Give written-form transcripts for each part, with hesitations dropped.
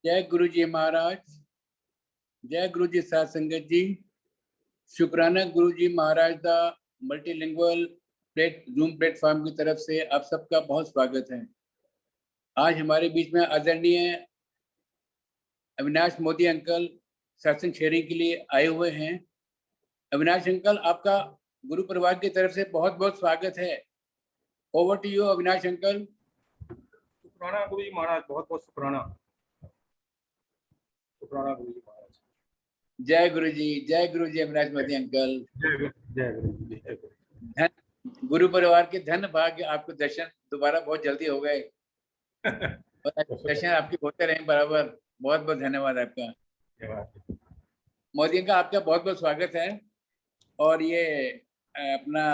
जय गुरु जी महाराज, जय गुरु जी साध संगत जी। शुक्राना गुरु जी महाराज का मल्टीलिंगुअल जूम प्लेटफॉर्म की तरफ से आप सबका बहुत स्वागत है। आज हमारे बीच में आदरणीय अविनाश मोदी अंकल सत्संग शेयरिंग के लिए आए हुए हैं। अविनाश अंकल, आपका गुरु परिवार की तरफ से बहुत बहुत स्वागत है। Over to you Avinash uncle. शुक्राना गुरु जी महाराज, बहुत बहुत शुक्राना। शुक्राना गुरु जी महाराज। जय गुरु जी, जय गुरु जी अविनाश मोदी अंकल। जय गुरु जी, जय गुरु। धन गुरु परिवार के धन भाग्य, आपको दर्शन दोबारा बहुत जल्दी हो गए और दर्शन आपके होते रहे बराबर। बहुत बहुत धन्यवाद आपका। मोदी अंकल, आपका बहुत बहुत स्वागत है। और ये अपना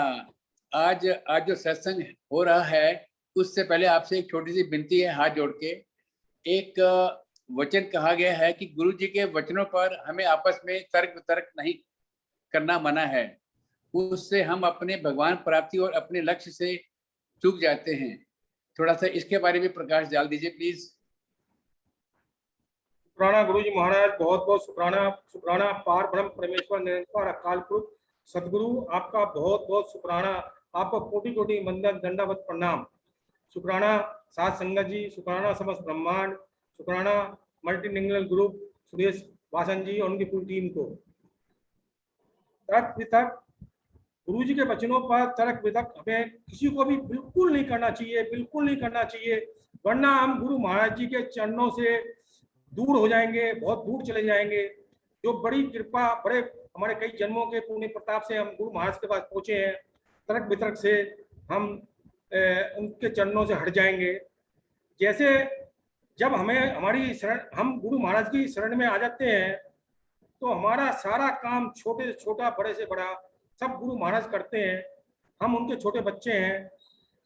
आज जो सत्संग हो रहा है, उससे पहले आपसे एक छोटी सी विनती है, हाथ जोड़ के। एक वचन कहा गया है कि गुरु जी के वचनों पर हमें आपस में तर्क वितर्क नहीं करना मना है। उससे हम अपने भगवान प्राप्ति और अपने लक्ष्य से चूक जाते हैं। थोड़ा सा इसके बारे में प्रकाश डाल दीजिए प्लीज। शुक्राना गुरु जी महाराज, बहुत बहुत शुक्राना। शुक्राना पार ब्रह्म परमेश्वर निरंकार अकाल पुरुष सदगुरु, आपका बहुत बहुत शुक्राना। आपको कोटि कोटि वंदन दंडावत प्रणाम। शुक्राना साध संगत जी, शुक्राना समस्त ब्रह्मांड, शुक्राना मल्टीलिंगुअल ग्रुप सुरेश वासन जी और उनकी पूरी टीम को। तर्क वितर्क, गुरु जी के वचनों पर तर्क वितर्क हमें किसी को भी बिल्कुल नहीं करना चाहिए, बिल्कुल नहीं करना चाहिए, वरना हम गुरु महाराज जी के चरणों से दूर हो जाएंगे, बहुत दूर चले जाएंगे। जो बड़ी कृपा, बड़े हमारे कई जन्मों के पुण्य प्रताप से हम गुरु महाराज के पास पहुंचे हैं, तर्क वितर्क से हम उनके चरणों से हट जाएंगे। जैसे जब हमें हमारी शरण, हम गुरु महाराज की शरण में आ जाते हैं तो हमारा सारा काम, छोटे से छोटा बड़े से बड़ा, सब गुरु महाराज करते हैं। हम उनके छोटे बच्चे हैं।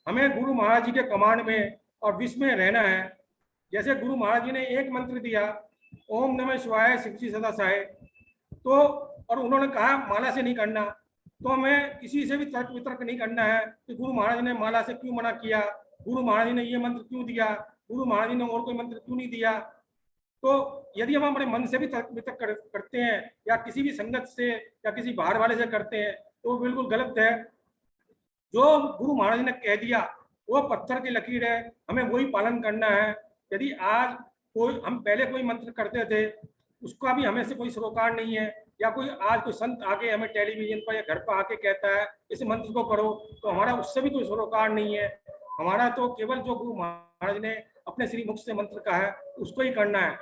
हमें गुरु महाराज जी के कमांड में और विश में रहना है। जैसे गुरु महाराज जी ने एक मंत्र दिया, ओम नमः शिवाय शिवजी सदा सहाय, तो और उन्होंने कहा माला से नहीं करना, तो हमें किसी से भी तर्क वितर्क नहीं करना है कि गुरु महाराज ने माला से क्यों मना किया, गुरु महाराज ने ये मंत्र क्यों दिया, गुरु महाराज ने और कोई मंत्र क्यों नहीं दिया। तो यदि हम अपने मन से भी तर्क वितर्क करते हैं या किसी भी संगत से या किसी बाहर वाले से करते हैं तो बिल्कुल गलत है। जो गुरु महाराज ने कह दिया वो पत्थर की लकीर है, हमें वही पालन करना है। यदि आज कोई, हम पहले कोई मंत्र करते थे, उसका भी हमें से कोई सरोकार नहीं है, या कोई आज कोई संत आके हमें टेलीविजन पर या घर पर आके कहता है इस मंत्र को करो, तो हमारा उससे भी कोई सरोकार नहीं है। हमारा तो केवल जो गुरु महाराज ने अपने श्री मुख से मंत्र कहा है उसको ही करना है।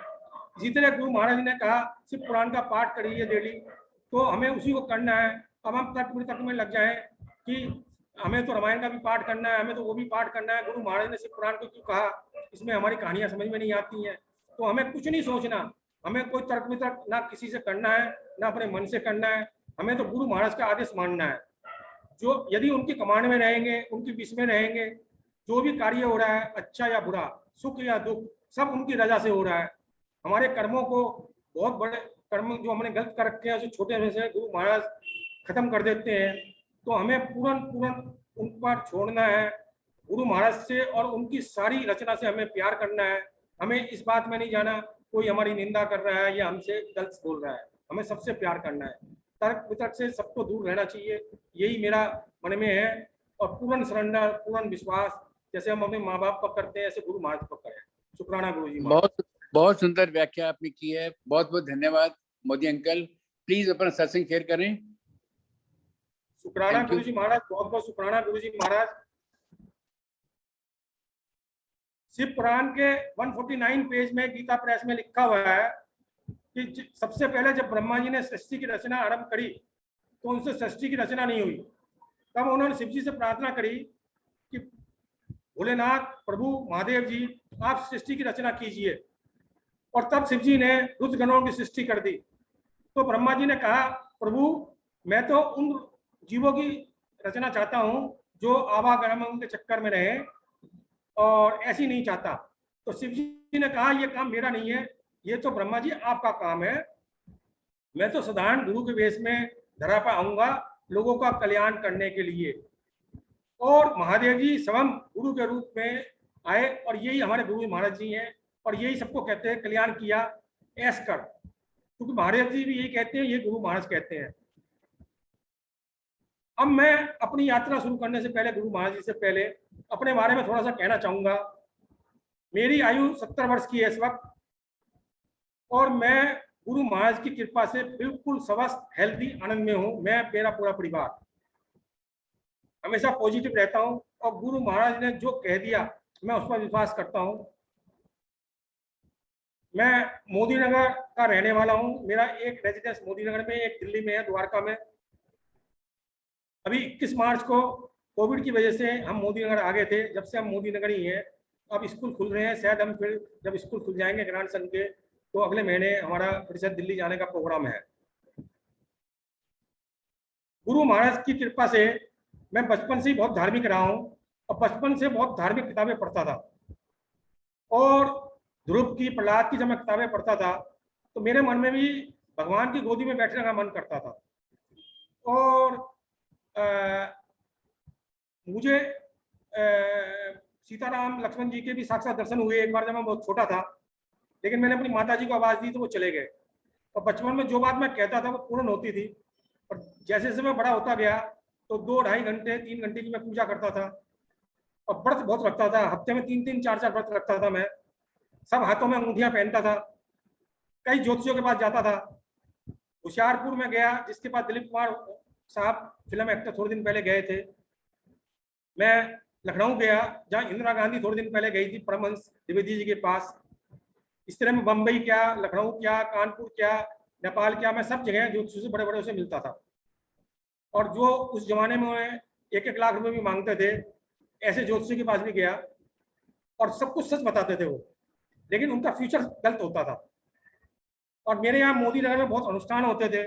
इसी तरह गुरु महाराज ने कहा शिव पुराण का पाठ करिए डेली, तो हमें उसी को करना है। अब हम तर्क वितर्क में लग जाएं कि हमें तो रामायण का भी पाठ करना है, हमें तो वो भी पाठ करना है, गुरु महाराज ने शिव पुराण को क्यों कहा, इसमें हमारी कहानियां समझ में नहीं आती हैं। तो हमें कुछ नहीं सोचना, हमें कोई तर्क वितर्क ना किसी से करना है, ना अपने मन से करना है। हमें तो गुरु महाराज का आदेश मानना है। जो यदि उनकी कमांड में रहेंगे, उनकी विश में रहेंगे, जो भी कार्य हो रहा है, अच्छा या बुरा, सुख या दुख, सब उनकी रजा से हो रहा है। हमारे कर्मों को, बहुत बड़े कर्म जो हमने गलत कर रखे हैं, जो छोटे में से गुरु महाराज खत्म कर देते हैं। तो हमें पूर्ण उन पर छोड़ना है। गुरु महाराज से और उनकी सारी रचना से हमें प्यार करना है। हमें इस बात में नहीं जाना कोई हमारी निंदा कर रहा है या हमसे गलत बोल रहा है, हमें सबसे प्यार करना है। तर्क वितर्क से सबको दूर रहना चाहिए, यही मेरा मन में है। और पूर्ण सरेंडर, पूर्ण विश्वास, जैसे हम अपने माँ बाप पर करते हैं ऐसे गुरु महाराज पर करें। शुक्राना गुरु जी। बहुत बहुत सुंदर व्याख्या आपने की है, बहुत बहुत धन्यवाद मोदी अंकल। प्लीज अपना सत्संग शेयर करें। शुक्राना गुरु जी महाराज, बहुत बहुत शुक्राना गुरु जी महाराज। शिव पुराण के 149 पेज में गीता प्रेस में लिखा हुआ है कि सबसे पहले जब ब्रह्मा जी ने सृष्टि की रचना आरंभ करी तो उनसे सृष्टि की रचना नहीं हुई। तब उन्होंने शिव जी से प्रार्थना करी कि भोलेनाथ प्रभु महादेव जी, आप सृष्टि की रचना कीजिए। और तब शिव जी ने रुद्रगणों की सृष्टि कर दी। तो ब्रह्मा जी ने कहा, प्रभु मैं तो उन जीवों की रचना चाहता हूं जो आवागमन के चक्कर में रहे और ऐसी नहीं चाहता। तो शिव जी ने कहा, ये काम मेरा नहीं है, ये तो ब्रह्मा जी आपका काम है। मैं तो साधारण गुरु के वेश में धरा पर आऊंगा लोगों का कल्याण करने के लिए। और महादेव जी स्वयं गुरु के रूप में आए और यही हमारे गुरु महाराज जी हैं। और यही सबको कहते हैं कल्याण किया ऐश कर, क्योंकि महाराज जी भी यही कहते हैं, ये गुरु महाराज कहते हैं। अब मैं अपनी यात्रा शुरू करने से पहले, गुरु महाराज जी से पहले अपने बारे में थोड़ा सा कहना चाहूंगा। मेरी आयु 70 वर्ष की है इस वक्त, और मैं गुरु महाराज की कृपा से बिल्कुल स्वस्थ, हेल्दी, आनंद में हूँ। मैं, मेरा पूरा परिवार हमेशा पॉजिटिव रहता हूँ, और गुरु महाराज ने जो कह दिया मैं उस पर विश्वास करता हूँ। मैं मोदी नगर का रहने वाला हूँ। मेरा एक रेजिडेंस मोदी नगर में, एक दिल्ली में है, द्वारका में। अभी 21 मार्च को कोविड की वजह से हम मोदी नगर आ गए थे। जब से हम मोदी नगर ही हैं। अब स्कूल खुल रहे हैं, शायद हम फिर जब स्कूल खुल जाएंगे ग्रांड सन के, तो अगले महीने हमारा फिर से दिल्ली जाने का प्रोग्राम है। गुरु महाराज की कृपा से मैं बचपन से ही बहुत धार्मिक रहा हूँ, और बचपन से बहुत धार्मिक किताबें पढ़ता था। और ध्रुव की, प्रहलाद की जब मैं किताबें पढ़ता था तो मेरे मन में भी भगवान की गोदी में बैठने का मन करता था। और मुझे सीताराम लक्ष्मण जी के भी साक्षात दर्शन हुए एक बार, जब मैं बहुत छोटा था। लेकिन मैंने अपनी माता जी को आवाज दी तो वो चले गए। और बचपन में जो बात मैं कहता था वो पूर्ण होती थी। और जैसे जैसे मैं बड़ा होता गया तो 2-2.5 घंटे 3 घंटे की मैं पूजा करता था, और व्रत बहुत रखता था। हफ्ते में 3-3 4-4 व्रत रखता था मैं। सब हाथों में अंगूठियां पहनता था। कई ज्योतिषियों के पास जाता था। होशियारपुर में गया, जिसके पास दिलीप कुमार साहब फिल्म एक्टर थोड़े दिन पहले गए थे। मैं लखनऊ गया, जहाँ इंदिरा गांधी थोड़े दिन पहले गई थी परमहंस द्विवेदी जी के पास। इस तरह में बम्बई क्या, लखनऊ क्या, कानपुर क्या, नेपाल क्या, मैं सब जगह ज्योतिषियों से, बड़े बड़े से मिलता था। और जो उस जमाने में 1-1 लाख रुपए भी मांगते थे, ऐसे ज्योतिषी के पास भी गया, और सब कुछ सच बताते थे वो, लेकिन उनका फ्यूचर गलत होता था। और मेरे यहाँ मोदी नगर में बहुत अनुष्ठान होते थे।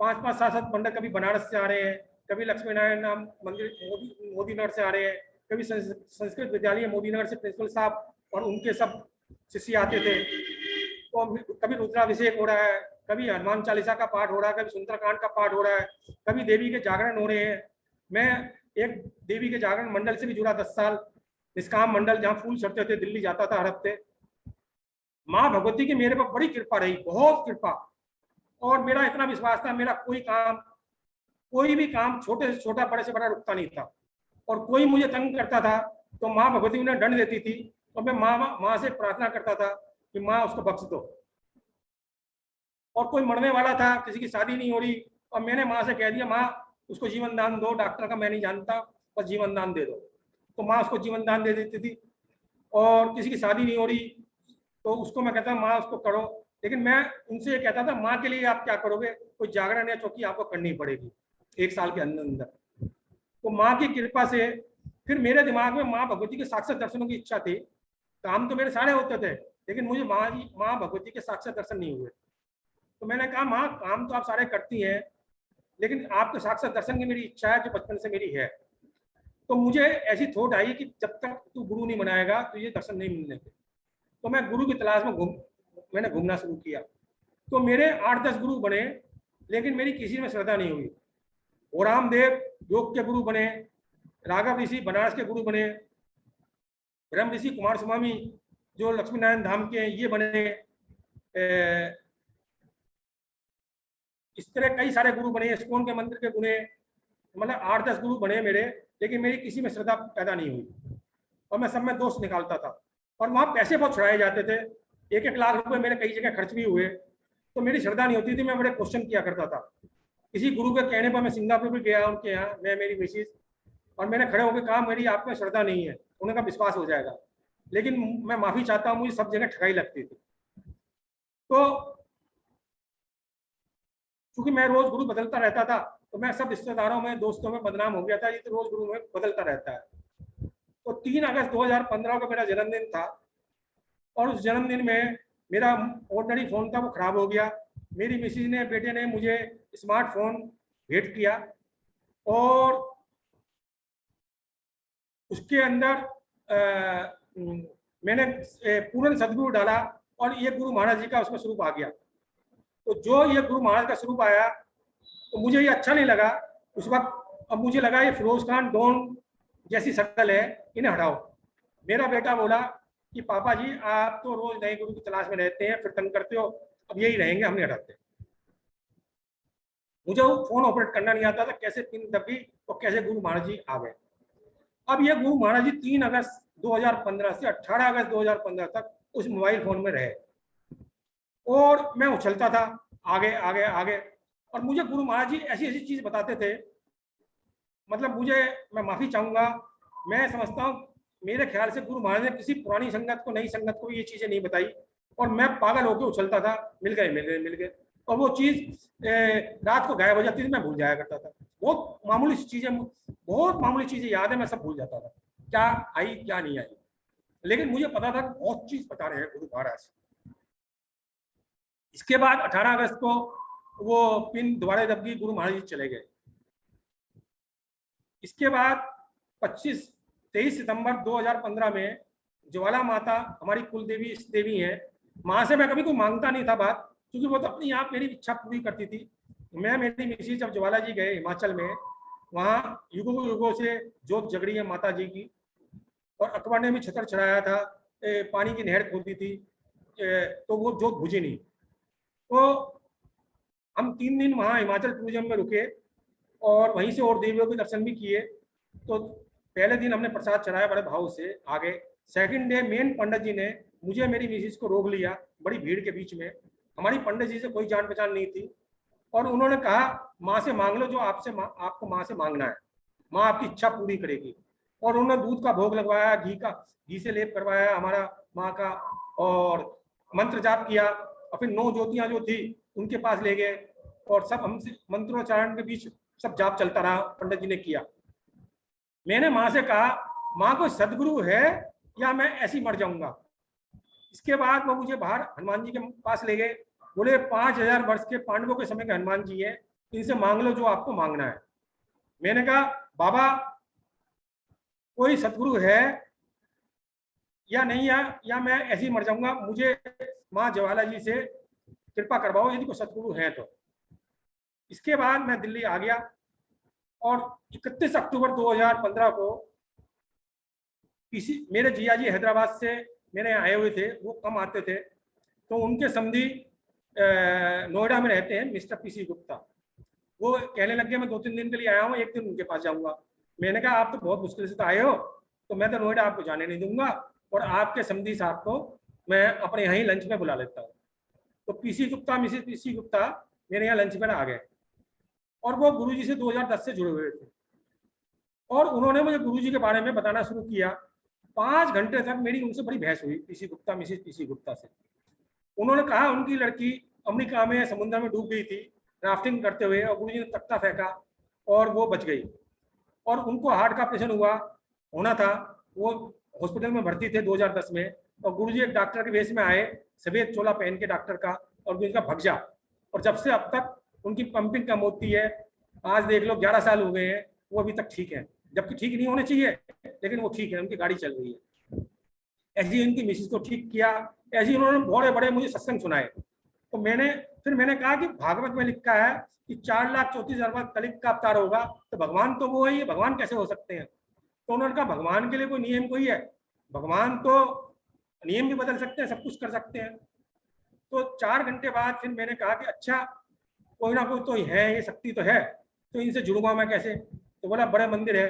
5-5 7-7 पंडित कभी बनारस से आ रहे हैं, कभी लक्ष्मी नारायण नाम मंदिर मोदी नगर से आ रहे हैं, कभी संस्कृत विद्यालय मोदी नगर से प्रिंसिपल साहब और उनके सब शिष्य आते थे। तो कभी रुद्राभिषेक हो रहा है, कभी हनुमान चालीसा का पाठ हो रहा है, कभी सुंदरकांड का पाठ हो रहा है, कभी देवी के जागरण हो रहे हैं। मैं एक देवी के जागरण मंडल से भी जुड़ा 10 साल, निष्काम मंडल, जहाँ फूल चढ़ते थे, दिल्ली जाता था हर हफ्ते। माँ भगवती की मेरे पर बड़ी कृपा रही, बहुत कृपा। और मेरा इतना विश्वास था, मेरा कोई भी काम छोटे से छोटा, बड़े से बड़ा रुकता नहीं था। और कोई मुझे तंग करता था तो माँ भगवती उन्हें दंड देती थी, और मैं माँ से प्रार्थना करता था कि माँ उसको बख्श दो। और कोई मरने वाला था, किसी की शादी नहीं हो रही, और मैंने माँ से कह दिया, माँ उसको जीवन दान दो, डॉक्टर का मैं नहीं जानता, बस जीवन दान दे दो। तो माँ उसको जीवन दान दे देती थी। और किसी की शादी नहीं हो रही तो उसको मैं कहता माँ उसको करो। लेकिन मैं उनसे ये कहता था, माँ के लिए आप क्या करोगे, कोई जागरण या चौकी आपको करनी पड़ेगी 1 साल के अंदर अंदर। तो माँ की कृपा से फिर मेरे दिमाग में माँ भगवती के साक्षात दर्शनों की इच्छा थी। काम तो मेरे सारे होते थे, लेकिन मुझे माँ भगवती के साक्षात दर्शन नहीं हुए। तो मैंने कहा, माँ काम तो आप सारे करती हैं, लेकिन आपके साक्षात दर्शन की मेरी इच्छा है, जो बचपन से मेरी है। तो मुझे ऐसी थॉट आई कि जब तक तू गुरु नहीं बनाएगा तो ये दर्शन नहीं मिलने के। तो मैं गुरु की तलाश में मैंने घूमना शुरू किया। तो मेरे 8-10 गुरु बने, लेकिन मेरी किसी में श्रद्धा नहीं हुई। ओराम देव योग के गुरु बने, राघव ऋषि बनारस के गुरु बने, ब्रह्म ऋषि कुमार स्वामी जो लक्ष्मी नारायण धाम के हैं ये बने, इस तरह कई सारे गुरु बने, इस्कॉन के मंदिर के गुणे, मतलब 8-10 गुरु बने मेरे, लेकिन मेरी किसी में श्रद्धा पैदा नहीं हुई। और मैं सब में दोष निकालता था। और वहाँ पैसे बहुत छुड़ाए जाते थे, 1-1 लाख रुपए मेरे कई जगह खर्च भी हुए। तो मेरी श्रद्धा नहीं होती थी, मैं बड़े क्वेश्चन किया करता था। किसी गुरु के कहने पर मैं सिंगापुर भी गया उनके यहाँ, मैं, मेरी मिसिज, और मैंने खड़े होकर कहा, मेरी आप में श्रद्धा नहीं है। उन्होंने कहा विश्वास हो जाएगा, लेकिन मैं माफी चाहता हूँ, मुझे सब जगह ठगाई लगती थी। तो क्योंकि मैं रोज गुरु बदलता रहता था, तो मैं सब रिश्तेदारों में, दोस्तों में बदनाम हो गया था, ये तो रोज गुरु में बदलता रहता है। तो 3 अगस्त 2015 को मेरा जन्मदिन था, और उस जन्मदिन में मेरा ऑर्डिनरी फोन था, वो खराब हो गया। मेरी मिसेज ने, बेटे ने मुझे स्मार्टफोन भेंट किया, और उसके अंदर मैंने पूर्ण सदगुरु डाला, और ये गुरु महाराज जी का उसमें स्वरूप आ गया। तो जो ये गुरु महाराज का स्वरूप आया, तो मुझे ये अच्छा नहीं लगा उस वक्त। अब मुझे लगा ये फिरोज खान डॉन जैसी शक्ल है, इन्हें हटाओ। मेरा बेटा बोला कि पापा जी आप तो रोज नए गुरु की तलाश में रहते हैं, फिर तंग करते हो, अब यही रहेंगे, हम नहीं हटाते। मुझे वो फोन ऑपरेट करना नहीं आता था, कैसे पिन दबी और कैसे गुरु महाराज जी आ गए। अब ये गुरु महाराज जी 3 अगस्त 2015 से 18 अगस्त 2015 तक उस मोबाइल फोन में रहे और मैं उछलता था आगे आगे आगे। और मुझे गुरु महाराज जी ऐसी ऐसी चीज बताते थे, मतलब मुझे, मैं माफी चाहूंगा, मैं समझता हूँ मेरे ख्याल से गुरु महाराज ने किसी पुरानी संगत को, नई संगत को ये चीजें नहीं बताई और मैं पागल होकर उछलता था, मिल गए मिल गए मिल गए, और वो चीज रात को गायब हो जाती थी, मैं भूल जाया करता था। बहुत मामूली चीजें, बहुत मामूली चीजें याद है, मैं सब भूल जाता था, क्या आई क्या नहीं आई, लेकिन मुझे पता था बहुत चीज बता रहे हैं गुरु महाराज। इसके बाद 18 अगस्त को वो पिन दोबारा दब गई, गुरु महाराज जी चले गए। इसके बाद 23 सितंबर 2015 में ज्वाला माता हमारी कुल देवी इष्ट देवी है, माँ से मैं कभी कोई मांगता नहीं था बात, क्योंकि वो तो अपनी आप मेरी इच्छा पूरी करती थी। मैं मेरी मिसेज जब ज्वाला जी गए हिमाचल में, वहाँ युगों युगों से जोत जग रही है माता जी की, और अकबर ने भी छतर चढ़ाया था, पानी की नहर खोदी थी, तो वो जोत बुझी नहीं। तो हम 3 दिन वहाँ हिमाचल टूरिज्म में रुके और वहीं से और देवियों के दर्शन भी किए। तो पहले दिन हमने प्रसाद चढ़ाया बड़े भाव से, आगे सेकंड डे मेन पंडित जी ने मुझे मेरी मिसेज को रोक लिया बड़ी भीड़ के बीच में, हमारी पंडित जी से कोई जान पहचान नहीं थी, और उन्होंने कहा माँ से मांग लो जो आपको माँ से मांगना है, माँ आपकी इच्छा पूरी करेगी। और उन्होंने दूध का भोग लगवाया, घी से लेप करवाया हमारा माँ का, और मंत्र जाप किया, और फिर 9 ज्योतियां जो थी उनके पास ले गए, और सब हमसे मंत्रोच्चारण के बीच सब जाप चलता रहा, पंडित जी ने किया। मैंने माँ से कहा माँ कोई सदगुरु है या मैं ऐसी मर जाऊंगा। इसके बाद वो मुझे बाहर हनुमान जी के पास ले गए, बोले 5000 वर्ष के पांडवों के समय के हनुमान जी है, इनसे मांग लो जो आपको मांगना है। मैंने कहा बाबा कोई सदगुरु है या नहीं है, या मैं ऐसे ही मर जाऊंगा, मुझे माँ ज्वाला जी से कृपा करवाओ यदि कोई सदगुरु है तो। इसके बाद मैं दिल्ली आ गया और 31 अक्टूबर 2015 को मेरे जिया जी हैदराबाद से मेरे यहाँ आए हुए थे, वो कम आते थे, तो उनके समधी नोएडा में रहते हैं मिस्टर पीसी गुप्ता, वो कहने लगे मैं 2-3 दिन के लिए आया हूँ, एक दिन उनके पास जाऊंगा। मैंने कहा आप तो बहुत मुश्किल से तो आए हो, तो मैं तो नोएडा आपको जाने नहीं दूंगा, और आपके समधी साहब को मैं अपने यहाँ ही लंच में बुला लेता हूँ। तो PC Gupta, Mrs PC Gupta मेरे यहाँ लंच में आ गए, और वो गुरुजी से 2010 से जुड़े हुए थे, और उन्होंने मुझे गुरुजी के बारे में बताना शुरू किया। 5 घंटे तक मेरी उनसे बड़ी बहस हुई, PC Gupta, Mrs PC Gupta से। उन्होंने कहा उनकी लड़की अमेरिका में समुद्र में डूब गई थी राफ्टिंग करते हुए, और गुरुजी ने तख्ता फेंका और वो बच गई, और उनको हार्ट का ऑपरेशन होना था, वो हॉस्पिटल में भर्ती थे 2010 में, और गुरुजी एक डॉक्टर के वेश में आए, सफेद चोला पहन के डॉक्टर का, और उनका भग जा, और जब से अब तक उनकी पंपिंग कम होती है, आज देख लो 11 साल हो गए हैं, वो अभी तक ठीक है, जबकि ठीक नहीं होने चाहिए, लेकिन वो ठीक है, उनकी गाड़ी चल रही है। ऐसी उनकी मिसेज को ठीक किया, ऐसे उन्होंने बड़े बड़े मुझे सत्संग सुनाए। तो मैंने कहा कि भागवत में लिखा है कि 4,34,000 कलिक का अवतार होगा, तो भगवान तो वो है, ये भगवान कैसे हो सकते हैं। तो उन्होंने कहा भगवान के लिए कोई नियम कोई है, भगवान तो नियम भी बदल सकते हैं, सब कुछ कर सकते हैं। तो 4 घंटे बाद फिर मैंने कहा कि अच्छा कोई ना कोई तो है, ये शक्ति तो है, तो इनसे जुड़ूंगा मैं कैसे। तो बोला बड़े मंदिर है,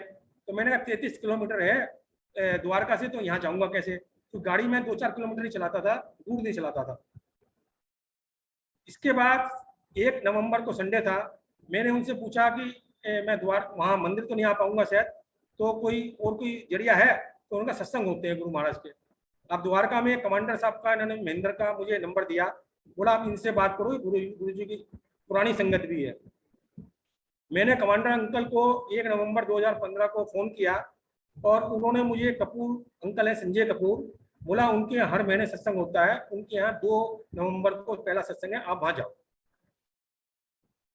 तो मैंने कहा 33 किलोमीटर है द्वारका से, तो यहाँ जाऊंगा कैसे। तो गाड़ी में 2-4 किलोमीटर ही चलाता था, दूर नहीं चलाता था। इसके बाद 1 नवंबर को संडे था, मैंने उनसे पूछा कि मैं वहाँ मंदिर तो नहीं आ पाऊंगा शायद, तो कोई जरिया है। तो उनका सत्संग होते हैं गुरु महाराज के। अब द्वारका में कमांडर साहब का, इन्होंने महेंद्र का मुझे नंबर दिया, बोला आप इनसे बात करो, गुरु जी की पुरानी संगत भी है। मैंने कमांडर अंकल को 1 नवंबर 2015 को फोन किया, और उन्होंने मुझे, कपूर अंकल है संजय कपूर, बोला उनके हर महीने सत्संग होता है, उनके यहाँ 2 नवंबर को पहला सत्संग है, आप वहां जाओ।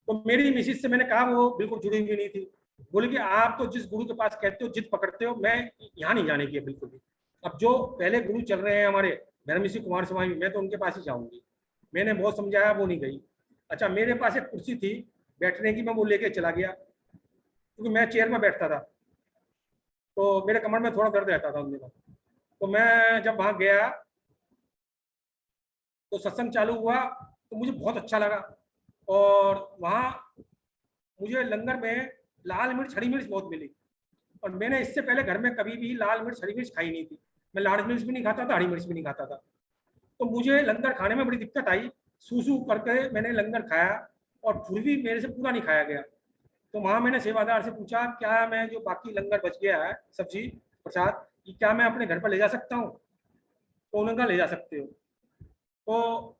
तो मेरी मिसिस से मैंने कहा, वो बिल्कुल जुड़ी हुई नहीं थी, बोली कि आप तो जिस गुरु के पास कहते हो, जिद पकड़ते हो, मैं यहाँ नहीं जाने की है बिल्कुल भी। अब जो पहले गुरु चल रहे हैं हमारे धर्मसी कुमार स्वामी, मैं तो उनके पास ही जाऊंगी। मैंने बहुत समझाया, वो नहीं गई। अच्छा, मेरे पास एक कुर्सी थी बैठने की, मैं वो लेके चला गया, क्योंकि मैं चेयर में बैठता था, तो मेरे कमर में थोड़ा दर्द रहता था उन दिनों। तो मैं जब वहां गया तो सत्संग चालू हुआ तो मुझे बहुत अच्छा लगा। और वहाँ मुझे लंगर में लाल मिर्च हरी मिर्च बहुत मिली, और मैंने इससे पहले घर में कभी भी लाल मिर्च हरी मिर्च खाई नहीं थी। मैं लाल मिर्च भी नहीं खाता था, हरी मिर्च भी नहीं खाता था। तो मुझे लंगर खाने में बड़ी दिक्कत आई, सूसू करके मैंने लंगर खाया और फिर भी मेरे से पूरा नहीं खाया गया। तो वहाँ मैंने सेवादार से पूछा, क्या मैं जो बाकी लंगर बच गया है सब्जी प्रसाद, ये क्या मैं अपने घर पर ले जा सकता हूँ? तो उन्होंने कहा ले जा सकते हो। तो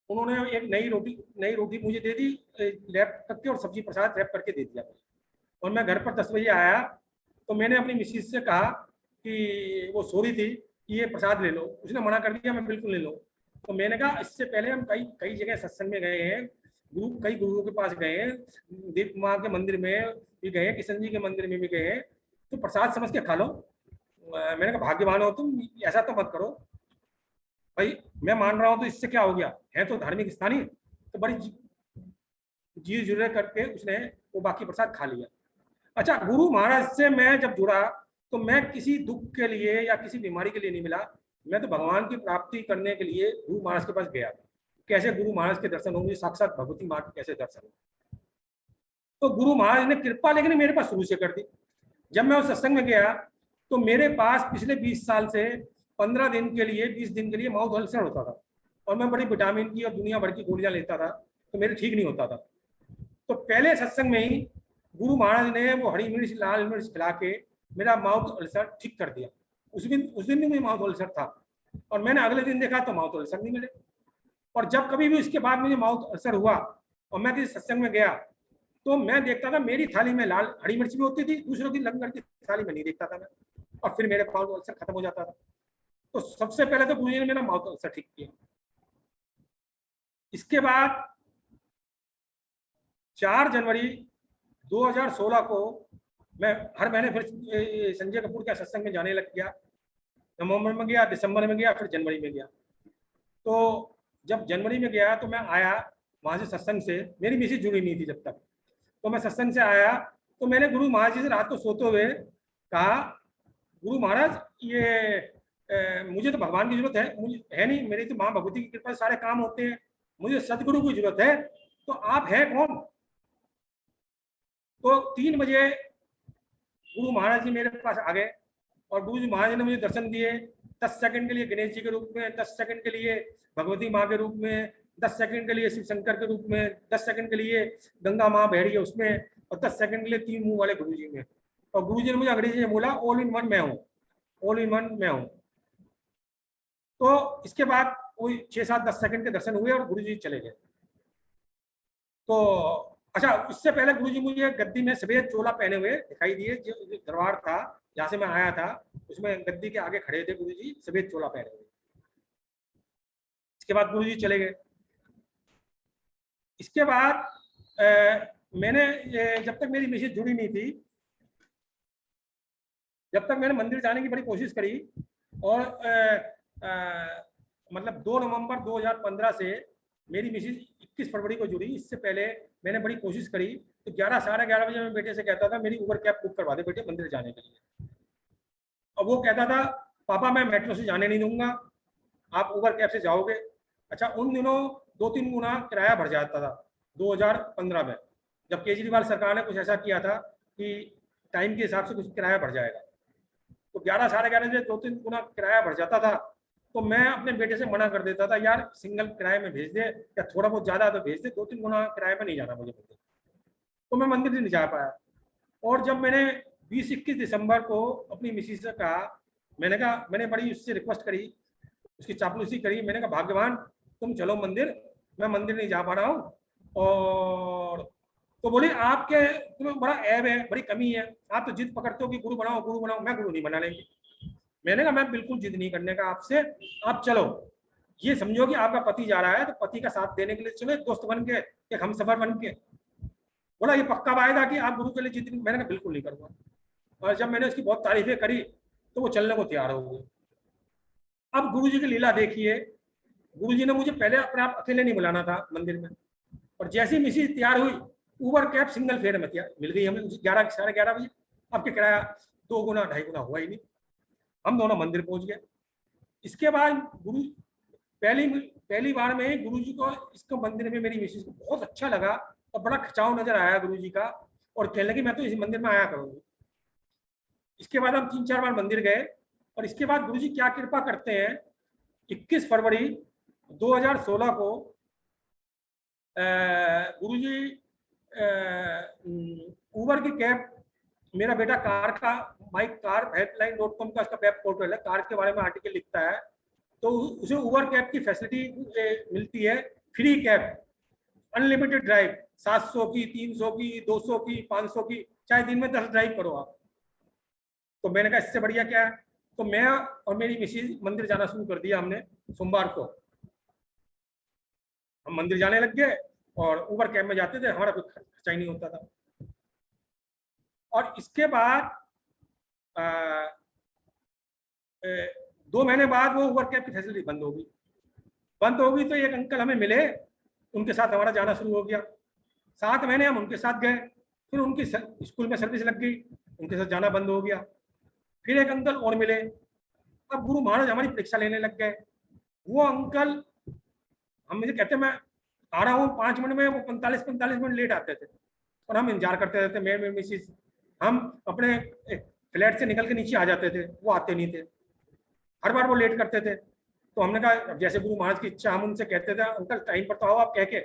उन्होंने एक नई रोटी मुझे दे दी, रैप करके, और सब्जी प्रसाद रैप करके दे दिया। और मैं घर पर 10 बजे आया तो मैंने अपनी मिसिस से कहा कि वो सो रही थी कि ये प्रसाद ले लो, उसने मना कर दिया मैं बिल्कुल ले लो। तो मैंने कहा इससे पहले हम कई कई जगह सत्संग में गए हैं, कई गुरुओं के पास गए हैं, दीप माँ के मंदिर में भी गए हैं, किशन जी के मंदिर में भी गए हैं, तो प्रसाद समझ के खा लो। मैंने कहा भाग्यवान हो तुम, ऐसा तो मत करो भाई, मैं मान रहा हूँ तो इससे क्या हो गया, है तो धार्मिक स्थान ही। तो बड़ी जी जुड़े करके उसने वो बाकी प्रसाद खा लिया। अच्छा, गुरु महाराज से मैं जब जुड़ा तो मैं किसी दुख के लिए या किसी बीमारी के लिए नहीं मिला, मैं तो भगवान की प्राप्ति करने के लिए गुरु महाराज के पास गया। कैसे गुरु महाराज के दर्शन होंगे? साक्षात भगवती माँ के कैसे दर्शन होंगे? तो गुरु महाराज ने कृपा लेकिन मेरे पास शुरू से कर दी। जब मैं उस सत्संग में गया तो मेरे पास पिछले 20 साल से 15 दिन के लिए 20 दिन के लिए माउथ अल्सर होता था, और मैं बड़ी विटामिन की और दुनिया भर की गोलियां लेता था, तो मेरे ठीक नहीं होता था। तो पहले सत्संग में ही गुरु महाराज ने वो हरी मिर्च लाल मिर्च खिला के मेरा माउथ अल्सर ठीक कर दिया। उस दिन भी मेरा माउथ अल्सर था, और मैंने अगले दिन देखा तो माउथ अल्सर नहीं मिले। और जब कभी भी उसके बाद मुझे माउथ अल्सर हुआ और मैं किसी सत्संग में गया तो मैं देखता था मेरी थाली में लाल हरी मिर्च भी होती थी, दूसरों की लंगर की थाली में नहीं देखता था मैं, और फिर मेरे माउथ अल्सर खत्म हो जाता था। तो सबसे पहले तो गुरु जी ने मेरा माउथ अल्सर ठीक किया। इसके बाद 4 जनवरी 2016 को मैं हर महीने फिर संजय कपूर के सत्संग में जाने लग गया। नवंबर में गया, दिसंबर में गया, फिर जनवरी में गया। तो जब जनवरी में गया तो मैं आया वहां से सत्संग से, मेरी मिसेज जुड़ी नहीं थी जब तक। तो मैं सत्संग से आया तो मैंने गुरु महाराज जी से रात को सोते हुए कहा, गुरु महाराज ये मुझे तो भगवान की जरूरत है, मुझे है नहीं, मेरी तो माँ भगवती की कृपा से सारे काम होते हैं, मुझे सदगुरु की जरूरत है, तो आप हैं कौन? तो 3 बजे गुरु महाराज जी मेरे पास आ गए और गुरु जी महाराज ने मुझे दर्शन दिए। 10 सेकंड के लिए गणेश जी के रूप में, 10 सेकंड के लिए भगवती माँ के रूप में, 10 सेकंड के लिए शिव शंकर के रूप में, 10 सेकंड के लिए गंगा माँ बह रही है उसमें, और 10 सेकंड के लिए 3 मुंह वाले गुरु जी में। और गुरु जी ने मुझे अंग्रेजी में बोला, ऑल इन वन मैं हूँ, ऑल इन वन मैं हूँ। तो इसके बाद वही 6-7-10 सेकंड के दर्शन हुए और गुरु जी चले गए। तो अच्छा, इससे पहले गुरु जी मुझे गद्दी में सफेद चोला पहने हुए दिखाई दिए। जो दरबार था जहाँ से मैं आया था उसमें गद्दी के आगे खड़े थे गुरु जी, सफेद चोला पहने हुए। इसके बाद गुरु जी चले गए। इसके बाद मैंने जब तक मेरी मिसेज जुड़ी नहीं थी, जब तक मैंने मंदिर जाने की बड़ी कोशिश करी, और मतलब 2 नवंबर 2015 से मेरी मिसेज 21 फरवरी को जुड़ी। इससे पहले मैंने बड़ी कोशिश करी, तो 11-11:30 बजे मैं बेटे से कहता था मेरी उबर कैब बुक करवा दे बेटे मंदिर जाने के लिए। अब वो कहता था पापा मैं मेट्रो से जाने नहीं दूंगा, आप उबर कैब से जाओगे। अच्छा, उन दिनों 2-3 गुना किराया बढ़ जाता था 2015 में, जब केजरीवाल सरकार ने कुछ ऐसा किया था कि टाइम के हिसाब से कुछ किराया बढ़ जाएगा। तो 11-11:30 बजे 2-3 गुना किराया बढ़ जाता था। तो मैं अपने बेटे से मना कर देता था, यार सिंगल किराए में भेज दे, या थोड़ा बहुत ज्यादा तो भेज दे, 2-3 गुना किराए में नहीं जाना मुझे मंदिर। तो मैं मंदिर नहीं जा पाया। और जब मैंने 20-21 दिसंबर को अपनी मिसेज से कहा, मैंने कहा, मैंने बड़ी उससे रिक्वेस्ट करी, उसकी चापलूसी करी, मैंने कहा भाग्यवान तुम चलो मंदिर, मैं मंदिर नहीं जा पा रहा हूँ। और तो बोले आपके तुम्हें बड़ा ऐब है, बड़ी कमी है, आप तो जिद पकड़ते हो कि गुरु बनाओ गुरु बनाओ। मैं गुरु नहीं बना लेंगे। मैंने कहा मैं बिल्कुल जिद नहीं करने का आपसे, आप चलो, ये समझो कि आपका पति जा रहा है तो पति का साथ देने के लिए चलो, एक दोस्त बन के, एक हमसफर बन के। बोला ये पक्का वायदा कि आप गुरु के लिए जिद नहीं? मैंने कहा बिल्कुल नहीं करूँगा। और जब मैंने उसकी बहुत तारीफें करी तो वो चलने को तैयार हो गए। अब गुरु जी की लीला देखिए, गुरु जी ने मुझे पहले अपने आप अकेले नहीं बुलाना था मंदिर में, और जैसी मिसेज तैयार हुई उबर कैब सिंगल फेयर में मिल गई हमें 11-11:30 बजे। अब के किराया 2 गुना 2.5 गुना हुआ ही नहीं। हम दोनों मंदिर पहुंच गए। इसके बाद गुरु पहली बार में गुरु जी को इसको मंदिर में मेरी मिसेज को बहुत अच्छा लगा और बड़ा खिंचाव नजर आया गुरु जी का, और कहने लगी मैं तो इस मंदिर में आया करूंगी। इसके बाद हम 3-4 बार मंदिर गए, और इसके बाद गुरु जी क्या कृपा करते हैं, 21 फरवरी 2016 को गुरु जी उबर की कैब, मेरा बेटा कार का माई कार हेल्पलाइन.com का उसका वेब पोर्टल है, कार के बारे में आर्टिकल लिखता है, तो उसे उबर कैब की फैसिलिटी मिलती है, फ्री कैब, अनलिमिटेड ड्राइव, 700 की, 300 की, 200 की, 500 की, चाहे दिन में 10 ड्राइव करो आप। तो मैंने कहा इससे बढ़िया क्या है, तो मैं और मेरी मिसेज मंदिर जाना शुरू कर दिया हमने। सोमवार को हम मंदिर जाने लग गए और उबर कैब में जाते थे, हमारा कोई खर्चा ही नहीं होता था। और इसके बाद 2 महीने बाद वो उबर कैब की फैसिलिटी बंद हो गई। तो एक अंकल हमें मिले, उनके साथ हमारा जाना शुरू हो गया। 7 महीने हम उनके साथ गए, फिर उनकी स्कूल में सर्विस लग गई, उनके साथ जाना बंद हो गया। फिर एक अंकल और मिले, अब गुरु महाराज हमारी परीक्षा लेने लग गए। वो अंकल हम मुझे कहते मैं आ रहा हूँ 5 मिनट में, वो 45 मिनट लेट आते थे, और हम इंतजार करते रहते। मैं मिसिस हम अपने फ्लैट से निकल के नीचे आ जाते थे, वो आते नहीं थे, हर बार वो लेट करते थे। तो हमने कहा जैसे गुरु महाराज की इच्छा, हम उनसे कहते थे अंकल टाइम पर तो आओ आप, कह के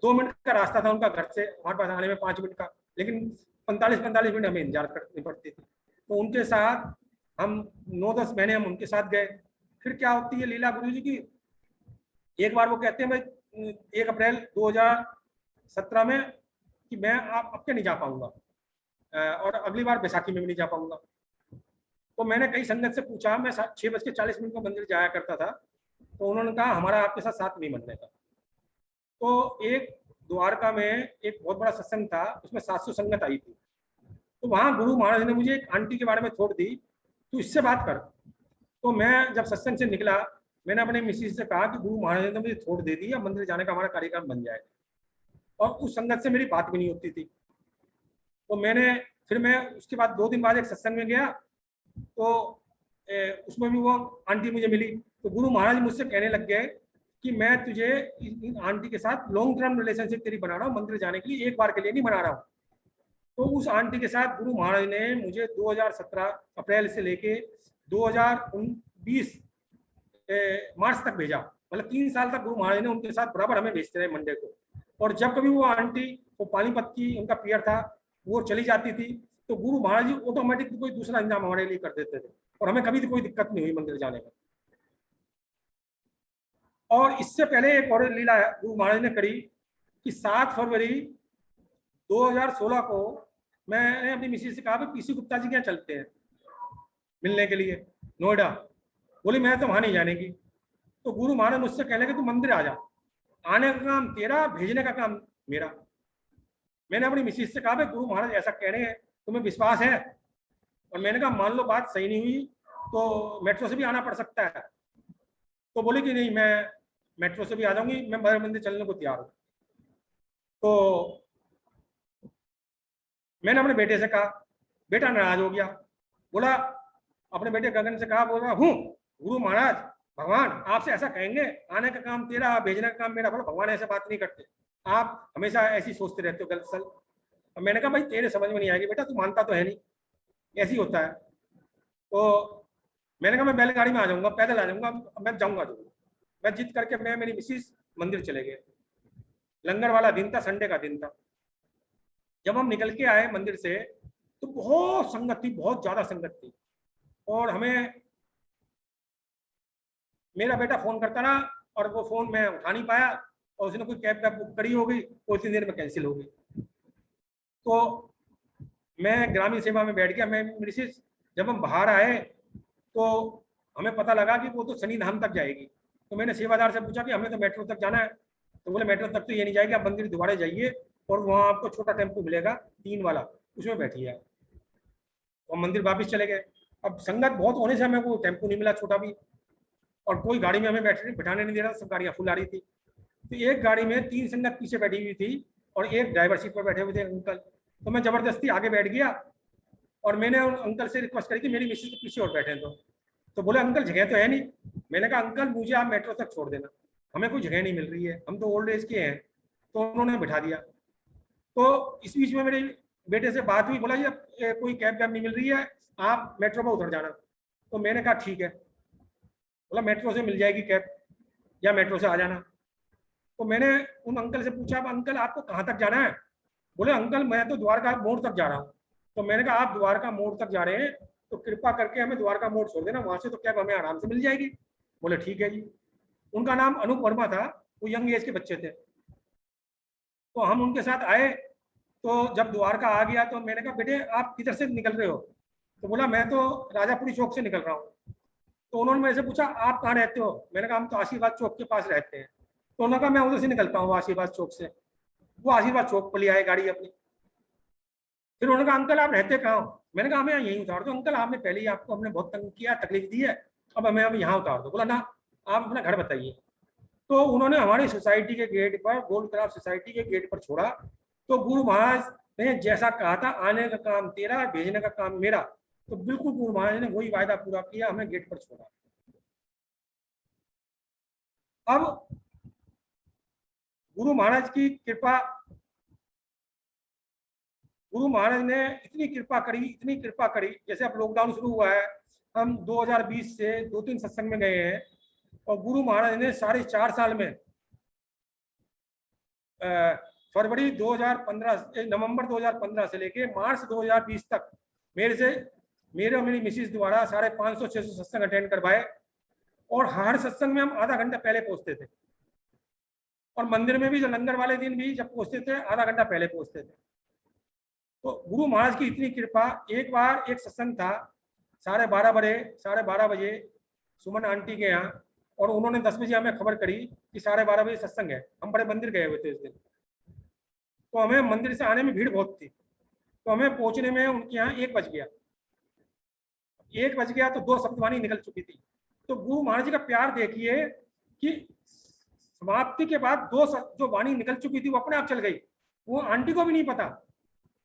2 मिनट का रास्ता था उनका घर से हमारे पास आने में 5 मिनट का, लेकिन 45 मिनट हमें इंतजार करनी पड़ती थी। तो उनके साथ हम 9-10 महीने हम उनके साथ गए। फिर क्या होती है लीला गुरु जी की, एक बार वो कहते हैं मैं 1 अप्रैल 2017 में कि मैं आप अब के नहीं जा पाऊंगा, और अगली बार बैसाखी में भी नहीं जा पाऊंगा। तो मैंने कई संगत से पूछा, मैं 6:40 को मंदिर जाया करता था, तो उन्होंने कहा हमारा आपके साथ नहीं बनने का। तो एक द्वारका में एक बहुत बड़ा सत्संग था, उसमें 700 संगत आई थी। तो वहां गुरु महाराज ने मुझे एक आंटी के बारे में छोड़ दी, तो इससे बात कर। तो मैं जब सत्संग से निकला, मैंने अपने मिसेज से कहा कि गुरु महाराज ने मुझे छोड़ दे दी, अब मंदिर जाने का हमारा कार्यक्रम बन जाएगा। और उस संगत से मेरी बात भी नहीं होती थी। तो मैं उसके बाद 2 दिन बाद एक सत्संग में गया, तो उसमें भी वो आंटी मुझे मिली। तो गुरु महाराज मुझसे कहने लग गए कि मैं तुझे इन आंटी के साथ लॉन्ग टर्म रिलेशनशिप तेरी बना रहा हूँ, मंदिर जाने के लिए, एक बार के लिए नहीं बना रहा हूँ। तो उस आंटी के साथ गुरु महाराज ने मुझे 2017 अप्रैल से लेके 2020 मार्च तक भेजा, मतलब 3 साल तक गुरु महाराज ने उनके साथ बराबर हमें भेजते रहे मंडे को। और जब कभी वो आंटी, वो पानीपत की उनका पीयर था, वो चली जाती थी, तो गुरु महाराज जी ऑटोमेटिक कोई दूसरा इंतजाम हमारे लिए कर देते थे, और हमें कभी कोई दिक्कत नहीं हुई मंदिर जाने में। और इससे पहले एक और लीला गुरु महाराज ने करी कि 7 फरवरी 2016 को मैंने अपनी मिसेज से कहा पीसी गुप्ता जी क्या चलते हैं मिलने के लिए नोएडा। बोली मैं तो वहां नहीं जाने की। तो गुरु महाराज मुझसे कहने कि तू मंदिर आ जा, आने का काम तेरा, भेजने का काम मेरा। मैंने अपनी मिसेज से कहा गुरु महाराज ऐसा कह रहे हैं, तुम्हें विश्वास है? और मैंने कहा मान लो बात सही नहीं हुई तो मेट्रो से भी आना पड़ सकता है। तो बोले कि नहीं, मैं मेट्रो से भी आ जाऊंगी, मैं मंदिर चलने को तैयार हूँ। तो मैंने अपने बेटे से कहा, बेटा नाराज हो गया, बोला अपने बेटे गगन से कहा, बोल रहा हूँ गुरु महाराज भगवान आपसे ऐसा कहेंगे, आने का काम तेरा, भेजने का काम मेरा। बोला भगवान ऐसे बात नहीं करते, आप हमेशा ऐसी सोचते रहते हो गलत सल। और मैंने कहा भाई तेरे समझ में नहीं आएगी बेटा, तू मानता तो है नहीं, ऐसी होता है। तो मैंने कहा मैं बैलगाड़ी में आ जाऊंगा, पैदल आ जाऊंगा, मैं जाऊंगा जरूर। मैं जिद करके मैं मेरी मिसिस मंदिर चले गए। लंगर वाला दिन था, संडे का दिन था। जब हम निकल के आए मंदिर से तो बहुत संगत थी, बहुत ज्यादा संगत थी। और हमें मेरा बेटा फोन करता रहा और वो फोन मैं उठा नहीं पाया, और उसने कोई कैब बुक करी हो गई, वो इतनी देर में कैंसिल हो गई। तो मैं ग्रामीण सेवा में बैठ गया। मैं मिसिस जब हम बाहर आए तो हमें पता लगा कि वो तो शनि धाम तक जाएगी। तो मैंने सेवादार से पूछा कि हमें तो मेट्रो तक जाना है। तो बोले मेट्रो तक तो ये नहीं जाएगी, आप मंदिर दोबारा जाइए और वहाँ आपको छोटा टेम्पो मिलेगा 3 वाला, उसमें बैठिए आप। तो हम मंदिर वापस चले गए। अब संगत बहुत होने से हमें वो टेम्पो नहीं मिला छोटा भी, और कोई गाड़ी में हमें बिठाने नहीं दे रहा, सब गाड़ियाँ फुल आ रही थी। तो एक गाड़ी में 3 संगत पीछे बैठी हुई थी और एक ड्राइवर सीट पर बैठे हुए थे अंकल। तो मैं जबरदस्ती आगे बैठ गया और मैंने उन अंकल से रिक्वेस्ट करी कि मेरी मिसेज के पीछे और बैठे। तो तो बोले अंकल जगह तो है नहीं। मैंने कहा अंकल मुझे आप मेट्रो तक छोड़ देना, हमें कोई जगह नहीं मिल रही है, हम तो ओल्ड एज के हैं। तो उन्होंने बिठा दिया। तो इस बीच में मेरे बेटे से बात हुई, बोला जी अब कोई कैब वैब नहीं मिल रही है, आप मेट्रो में उतर जाना। तो मैंने कहा ठीक है। बोला मेट्रो से मिल जाएगी कैब, या मेट्रो से आ जाना। तो मैंने उन अंकल से पूछा, अंकल आपको कहाँ तक जाना है? बोले अंकल मैं तो द्वारका मोड़ तक जा रहा हूँ। तो मैंने कहा आप द्वारका मोड़ तक जा रहे हैं तो कृपा करके हमें द्वारका मोड़ छोड़ देना, वहां से तो कैब हमें आराम से मिल जाएगी। बोले ठीक है जी। उनका नाम अनूप वर्मा था, वो यंग एज के बच्चे थे। तो हम उनके साथ आए। तो जब द्वारका आ गया तो मैंने कहा बेटे आप किधर से निकल रहे हो? तो बोला मैं तो राजापुरी चौक से निकल रहा हूँ। तो उन्होंने मेरे से पूछा आप कहाँ रहते हो? मैंने कहा हम तो आशीर्वाद चौक के पास रहते हैं। तो उन्होंने कहा मैं उधर से निकलता हूँ आशीर्वाद चौक से। वो आशीर्वाद चौक पर ले आए गाड़ी अपनी। फिर उन्होंने कहा अंकल आप रहते कहाँ हो? मैंने कहा हमें यहीं उतार दो अंकल, आपने पहले ही आपको हमने बहुत तंग किया, तकलीफ दी है, अब हमें अब यहाँ उतार दो। बोला ना आप अपना घर बताइए। तो उन्होंने हमारी सोसाइटी के गेट पर, गोल्ड क्राफ्ट सोसाइटी के गेट पर छोड़ा। तो गुरु महाराज ने जैसा कहा था आने का काम तेरा भेजने का काम मेरा, तो बिल्कुल गुरु महाराज ने वही वायदा पूरा किया, हमें गेट पर छोड़ा। अब गुरु महाराज की कृपा, गुरु महाराज ने इतनी कृपा करी। जैसे अब लॉकडाउन शुरू हुआ है, हम 2020 से 2-3 सत्संग में गए हैं, और गुरु महाराज ने 4.5 साल में फरवरी 2015 नवंबर 2015 से लेके मार्च 2020 तक मेरे और मेरी मिसिस द्वारा 550-600 सत्संग अटेंड करवाए। और हर सत्संग में हम आधा घंटा पहले पहुंचते थे, और मंदिर में भी जो लंगर वाले दिन भी जब पहुंचते थे आधा घंटा पहले पहुंचते थे। तो गुरु महाराज की इतनी कृपा। एक बार एक सत्संग था 12:30 बजे सुमन आंटी के यहाँ, और उन्होंने 10 बजे हमें खबर करी कि 12:30 बजे सत्संग है। हम बड़े मंदिर गए हुए थे इस दिन, तो हमें मंदिर से आने में भीड़ बहुत थी, तो हमें पहुंचने में उनके यहाँ 1 बज गया। 1 बज गया तो 2 सप्तवाणी निकल चुकी थी। तो गुरु महाराज जी का प्यार देखिए कि समाप्ति के बाद 2 जो वाणी निकल चुकी थी वो अपने आप चल गई, वो आंटी को भी नहीं पता।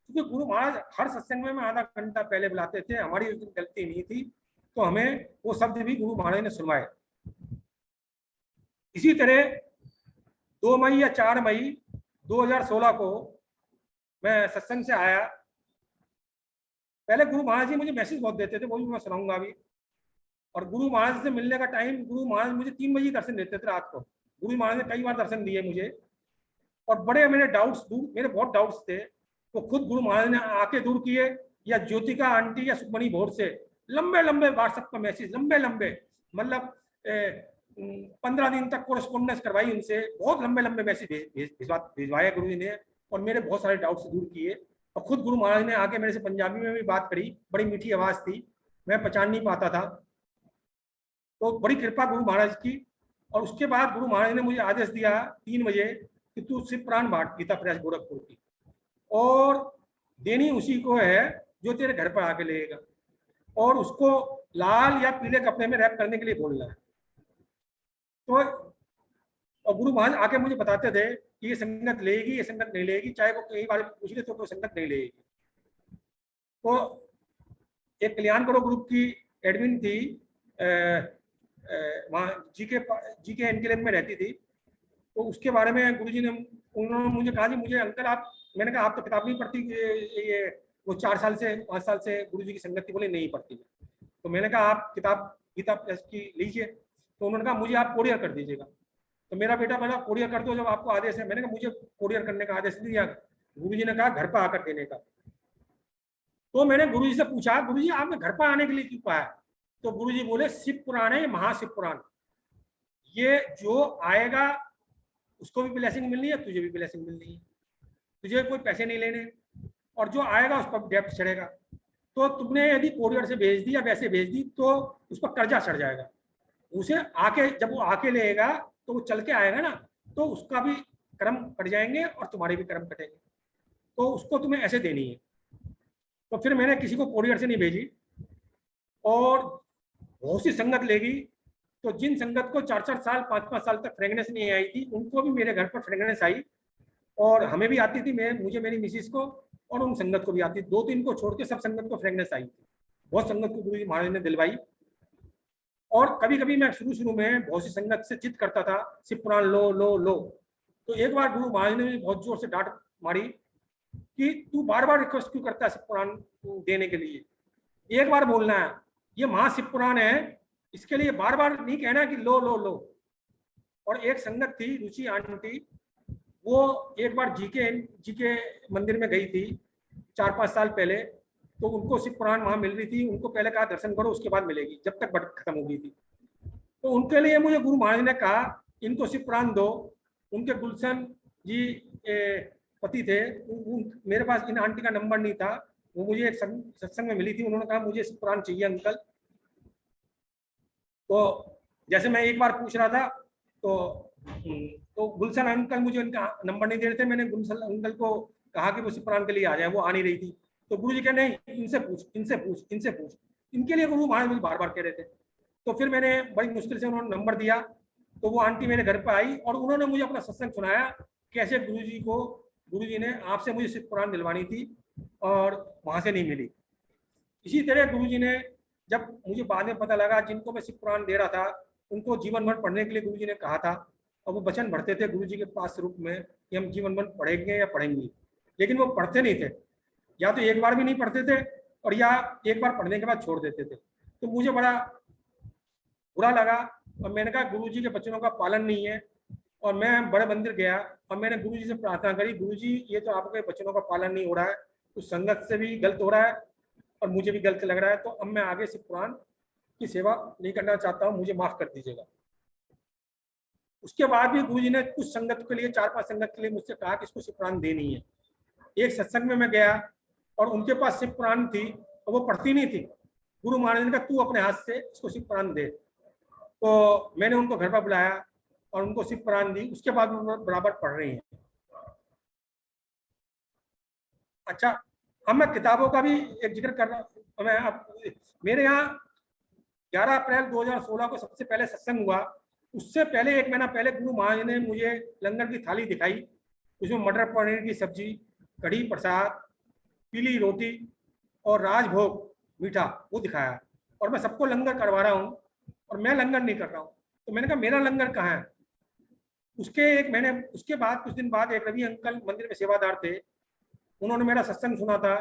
क्योंकि गुरु महाराज हर सत्संग में आधा घंटा पहले बुलाते थे, हमारी उस दिन गलती नहीं थी, तो हमें वो शब्द भी गुरु महाराज ने सुनवाए। इसी तरह 2 मई या 4 मई 2016 को मैं सत्संग से आया। पहले गुरु महाराज जी मुझे मैसेज बहुत देते थे, वो भी मैं सुनाऊंगा अभी। और गुरु महाराज से मिलने का टाइम, गुरु महाराज मुझे 3 बजे दर्शन देते थे रात को। गुरु महाराज ने कई बार दर्शन दिए मुझे, और बड़े मेरे डाउट्स दूर, मेरे बहुत डाउट्स थे, तो खुद गुरु महाराज ने आके दूर किए। या ज्योतिका आंटी या सुखमणि भोर से लंबे लंबे व्हाट्सएप पर मैसेज, लंबे मतलब 15 दिन तक कोरेस्पोंडेंस करवाई उनसे, बहुत लंबे मैसेज भिजवाए गुरु जी ने, और मेरे बहुत सारे डाउट्स दूर किए। और खुद गुरु महाराज ने आके मेरे से पंजाबी में भी बात करी, बड़ी मीठी आवाज थी, मैं पहचान नहीं पाता था। तो बड़ी कृपा गुरु महाराज की। और उसके बाद गुरु महाराज ने मुझे आदेश दिया 3 बजे कि तू शिव पुराण बांट गीता प्रेस गोरखपुर की, और देनी उसी को है जो तेरे घर पर आके लेगा, और उसको लाल या पीले कपड़े में रैप करने के लिए बोलना है। तो और गुरु महाराज आके मुझे बताते थे कि ये संगत लेगी, ये संगत नहीं लेगी, चाहे वो कई बार पूछ ले तो कोई संगत नहीं लेगी। तो एक कल्याण करो ग्रुप की एडमिन थी, वहाँ जीके एनक्लेव में रहती थी। तो उसके बारे में गुरुजी ने, उन्होंने मुझे कहा जी मुझे अंकल आप, मैंने कहा आप तो किताब नहीं पढ़ती, ये वो 4 साल से 5 साल से गुरुजी की संगत थी। बोले नहीं पढ़ती। तो मैंने कहा आप किताब गीता प्रेस की लीजिए। तो उन्होंने कहा मुझे आप कोरियर कर दीजिएगा। तो मेरा बेटा बोला कोरियर कर दो जब आपको आदेश है। मैंने कहा मुझे कोरियर करने का आदेश नहीं दिया, गुरुजी ने कहा घर पर आकर देने का। तो मैंने गुरुजी से पूछा गुरुजी आपने घर पर आने के लिए क्यों कहा? तो गुरुजी बोले शिव पुराण है, महाशिव पुराण, ये जो आएगा उसको भी ब्लेसिंग मिलनी है, तुझे भी ब्लेसिंग मिलनी है, तुझे कोई पैसे नहीं लेने, और जो आएगा उस पर डेप्थ चढ़ेगा। तो तुमने यदि कोरियर से भेज दी या वैसे भेज दी तो उस पर कर्जा चढ़ जाएगा। उसे आके जब वो आके लेगा तो वो चल के आएगा ना, तो उसका भी कर्म कट जाएंगे और तुम्हारे भी कर्म कटेंगे, तो उसको तुम्हें ऐसे देनी है। तो फिर मैंने किसी को कोरियर से नहीं भेजी, और बहुत सी संगत लेगी। तो जिन संगत को 4-4 साल 5-5 साल तक फ्रेगनेंस नहीं आई थी, उनको भी मेरे घर पर फ्रेगनेंस आई, और हमें भी आती थी, मुझे मेरी मिसिस को, और उन संगत को भी आती। 2-3 को छोड़ के सब संगत को फ्रेगनेंस आई थी। बहुत संगत को गुरु जी महाराज ने दिलवाई। और कभी कभी मैं शुरू में बहुत सी संगत से जिद करता था, शिव पुराण लो लो लो। तो एक बार गुरु महाराज ने मुझे बहुत जोर से डांट मारी कि तू बार बार रिक्वेस्ट क्यों करता है शिव पुराण देने के लिए, एक बार बोलना है, ये महाशिव पुराण है, इसके लिए बार बार नहीं कहना कि लो लो लो। और एक संगत थी रुचि आंटी, वो एक बार जीके मंदिर में गई थी 4-5 साल पहले, तो उनको शिव पुराण वहां मिल रही थी, उनको पहले कहा दर्शन करो उसके बाद मिलेगी, जब तक बट खत्म हो गई थी। तो उनके लिए मुझे गुरु महाराज ने कहा इनको शिव पुराण दो। उनके गुलशन जी पति थे, मेरे पास इन आंटी का नंबर नहीं था, वो मुझे एक सत्संग में मिली थी, उन्होंने कहा मुझे शिव पुराण चाहिए अंकल। तो जैसे मैं एक बार पूछ रहा था तो गुलशन अंकल मुझे उनका नंबर नहीं दे रहे थे, मैंने गुलशन अंकल को कहा कि वो शिव पुराण के लिए आ जाए, वो आ नहीं रही थी। तो गुरु जी कह नहीं इनसे पूछ इनसे पूछ इनसे पूछ, इनके लिए गुरु महाराज मुझे बार बार कह रहे थे। तो फिर मैंने बड़ी मुश्किल से उन्होंने नंबर दिया, तो वो आंटी मेरे घर पर आई और उन्होंने मुझे अपना सत्संग सुनाया, कैसे गुरु जी ने आपसे मुझे शिव पुराण दिलवानी थी और वहां से नहीं मिली। इसी तरह गुरु जी ने, जब मुझे बाद में पता लगा जिनको मैं शिव पुराण दे रहा था उनको जीवन भर पढ़ने के लिए गुरु जी ने कहा था, और वो वचन भरते थे गुरु जी के पास रूप में कि हम जीवन भर पढ़ेंगे या पढ़ेंगे, लेकिन वो पढ़ते नहीं थे, या तो एक बार भी नहीं पढ़ते थे और या एक बार पढ़ने के बाद छोड़ देते थे। तो मुझे बड़ा बुरा लगा और मैंने कहा गुरु जी के वचनों का पालन नहीं है। और मैं बड़े मंदिर गया और मैंने गुरु जी से प्रार्थना करी, गुरु जी ये तो आपके वचनों का पालन नहीं हो रहा है, उस संगत से भी गलत हो रहा है और मुझे भी गलत लग रहा है, तो अब मैं आगे शिव पुराण की सेवा नहीं करना चाहता हूँ, मुझे माफ कर दीजिएगा। उसके बाद भी गुरु जी ने कुछ संगत के लिए 4-5 संगत के लिए मुझसे कहा कि इसको शिव पुराण देनी है। एक सत्संग में मैं गया और उनके पास शिव पुराण थी और वो पढ़ती नहीं थी। गुरु महाराज ने कहा तू अपने हाथ से इसको शिव पुराण दे। तो मैंने उनको घर पर बुलाया और उनको शिव पुराण दी, उसके बाद वो बराबर पढ़ रही हैं। अच्छा, अब मैं किताबों का भी एक जिक्र कर रहा हूँ। मैं अब मेरे यहाँ 11 अप्रैल 2016 को सबसे पहले सत्संग हुआ। उससे पहले 1 महीना पहले गुरु महाराज ने मुझे लंगर की थाली दिखाई, उसमें मटर पनीर की सब्जी, कढ़ी प्रसाद, पीली रोटी और राजभोग मीठा वो दिखाया, और मैं सबको लंगर करवा रहा हूँ और मैं लंगर नहीं कर रहा हूँ। तो मैंने कहा मेरा लंगर कहाँ है। उसके बाद कुछ दिन बाद एक रवि अंकल मंदिर में सेवादार थे, उन्होंने मेरा सत्संग सुना था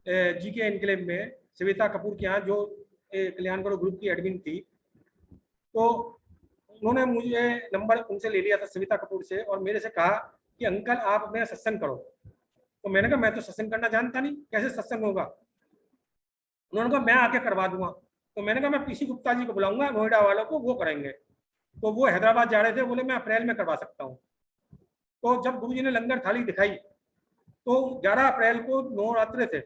जीके एनक्लेव में सविता कपूर के यहाँ, जो कल्याणगढ़ ग्रुप की एडमिन थी। तो उन्होंने मुझे नंबर उनसे ले लिया था सविता कपूर से, और मेरे से कहा कि अंकल आप मेरा सत्संग करो। तो मैंने कहा मैं तो सत्संग करना जानता नहीं, कैसे सत्संग होगा। उन्होंने कहा मैं आके करवा दूंगा। तो मैंने कहा मैं पीसी गुप्ता जी को बुलाऊंगा, नोएडा वालों को, वो करेंगे। तो वो हैदराबाद जा रहे थे, बोले मैं अप्रैल में करवा सकता हूँ। तो जब गुरु जी ने लंगर थाली दिखाई तो 11 अप्रैल को नवरात्रे थे,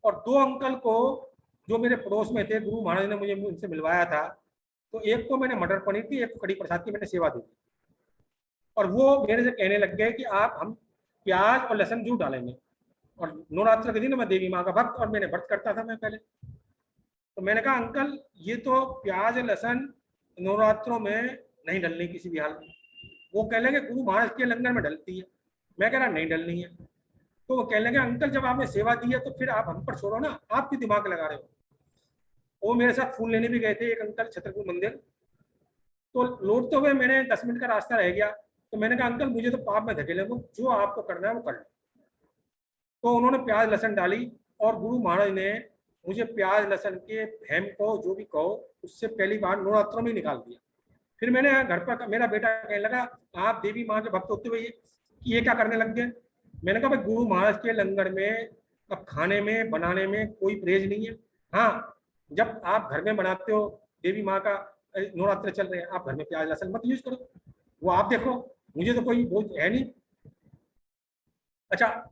और 2 अंकल को जो मेरे पड़ोस में थे गुरु महाराज ने मुझे उनसे मिलवाया था, तो एक को मैंने मटर पनीर की, एक को कड़ी प्रसाद की मैंने सेवा दी। और वो मेरे से कहने लग गए कि हम प्याज और लहसुन जरूर डालेंगे। और नवरात्र के दिन मैं देवी माँ का भक्त, और मैंने व्रत करता था मैं पहले। तो मैंने कहा अंकल ये तो प्याज लहसुन नवरात्रों में नहीं डलनी किसी भी हाल में। वो कह लेंगे गुरु महाराज के लंगर में डलती है। मैं कह रहा नहीं डलनी है। तो वो कह लेंगे अंकल जब आपने सेवा दी है तो फिर आप हम पर छोड़ो ना, आप क्यों दिमाग लगा रहे हो। वो मेरे साथ फूल लेने भी गए थे एक अंकल छतरपुर मंदिर। तो लौटते हुए मैंने 10 मिनट का रास्ता रह गया, तो मैंने कहा अंकल मुझे तो पाप में धकेले दो, जो आपको करना है वो कर लो। तो उन्होंने प्याज लहसुन डाली, और गुरु महाराज ने मुझे प्याज लहसुन के भैम को जो भी कहो उससे पहली बार नवरात्रों में निकाल दिया। फिर मैंने घर पर, मेरा बेटा कहने लगा आप देवी माँ के भक्त होते हुए ये क्या करने लग गए। मैंने कहा भाई गुरु महाराज के लंगर में अब खाने में बनाने में कोई परहेज नहीं है। हाँ, जब आप घर में बनाते हो, देवी माँ का नवरात्र चल रहे हैं, आप घर में प्याज लहसुन मत यूज करो, वो आप देखो, मुझे तो कोई बोझ है नहीं। अच्छा,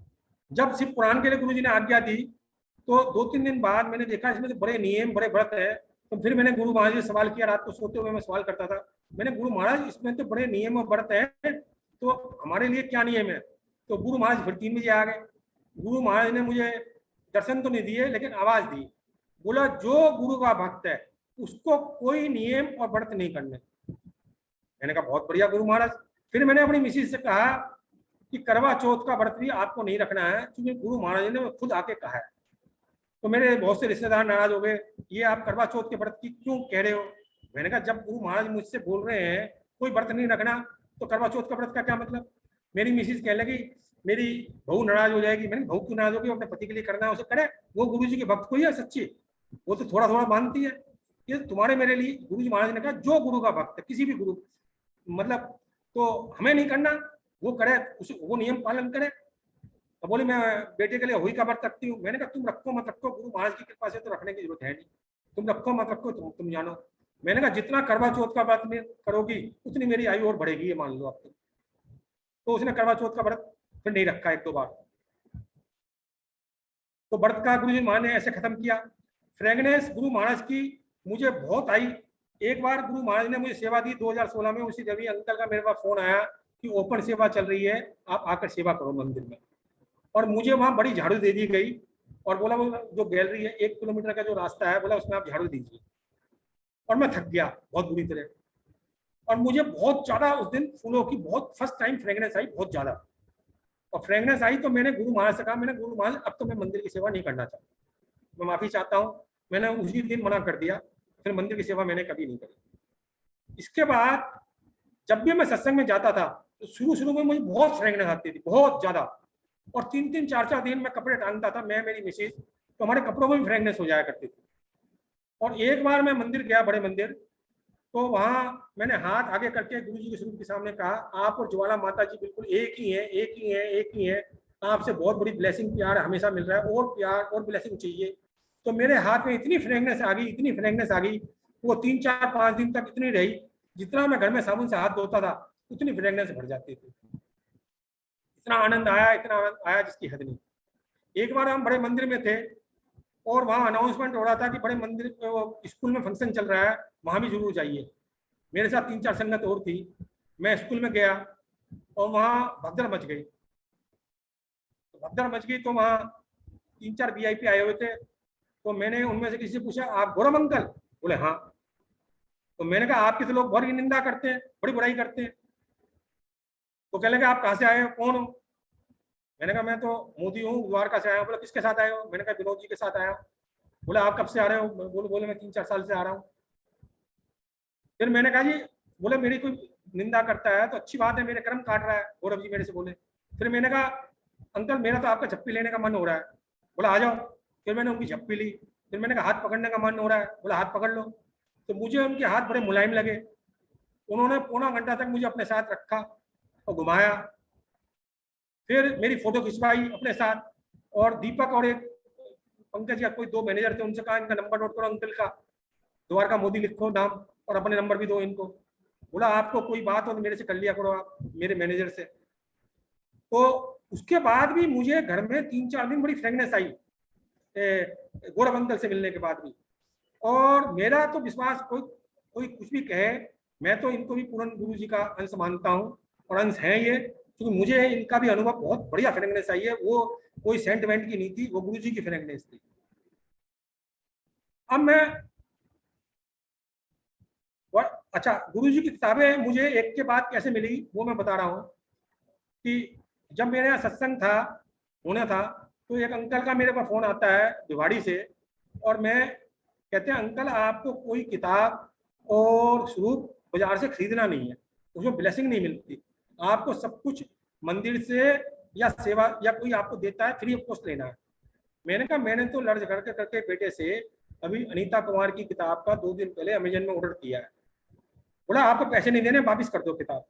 जब शिव पुराण के लिए गुरु जी ने आज्ञा दी तो 2-3 दिन बाद मैंने देखा इसमें तो बड़े नियम बड़े व्रत है। तो फिर मैंने गुरु महाराज से सवाल किया, रात को सोते हुए मैं सवाल करता था, मैंने गुरु महाराज इसमें तो बड़े नियम और व्रत है, तो हमारे लिए क्या नियम है। तो गुरु महाराज फिर 3 बजे आ गए। गुरु महाराज ने मुझे दर्शन तो नहीं दिए लेकिन आवाज दी, बोला जो गुरु का भक्त है उसको कोई नियम और व्रत नहीं करने। मैंने कहा बहुत बढ़िया गुरु महाराज। फिर मैंने अपनी मिसिस से कहा कि करवा चौथ का व्रत भी आपको नहीं रखना है, क्योंकि गुरु महाराज ने खुद आके कहा है। तो मेरे बहुत से रिश्तेदार नाराज हो गए, ये आप करवा चौथ के व्रत की क्यों कह रहे हो। मैंने कहा जब गुरु महाराज मुझसे बोल रहे हैं कोई व्रत नहीं रखना, तो करवा चौथ का व्रत का क्या मतलब? मेरी मिसिज कहने लगी मेरी बहू नाराज हो जाएगी। मैंने बहू क्यों नाराज होगी? अपने पति के लिए करना है उसे करे, वो गुरु जी के भक्त कोई है सच्ची, वो तो थोड़ा थोड़ा मानती है। ये तुम्हारे मेरे लिए गुरु जी महाराज ने कहा जो गुरु का भक्त है, किसी भी गुरु मतलब, तो हमें नहीं करना, वो करे, उसे वो नियम पालन करे। तो बोली मैं बेटे के लिए हुई का व्रत रखती हूँ। मैंने कहा तुम रखो मत रखो, गुरु महाराज की कृपा से तो रखने की जरूरत है नहीं, तुम रखो मत रखो तुम जानो। मैंने कहा जितना करवा चौथ का व्रत में करोगी उतनी मेरी आयु और बढ़ेगी, ये मान लो आप। तो उसने करवा चौथ का व्रत फिर नहीं रखा, एक दो बार। तो व्रत का गुरु जी महाराज ने ऐसे खत्म किया। फ्रेगनेंस गुरु महाराज की मुझे बहुत आई। एक बार गुरु महाराज ने मुझे सेवा दी 2016 में, उसी रवि अंकल का मेरे पास फोन आया कि ओपन सेवा चल रही है, आप आकर सेवा करो मंदिर में। और मुझे वहां बड़ी झाड़ू दे दी गई और बोला वो जो गैलरी है 1 किलोमीटर का जो रास्ता है, बोला उसमें आप झाड़ू दीजिए। और मैं थक गया बहुत बुरी तरह, और मुझे बहुत ज्यादा उस दिन फूलों की बहुत फर्स्ट टाइम फ्रेगनेंस आई, बहुत ज्यादा। और फ्रेगनेंस आई तो मैंने गुरु महाराज से कहा, मैंने गुरु महाराज अब तो मैं मंदिर की सेवा नहीं करना चाहता, मैं माफी चाहता हूँ। मैंने उसी दिन मना कर दिया, फिर मंदिर की सेवा मैंने कभी नहीं करी। इसके बाद जब भी मैं सत्संग में जाता था तो शुरू शुरू में मुझे बहुत फ्रेगनेंस आती थी, बहुत ज्यादा। और 3-3 4-4 दिन मैं कपड़े टांगता था, मैं मेरी मिसेज, तो हमारे कपड़ों में भी फ्रेगनेंस हो जाया करती थी। और एक बार मैं मंदिर गया, बड़े मंदिर, तो वहां मैंने हाथ आगे करके गुरु जी के स्वरूप के सामने कहा, आप और ज्वाला माता जी बिल्कुल एक ही हैं, एक ही हैं, एक ही हैं, आपसे बहुत बड़ी ब्लेसिंग प्यार हमेशा मिल रहा है, और प्यार और ब्लेसिंग चाहिए। तो मेरे हाथ में इतनी फ्रेगनेंस आ गई, इतनी फ्रेगनेंस आ गई, वो 3-4-5 दिन तक इतनी रही, जितना मैं घर में साबुन से हाथ धोता था उतनी फ्रेगनेंस भर जाती थी। इतना आनंद आया, इतना आनंद आया जिसकी हद नहीं। एक बार हम बड़े मंदिर में थे और वहां अनाउंसमेंट हो रहा था कि बड़े मंदिर स्कूल में फंक्शन चल रहा है, वहां भी जरूर जाइए। मेरे साथ 3-4 संगत और थी। मैं स्कूल में गया और वहां भगदड़ मच गई। तो वहां 3-4 वीआईपी आए हुए थे। तो मैंने उनमें से किसी से पूछा, आप गौरव अंकल? बोले हाँ। तो मैंने कहा आपकी तो लोग बड़ी निंदा करते हैं, बड़ी बुराई करते हैं। तो कहने लगे आप कहाँ से आए हो, कौन हो? मैंने कहा मैं तो मोदी हूँ, द्वारका से आया हूँ। बोला किसके साथ आए हो? मैंने कहा विनोद जी के साथ आया हूँ। बोला आप कब से आ रहे हो? बोले मैं 3-4 साल से आ रहा हूँ। फिर मैंने कहा जी, बोले मेरी कोई निंदा करता है तो अच्छी बात है, मेरे कर्म काट रहा है, गौरव जी मेरे से बोले। फिर मैंने कहा अंकल मेरा तो आपका झप्पी लेने का मन हो रहा है। बोला आ जाओ। फिर मैंने उनकी झप्पी ली। फिर मैंने कहा हाथ पकड़ने का मन हो रहा है। बोला हाथ पकड़ लो। तो मुझे उनके हाथ बड़े मुलायम लगे। उन्होंने पौना घंटा तक मुझे अपने साथ रखा और घुमाया। फिर मेरी फोटो खिंचवाई अपने साथ। और दीपक और एक पंकज या कोई 2 मैनेजर थे, उनसे कहा इनका नंबर नोट करो अंकल का, द्वारका मोदी लिखो नाम और अपने नंबर भी दो इनको। बोला आपको कोई बात हो तो मेरे से कर लिया करो, आप मेरे मैनेजर से। तो उसके बाद भी मुझे घर में 3-4 दिन बड़ी फ्रेगनेंस आई गौरव अंकल से मिलने के बाद भी। और मेरा तो विश्वास, कोई कोई कुछ भी कहे, मैं तो इनको भी पूर्ण गुरु जी का अंश मानता हूँ और अंश है ये, क्योंकि मुझे इनका भी अनुभव बहुत बढ़िया फ्रेगनेंस आई है। वो कोई सेंट वेंट की नहीं थी, वो गुरु जी की फ्रेगनेंस थी। अब मैं अच्छा, गुरु जी की किताबें मुझे एक के बाद कैसे मिली वो मैं बता रहा हूँ। कि जब मेरे यहाँ सत्संग था होना था, तो एक अंकल का मेरे पास फोन आता है दिवाड़ी से, और मैं कहते हैं अंकल आपको कोई किताब और स्वरूप बाजार से खरीदना नहीं है, उसमें ब्लेसिंग नहीं मिलती, आपको सब कुछ मंदिर से या सेवा या कोई आपको देता है, फ्री ऑफ कॉस्ट लेना है। मैंने कहा मैंने तो लड़ झगड़ के करके बेटे से अभी अनीता कुमार की किताब का 2 दिन पहले अमेजन में ऑर्डर किया है। बोला आपको पैसे नहीं देने, वापिस कर दो किताब।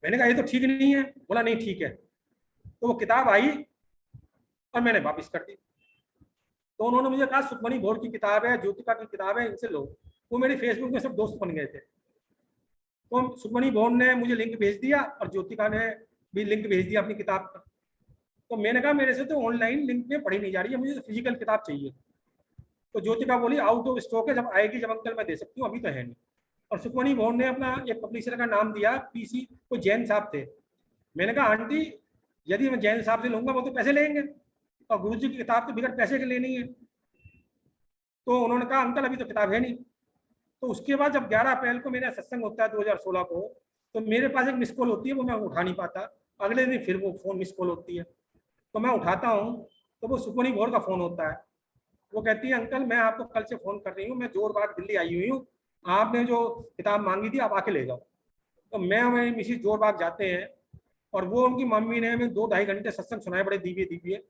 मैंने कहा ये तो ठीक नहीं है। बोला नहीं ठीक है। तो वो किताब आई और मैंने वापिस कर दी। तो उन्होंने मुझे कहा सुखमणि भोर की किताब है, ज्योतिका की किताब है, इनसे लो। वो मेरे फेसबुक में सब दोस्त बन गए थे। तो सुखमणि भोर ने मुझे लिंक भेज दिया और ज्योतिका ने भी लिंक भेज दिया अपनी किताब का। तो मैंने कहा मेरे से तो ऑनलाइन लिंक में पढ़ी नहीं जा रही है, मुझे तो फिजिकल किताब चाहिए। तो ज्योतिका बोली आउट ऑफ स्टॉक है, जब आएगी जब अंकल मैं दे सकती हूँ, अभी तो है नहीं। और सुखमणि भोर ने अपना एक पब्लिशर का नाम दिया, पीसी, कोई जैन साहब थे। मैंने कहा आंटी यदि मैं जैन साहब से लूंगा वो तो पैसे लेंगे, और गुरु जी की किताब तो बिगड़ पैसे के लेनी है। तो उन्होंने कहा अंकल अभी तो किताब है नहीं। तो उसके बाद जब 11 अप्रैल को मेरा सत्संग होता है 2016 को, तो मेरे पास एक मिस कॉल होती है, वो मैं उठा नहीं पाता। अगले दिन फिर वो फोन मिस कॉल होती है, तो मैं उठाता हूँ तो वो सुखमणि भोर का फोन होता है। वो कहती है अंकल मैं आपको कल से फोन कर रही हूँ, मैं जोर बाग दिल्ली आई हुई हूँ, आपने जो किताब मांगी थी आप आके ले जाओ। तो मैं और मेरी मिसिस जोरबाग जाते हैं और वो उनकी मम्मी ने हमें 2-2.5 घंटे सत्संग सुनाए, बड़े दिव्य दिव्य,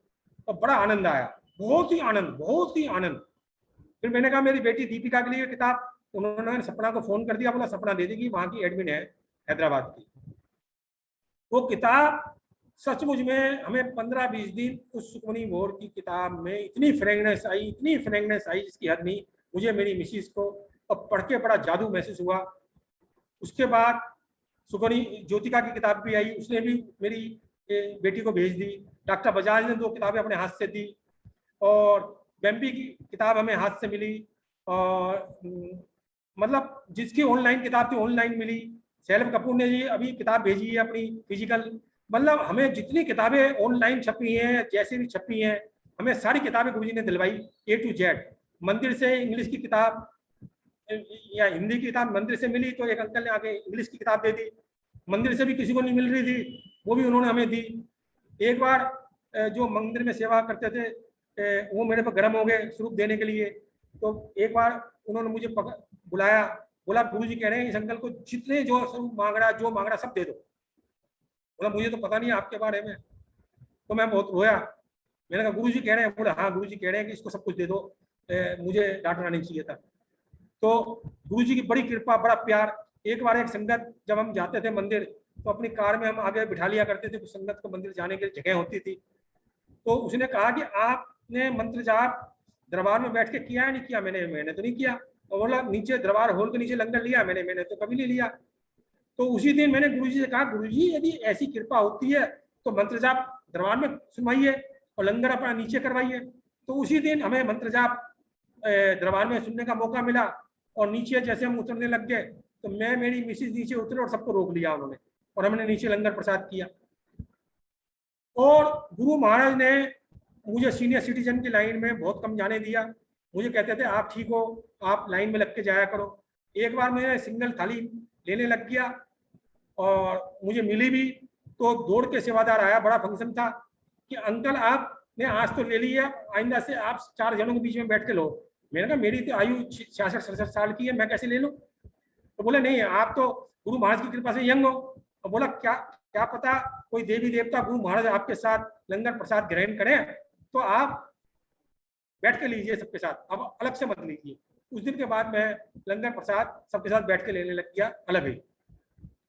और बड़ा आनंद आया, बहुत ही आनंद, बहुत ही आनंद। फिर मैंने कहा मेरी बेटी दीपिका के लिए किताब, उन्होंने सपना को फोन कर दिया, बोला सपना दे देगी, वहां की एडमिन है हैदराबाद की। वो किताब सचमुच में हमें 15-20 दिन उस सुखमनी बोर की किताब में इतनी फ्रेगनेंस आई, इतनी फ्रेगनेंस आई जिसकी हद नहीं। मुझे मेरी मिसिस को अब पढ़ के बड़ा जादू महसूस हुआ। उसके बाद सुखमनी ज्योतिका की किताब भी आई, उसने भी मेरी बेटी को भेज दी। डॉक्टर बजाज ने 2 किताबें अपने हाथ से दी, और बेम्बी की किताब हमें हाथ से मिली, और मतलब जिसकी ऑनलाइन किताब थी ऑनलाइन मिली। सैलभ कपूर ने जी अभी किताब भेजी है अपनी फिजिकल। मतलब हमें जितनी किताबें ऑनलाइन छपी हैं, जैसे भी छपी हैं, हमें सारी किताबें गुरुजी ने दिलवाई A to Z। मंदिर से इंग्लिश की किताब या हिंदी की किताब मंदिर से मिली तो एक अंकल ने आके इंग्लिश की किताब दे दी। मंदिर से भी किसी को नहीं मिल रही थी, वो भी उन्होंने हमें दी। एक बार जो मंदिर में सेवा करते थे वो मेरे पर गर्म हो गए स्वरूप देने के लिए। तो एक बार उन्होंने मुझे बुलाया, बोला गुरुजी कह रहे हैं इस अंकल को जितने जो स्वरूप मांग रहा, जो मांग रहा सब दे दो। बोला मुझे तो पता नहीं आपके बारे में। तो मैं बहुत रोया। मैंने कहा गुरुजी कह रहे हैं? बोला हाँ गुरुजी कह रहे हैं कि इसको सब कुछ दे दो, मुझे डांटना नहीं चाहिए था। तो गुरुजी की बड़ी कृपा, बड़ा प्यार। एक बार एक संगत, जब हम जाते थे मंदिर तो अपनी कार में हम आगे बिठा लिया करते थे, कुछ संगत को मंदिर जाने की जगह होती थी। तो उसने कहा कि आपने मंत्र जाप दरबार में बैठ के किया है नहीं किया? मैंने तो नहीं किया। और बोला नीचे दरबार हॉल के नीचे लंगर लिया? मैंने तो कभी नहीं लिया। तो उसी दिन मैंने गुरुजी से कहा गुरुजी यदि ऐसी कृपा होती है तो मंत्र जाप दरबार में सुनवाइए और लंगर अपना नीचे करवाइए। तो उसी दिन हमें मंत्र जाप दरबार में सुनने का मौका मिला, और नीचे जैसे हम उतरने लग गए तो मैं, मेरी मिसिस नीचे उतरे और सबको रोक लिया उन्होंने, और हमने नीचे लंगर प्रसाद किया। और गुरु महाराज ने मुझे सीनियर सिटीजन की लाइन में बहुत कम जाने दिया। मुझे कहते थे आप ठीक हो, आप लाइन में लग के जाया करो। एक बार मैं सिंगल थाली लेने लग गया और मुझे मिली भी, तो दौड़ के सेवादार आया, बड़ा फंक्शन था, कि अंकल आपने आज तो ले लिया, आइंदा से आप 4 जनों के बीच में बैठ के लो। मैंने कहा मेरी तो आयु 66-67 साल की है, मैं कैसे ले लूँ? तो बोले नहीं आप तो गुरु महाराज की कृपा से यंग हो। तो बोला क्या क्या पता कोई देवी देवता गुरु महाराज आपके साथ लंगर प्रसाद ग्रहण करें, तो आप बैठ के लीजिए सबके साथ, अब अलग से मत लीजिए। उस दिन के बाद मैं लंगर प्रसाद सबके साथ बैठ के लेने लग गया, अलग ही,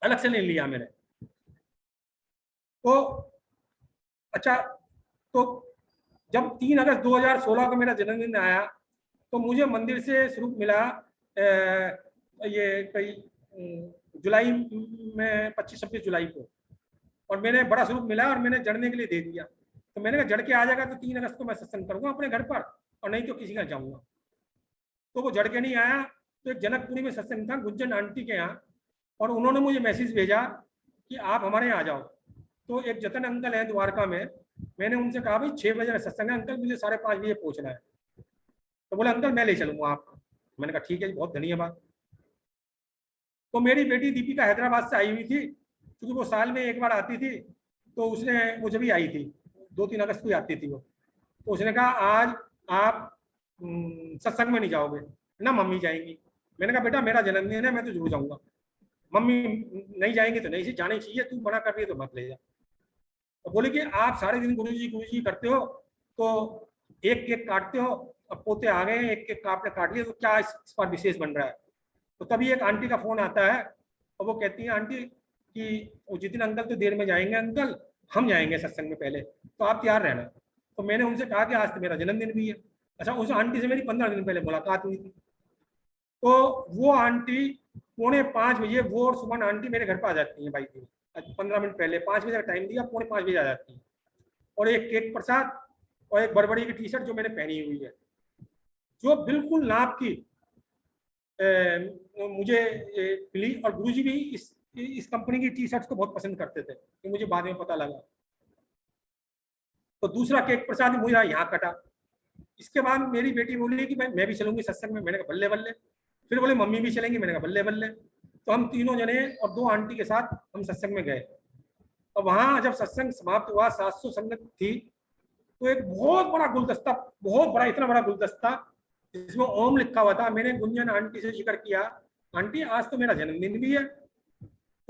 अलग से नहीं लिया मैंने। तो अच्छा, तो जब 3 अगस्त 2016 को मेरा जन्मदिन आया तो मुझे मंदिर से स्वरूप मिला ये कई जुलाई में 25-26 जुलाई को, और मैंने बड़ा स्वरूप मिला और मैंने जड़ने के लिए दे दिया। तो मैंने कहा जड़ के आ जाएगा तो 3 अगस्त को मैं सत्संग करूंगा अपने घर पर, और नहीं तो किसी का जाऊंगा। तो वो जड़ के नहीं आया। तो एक जनकपुरी में सत्संग था गुंजन आंटी के यहाँ, और उन्होंने मुझे मैसेज भेजा कि आप हमारे यहाँ आ जाओ। तो एक जतन अंकल है द्वारका में, मैंने उनसे कहा भाई 6 बजे सत्संग है अंकल, मुझे 5:30 बजे पहुंचना है। तो बोले अंकल मैं ले चलूंगा आपको। मैंने कहा ठीक है जी, बहुत धन्यवाद। तो मेरी बेटी दीपिका हैदराबाद से आई हुई थी, क्योंकि वो साल में एक बार आती थी, तो उसने, वो जब भी आई थी 2-3 अगस्त को आती थी वो, तो उसने कहा आज आप सत्संग में नहीं जाओगे ना, मम्मी जाएंगी। मैंने कहा बेटा मेरा जन्मदिन है, मैं तो जरूर जाऊंगा, मम्मी नहीं जाएंगे तो नहीं, जाना चाहिए, तू मना कर रही है तो मत ले जा। तो बोले कि आप सारे दिन गुरुजी करते हो, तो एक केक काटते हो, अब पोते आ गए, एक केक आपने काट लिया तो क्या इस पर विशेष बन रहा है? तो तभी एक आंटी का फोन आता है और वो कहती है आंटी कि वो जितिन अंकल तो देर में जाएंगे अंकल, हम जाएंगे सत्संग में पहले, तो आप तैयार रहना। तो मैंने उनसे कहा कि आज तो मेरा जन्मदिन भी है। अच्छा, उस आंटी से मेरी 15 दिन पहले मुलाकात हुई थी। तो वो आंटी 4:45 बजे, वो और सुमन आंटी मेरे घर पर आ जाती है भाई जी, 15 मिनट पहले, 5 बजे का टाइम दिया, 4:45 बजे आ जाती है, और एक केक प्रसाद और एक बड़बड़ी की टी शर्ट जो मैंने पहनी हुई है, जो बिल्कुल नाप की मुझे मिली। और गुरुजी भी इस कंपनी की टी शर्ट्स को बहुत पसंद करते थे, तो मुझे बाद में पता लगा। तो दूसरा केक प्रसाद मुझे यहाँ कटा। इसके बाद मेरी बेटी बोली कि मैं भी चलूंगी सत्संग में। मैंने कहा बल्ले बल्ले। फिर बोले मम्मी भी चलेंगी। मैंने कहा बल्ले बल्ले। तो हम तीनों जने और 2 आंटी के साथ हम सत्संग में गए, और वहां जब सत्संग समाप्त हुआ, 700 संगत थी, तो एक बहुत बड़ा गुलदस्ता, बहुत बड़ा, इतना बड़ा गुलदस्ता जिसमें ओम लिखा हुआ था। मैंने गुंजन आंटी से जिक्र किया आंटी आज तो मेरा जन्मदिन भी है।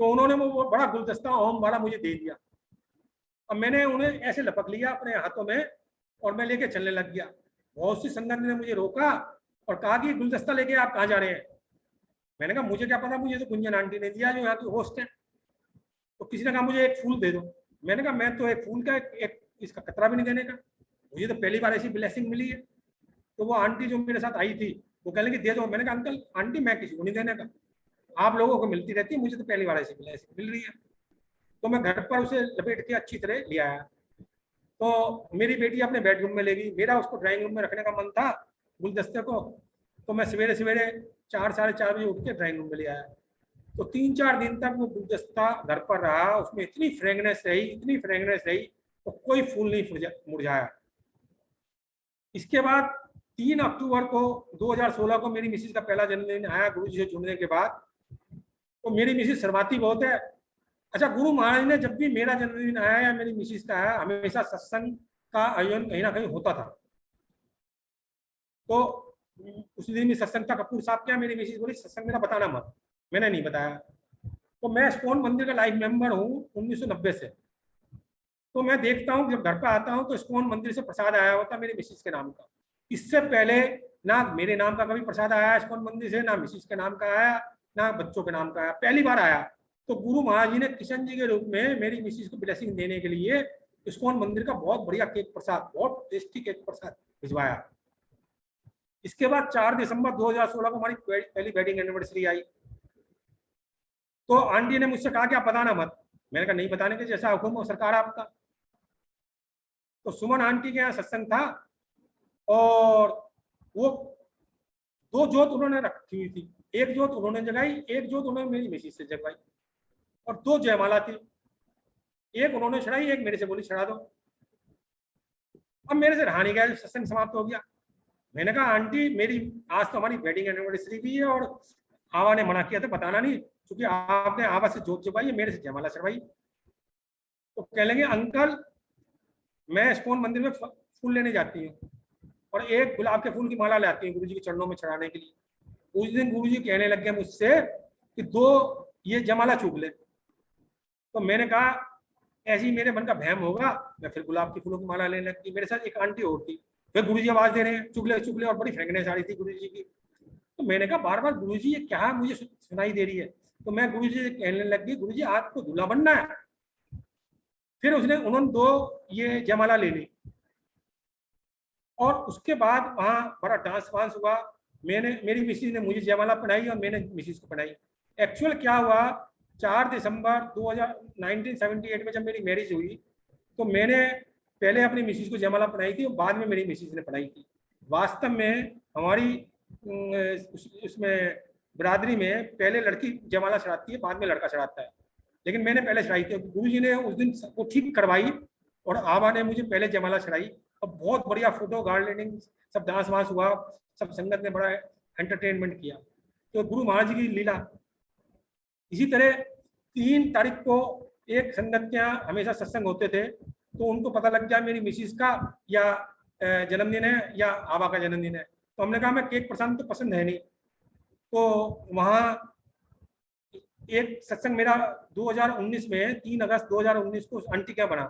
तो उन्होंने वो बड़ा गुलदस्ता ओम वाला मुझे दे दिया। अब मैंने उन्हें ऐसे लपक लिया अपने हाथों में और मैं लेके चलने लग गया। बहुत सी संगत ने मुझे रोका और कहा कि गुलदस्ता लेके आप कहाँ जा रहे हैं। मैंने कहा मुझे क्या पता, मुझे तो गुंजन आंटी ने दिया जो यहाँ की होस्ट है। तो किसी ने कहा मुझे एक फूल दे दो। मैंने कहा मैं तो एक फूल का एक इसका कतरा भी नहीं देने का, मुझे तो पहली बार ऐसी ब्लेसिंग मिली है। तो वो आंटी जो मेरे साथ आई थी वो कहने की दे दो। मैंने कहा अंकल आंटी मैं किसी को नहीं देने का, आप लोगों को मिलती रहती है, मुझे तो पहली बार ऐसी ब्लेसिंग मिल रही है। तो मैं घर पर उसे लपेट के अच्छी तरह ले आया। तो मेरी बेटी अपने बेडरूम में ले गई, मेरा उसको ड्राइंग रूम में रखने का मन था गुलदस्ते को। तो मैं सवेरे सवेरे 4 साढ़े 4 बजे उठ के ड्राइंग रूम में ले आया। तो 3-4 दिन तक वो गुलदस्ता घर पर रहा, उसमें इतनी फ्रेगनेंस रही, इतनी फ्रेगनेंस रही, तो कोई फूल नहीं मुरझाया। इसके बाद 3 अक्टूबर को 2016 को मेरी मिसिज का पहला जन्मदिन आया गुरुजी से जुड़ने के बाद। तो मेरी मिसिज शर्माती बहुत है। अच्छा, गुरु महाराज ने जब भी मेरा जन्मदिन आया या मेरी मिसिज का आया, हमेशा सत्संग का आयोजन कहीं ना कहीं होता था। तो उस दिन भी सत्संग था, कपूर साहब क्या, मेरी मिसिज बोली सत्संग मेरा बताना मत। मैंने नहीं बताया। तो मैं इस्कॉन मंदिर का लाइव मेंबर हूँ 1990 से। तो मैं देखता हूँ जब घर पर आता हूँ तो इस्कॉन मंदिर से प्रसाद आया होता मेरी मिसिज के नाम का। इससे पहले ना मेरे नाम का कभी प्रसाद आया इस्कॉन मंदिर से, ना मिसिज के नाम का आया, ना बच्चों के नाम का आया, पहली बार आया। तो गुरु महाराज जी ने किशन जी के रूप में मेरी मिसिज को ब्लेसिंग देने के लिए इस्कॉन मंदिर का बहुत बढ़िया केक प्रसाद, बहुत टेस्टी केक प्रसाद भिजवाया। इसके बाद 4 दिसंबर 2016 को हमारी पहली वेडिंग एनिवर्सरी आई। तो आंटी ने मुझसे कहा कि आप बताना मत। मैंने कहा नहीं बताने के, जैसा हुक्म हो सरकार आपका। तो सुमन आंटी के यहाँ सत्संग था और वो 2 जोत उन्होंने रखी हुई थी। एक जोत उन्होंने जगाई, एक जोत उन्होंने मेरी मिसिज से जगवाई, और 2 जयमाला थी। एक उन्होंने चढ़ाई, एक मेरे से बोली चढ़ा दो। अब मेरे से रहा नहीं गया, सत्संग समाप्त हो गया। मैंने कहा आंटी मेरी आज तो हमारी वेडिंग एनिवर्सरी भी है और आवा ने मना किया था बताना नहीं, क्योंकि आपने आवा से जोत जगवाई है, मेरे से जयमाला चढ़वाई। तो कह लेंगे अंकल मैं इस्कॉन मंदिर में फूल लेने जाती हूँ और एक गुलाब के फूल की माला लाती हूँ गुरुजी के चरणों में चढ़ाने के लिए। उस दिन गुरुजी कहने लग गए मुझसे कि 2 ये जयमाला चूक ले। तो मैंने कहा ऐसे ही मेरे मन का भ्रम होगा, मैं फिर गुलाब के फूलों की माला लेने लगी। मेरे साथ एक आंटी और थी, फिर गुरुजी आवाज दे रहे हैं चुगले चुगले, और बड़ी फ्रेगनेंस आ रही थी गुरुजी की। तो मैंने कहा बार बार गुरुजी ये क्या मुझे सुनाई दे रही है। तो मैं गुरुजी से कहने लगी गुरुजी आपको दूल्हा बनना है। फिर उन्होंने 2 ये जयमाला ले ली और उसके बाद वहाँ बड़ा डांस वांस हुआ। मेरी मिसिज ने मुझे जयमाला पहनाई और मैंने मिसिज को पहनाई। एक्चुअल क्या हुआ, 4 दिसंबर 1978 में जब मेरी मैरिज हुई तो मैंने पहले अपनी मिसिज को जयमाला पहनाई थी और बाद में मेरी मिसिज ने पहनाई थी। वास्तव में हमारी उसमें बिरादरी में पहले लड़की जयमाला चढ़ाती है, बाद में लड़का चढ़ाता है, लेकिन मैंने पहले चढ़ाई थी। गुरुजी ने उस दिन वो ठीक करवाई और आबा ने मुझे पहले जयमाला चढ़ाई और बहुत बढ़िया फोटो गार्डनिंग सब डांस वांस हुआ, सब संगत ने बड़ा एंटरटेनमेंट किया। तो गुरु महाराज जी की लीला। इसी तरह 3 तारीख को एक संगत के यहाँ हमेशा सत्संग होते थे, तो उनको पता लग गया मेरी मिसिज का या जन्मदिन है या आबा का जन्मदिन है। तो हमने कहा मैं केक प्रसाद तो पसंद है नहीं। तो वहाँ एक सत्संग मेरा 2019 में 3 अगस्त 2019 को आंटी क्या बना।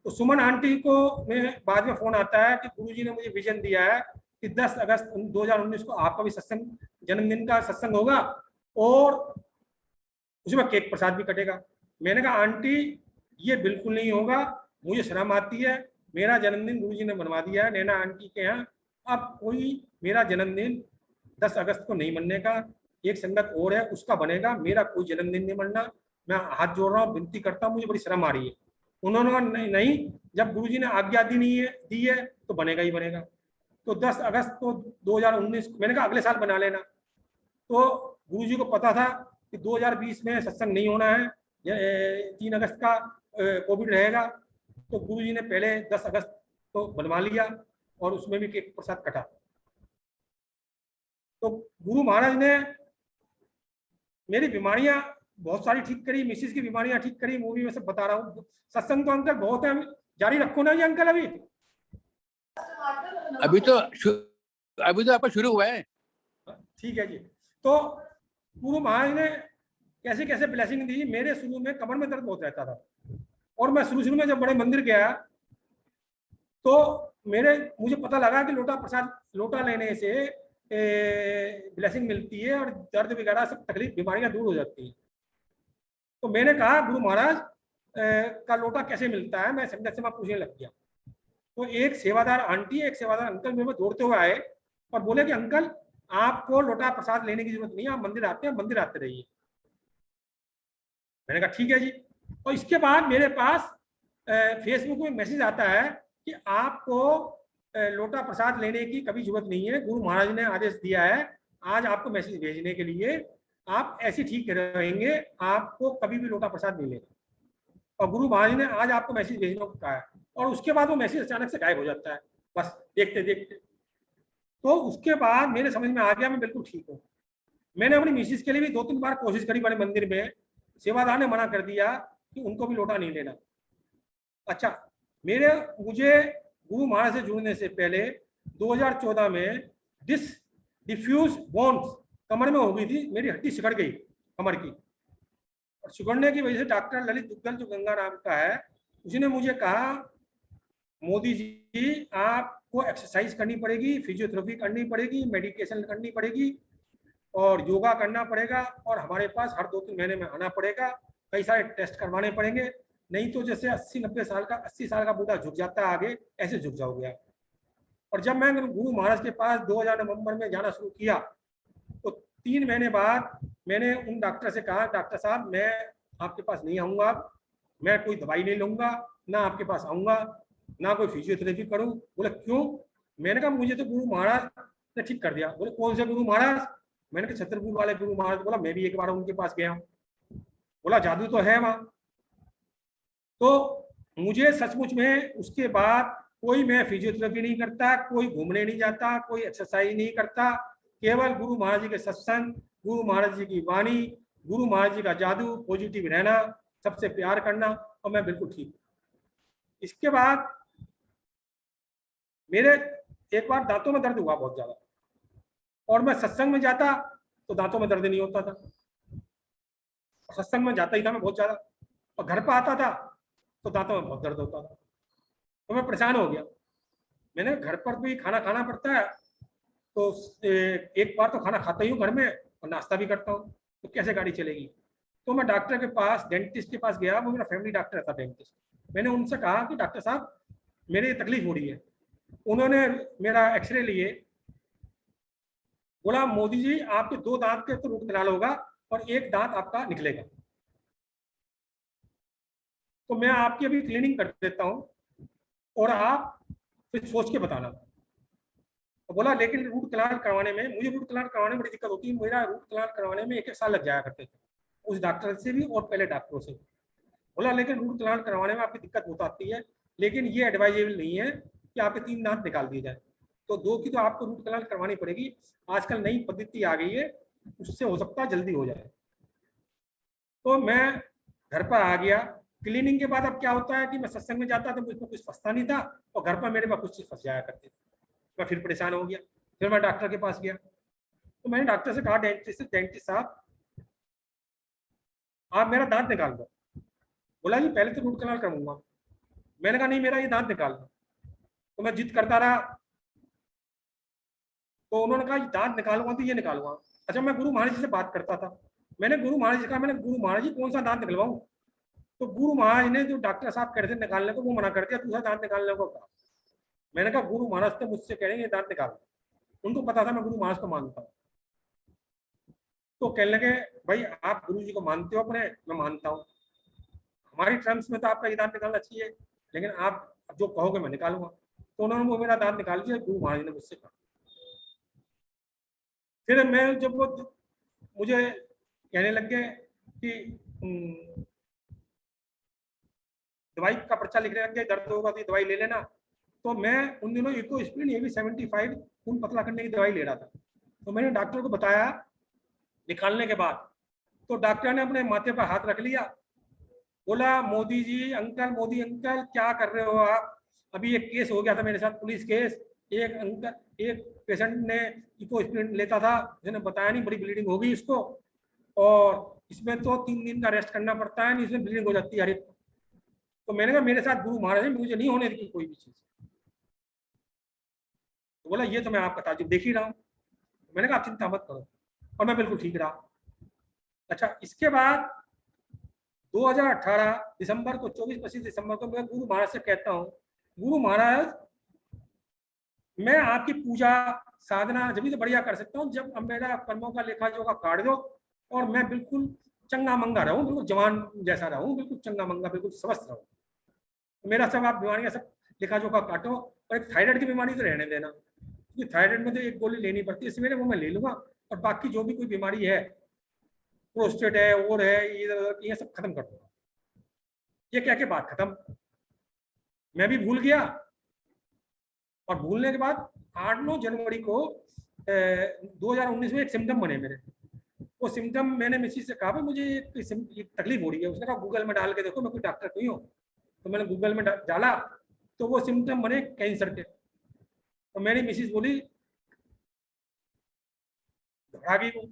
तो सुमन आंटी को मैं बाद में फोन आता है कि गुरुजी ने मुझे विजन दिया है कि 10 अगस्त 2019 को आपका भी सत्संग जन्मदिन का सत्संग होगा और उसमें केक प्रसाद भी कटेगा। मैंने कहा आंटी ये बिल्कुल नहीं होगा, मुझे शर्म आती है, मेरा जन्मदिन गुरुजी ने बनवा दिया है नैना आंटी के यहाँ, अब कोई मेरा जन्मदिन 10 अगस्त को नहीं मनने का, एक संगत और है उसका बनेगा, मेरा कोई जन्मदिन नहीं बनना। मैं हाथ जोड़ रहा हूँ, विनती करता हूँ, मुझे बड़ी शर्म आ रही है। उन्होंने कहा नहीं, जब गुरुजी ने आज्ञा दी है तो बनेगा ही बनेगा। तो 10 अगस्त को 2019 मैंने कहा अगले साल बना लेना। तो गुरुजी को पता था कि 2020 में सत्संग नहीं होना है, 3 अगस्त का कोविड रहेगा, तो गुरुजी ने पहले 10 अगस्त को बनवा लिया और उसमें भी केक प्रसाद कटा। तो गुरु महाराज ने मेरी बीमारियां बहुत सारी ठीक करी, मिसिस की बीमारियां ठीक करी, वो भी मैं सब बता रहा हूँ। सत्संग तो अंकल बहुत है, जारी रखो ना ये अंकल। अभी तो आपका शुरू हुआ है। ठीक है जी। तो गुरु महाराज ने कैसे कैसे ब्लेसिंग दी। मेरे शुरू में कमर में दर्द बहुत रहता था, और मैं शुरू में जब बड़े मंदिर गया तो मुझे पता लगा कि लोटा लेने से ब्लेसिंग मिलती है और दर्द वगैरह सब तकलीफ बीमारियां दूर हो जाती हैं। तो मैंने कहा गुरु महाराज का लोटा कैसे मिलता है, मैं संगत से मैं पूछने लग गया। तो एक सेवादार आंटी, एक सेवादार अंकल मेरे को दौड़ते हुए आए और बोले कि अंकल आपको लोटा प्रसाद लेने की जरूरत नहीं है, आप मंदिर आते हैं, मंदिर आते रहिए। मैंने कहा ठीक है जी। और इसके बाद मेरे पास फेसबुक में मैसेज आता है कि आपको लोटा प्रसाद लेने की कभी जरूरत नहीं है, गुरु महाराज ने आदेश दिया है आज आपको मैसेज भेजने के लिए, आप ऐसे ठीक रहेंगे, आपको कभी भी लोटा प्रसाद नहीं लेना। और गुरु महाराज ने आज आपको मैसेज भेजने को कहा है। और उसके बाद वो मैसेज अचानक से गायब हो जाता है, बस देखते देखते। तो उसके बाद मेरे समझ में आ गया मैं बिल्कुल ठीक हूँ। मैंने अपनी मिसिस के लिए भी 2-3 बार कोशिश करी बड़े मंदिर में, सेवादार ने मना कर दिया कि उनको भी लोटा नहीं लेना। अच्छा, मुझे गुरु महाराज से जुड़ने से पहले 2014 में डिफ्यूज बोन्स कमर में हो गई थी, मेरी हड्डी सिकुड़ गई कमर की। और सिकुड़ने की वजह से डॉक्टर ललित दुग्गल जो गंगा नाम का है, उसने मुझे कहा मोदी जी आपको एक्सरसाइज करनी पड़ेगी, फिजियोथेरेपी करनी पड़ेगी, मेडिटेशन करनी पड़ेगी और योगा करना पड़ेगा, और हमारे पास हर 2-3 महीने में आना पड़ेगा, कई सारे टेस्ट करवाने पड़ेंगे, नहीं तो जैसे 80 साल का बूढ़ा झुक जाता है आगे, ऐसे झुक जाओगे आप। और जब मैं गुरु महाराज के पास 2000 नवंबर में जाना शुरू किया तो 3 महीने बाद मैंने उन डॉक्टर से कहा डॉक्टर साहब मैं आपके पास नहीं आऊँगा, मैं कोई दवाई नहीं लूँगा, ना आपके पास आऊँगा, ना कोई फिजियोथेरेपी करूँ। बोले क्यों? मैंने कहा मुझे तो गुरु महाराज ने ठीक कर दिया। बोले कौन से गुरु महाराज? मैंने कहा छतरपुर वाले गुरु महाराज। बोला मैं भी एक बार उनके पास गया हूँ। बोला जादू तो है वहाँ। तो मुझे सचमुच में उसके बाद कोई मैं फिजियोथेरेपी नहीं करता, कोई घूमने नहीं जाता, कोई एक्सरसाइज नहीं करता, केवल गुरु महाराज जी के सत्संग, गुरु महाराज जी की वाणी, गुरु महाराज जी का जादू, पॉजिटिव रहना, सबसे प्यार करना, और मैं बिल्कुल ठीक। इसके बाद मेरे एक बार दांतों में दर्द हुआ बहुत ज्यादा, और मैं सत्संग में जाता तो दांतों में दर्द नहीं होता था। सत्संग में जाता ही था मैं बहुत ज्यादा, और घर पर आता था तो दांतों में बहुत दर्द होता था। तो मैं परेशान हो गया। मैंने घर पर भी खाना खाना पड़ता है, तो एक बार तो खाना खाता ही हूँ घर में और नाश्ता भी करता हूँ, तो कैसे गाड़ी चलेगी। तो मैं डॉक्टर के पास, डेंटिस्ट के पास गया, वो मेरा फैमिली डॉक्टर था डेंटिस्ट। मैंने उनसे कहा कि डॉक्टर साहब मेरे तकलीफ हो रही है। उन्होंने मेरा एक्सरे लिए, बोला मोदी जी आपके 2 दांत के तो रूट कनाल होगा और 1 दांत आपका निकलेगा, तो मैं आपकी अभी क्लीनिंग कर देता हूँ और आप फिर सोच के बताना। तो बोला लेकिन रूट कनाल करवाने में, मुझे रूट कनाल करवाने में बड़ी दिक्कत होती है, मेरा रूट कनाल करवाने में 1-1 साल लग जाया करते थे, उस डॉक्टर से भी और पहले डॉक्टरों से भी। बोला लेकिन रूट कनाल करवाने में आपकी दिक्कत बहुत आती है, लेकिन ये एडवाइजेबल नहीं है कि आपके 3 दांत निकाल दिए जाए, तो 2 की तो आपको रूट कनाल करवानी पड़ेगी। आजकल नई पद्धति आ गई है, उससे हो सकता है जल्दी हो जाए। तो मैं घर पर आ गया। क्लीनिंग के बाद अब क्या होता है कि मैं सत्संग में जाता तो मुझको कुछ फंसता नहीं था, और घर पर मेरे पास कुछ चीज फंस जाया करती थी। मैं फिर परेशान हो गया, फिर मैं डॉक्टर के पास गया। तो मैंने डॉक्टर से कहा डेंटिस्ट साहब आप मेरा दांत निकाल दो। बोला जी पहले तो रूट कनाल कराऊंगा। मैंने कहा नहीं, मेरा ये दांत निकाल दो। तो मैं जिद करता रहा, तो उन्होंने कहा दांत निकालूंगा तो ये निकालूंगा। अच्छा, मैं गुरु महाराज जी से बात करता था। मैंने गुरु महाराज जी कहा, मैंने गुरु महाराज जी कौन सा दांत निकलवाऊं? तो गुरु महाराज ने जो डॉक्टर साहब कह रहे थे निकालने को, वो मना कर दिया, दूसरा दांत निकालने को कहा। मैंने कहा गुरु महाराज तो मुझसे कह रहे हैं ये दांत निकाल। उनको पता था मैं गुरु महाराज को मानता हूँ। तो कहने लगे भाई आप गुरु जी को मानते हो अपने, मैं मानता हूँ, हमारी टर्म्स में तो आपका ये दांत निकालना चाहिए, लेकिन आप जो कहोगे मैं निकालूंगा। तो उन्होंने वो मेरा दांत निकाल दिया, गुरु महाराज ने मुझसे कहा। फिर मैं जब वो मुझे कहने लग गए कि दवाई का पर्चा लिखने लग गए, दर्द होगा तो दवाई ले लेना, तो मैं उन दिनों इकोस्प्रिन AV 75 खून पतला करने की दवाई ले रहा था। तो मैंने डॉक्टर को बताया निकालने के बाद, तो डॉक्टर ने अपने माथे पर हाथ रख लिया, बोला मोदी जी अंकल, मोदी अंकल क्या कर रहे हो आप? अभी एक केस हो गया था मेरे साथ, पुलिस केस। एक पेशेंट ने इकोस्प्रिन लेता था, उसने बताया नहीं, बड़ी ब्लीडिंग हो गई उसको, और इसमें तो 3 दिन का रेस्ट करना पड़ता है, नहीं इसमें ब्लीडिंग हो जाती है हर एक। तो मैंने कहा मेरे साथ गुरु महाराज है, मुझे नहीं होने दी कोई भी चीज। तो बोला ये तो मैं आपका ताजुब देख ही रहा हूँ। मैंने कहा आप चिंता मत करो, और मैं बिल्कुल ठीक रहा। अच्छा, इसके बाद 2018 दिसंबर को 24-25 दिसंबर को मैं गुरु महाराज से कहता हूँ, गुरु महाराज मैं आपकी पूजा साधना जब भी तो बढ़िया कर सकता हूँ जब अब मेरा कर्मों का लेखा जोखा काट दो और मैं बिल्कुल चंगा मंगा रहूँ, बिल्कुल जवान जैसा रहूँ, बिल्कुल चंगा मंगा, बिल्कुल स्वस्थ रहूँ। तो मेरा सब आप बीमारियां सब लेखा जोखा काटो, और एक थायराइड की बीमारी तो रहने देना, क्योंकि थायराइड में तो एक गोली लेनी पड़ती है, सवेरे वो मैं ले लूंगा, और बाकी जो भी कोई बीमारी है, प्रोस्टेट है और है, ये सब खत्म कर दूंगा। ये कह के बात खत्म। मैं भी भूल गया, और भूलने के बाद 8-9 जनवरी को 2019 में एक सिम्टम बने मेरे। वो सिम्टम मैंने मिसिस से कहा मुझे एक तकलीफ हो रही है। उसने कहा गूगल में डाल के देखो, मैं कोई डॉक्टर नहीं हूँ। तो मैंने गूगल में डाला तो वो सिम्टम बने कैंसर के। तो मेरी मिसिस बोली, घबरा गई वो,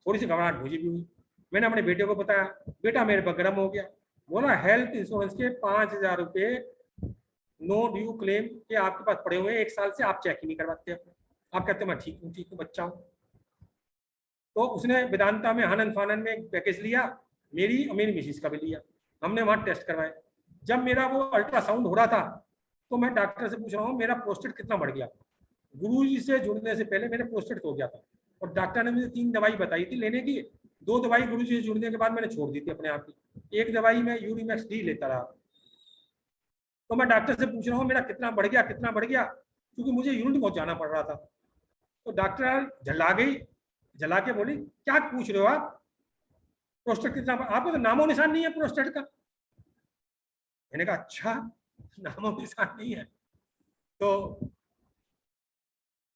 थोड़ी सी घबराहट मुझे भी हुई। मैंने अपने बेटे को बताया, बेटा मेरे पर गर्म हो गया। बोला हेल्थ इंश्योरेंस के 5,000 रुपये नो ड्यू क्लेम के आपके पास पड़े हुए हैं, 1 साल से आप चेक ही नहीं करवाते अपने। आप कहते मैं ठीक हूँ बच्चा हूँ। तो उसने वेदांता में आनंद फानन में एक पैकेज लिया, मेरी और मेरी मिसिस का भी लिया। हमने वहाँ टेस्ट करवाए। जब मेरा वो अल्ट्रासाउंड हो रहा था तो मैं डॉक्टर से पूछ रहा हूँ मेरा प्रोस्टेट कितना बढ़ गया। गुरुजी से जुड़ने से पहले मेरे प्रोस्टेट हो गया था, और डॉक्टर ने मुझे 3 दवाई बताई थी लेने की। 2 दवाई गुरुजी से जुड़ने के बाद मैंने छोड़ दी थी अपने आप की। 1 दवाई मैं यूरिमैक्स डी लेता रहा। तो मैं डॉक्टर से पूछ रहा हूँ मेरा कितना बढ़ गया, कितना बढ़ गया, क्योंकि मुझे यूनिट बहुत जाना पड़ रहा था। तो डॉक्टर झला गई, जला के बोली क्या पूछ रहे हो आप, प्रोस्टेट कितना, आपको तो नामो निशान नहीं है प्रोस्टेट का। मैंने कहा अच्छा, नामो निशान नहीं है। तो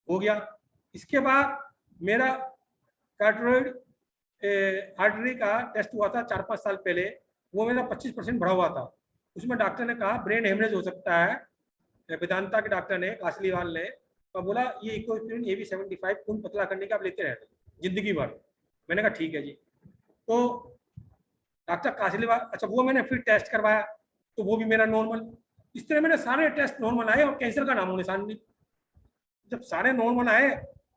हो गया। इसके बाद मेरा कार्टोइड आर्टरी का टेस्ट हुआ था 4-5 साल पहले, वो मेरा 25% बढ़ा हुआ था। उसमें डॉक्टर ने कहा ब्रेन हेमरेज हो सकता है। वेदांता के डॉक्टर ने, कासलीवाल ने, तो बोला ये इकोस्प्रिन AV75 खून पतला करने का आप लेते रहते जिंदगी भर। मैंने कहा ठीक है जी। तो डॉक्टर कासलीवाल, अच्छा वो मैंने फिर टेस्ट करवाया तो वो भी मेरा नॉर्मल। इस तरह मेरे सारे टेस्ट नॉर्मल आए और कैंसर का नामो निशान नहीं। जब सारे नॉर्मल आए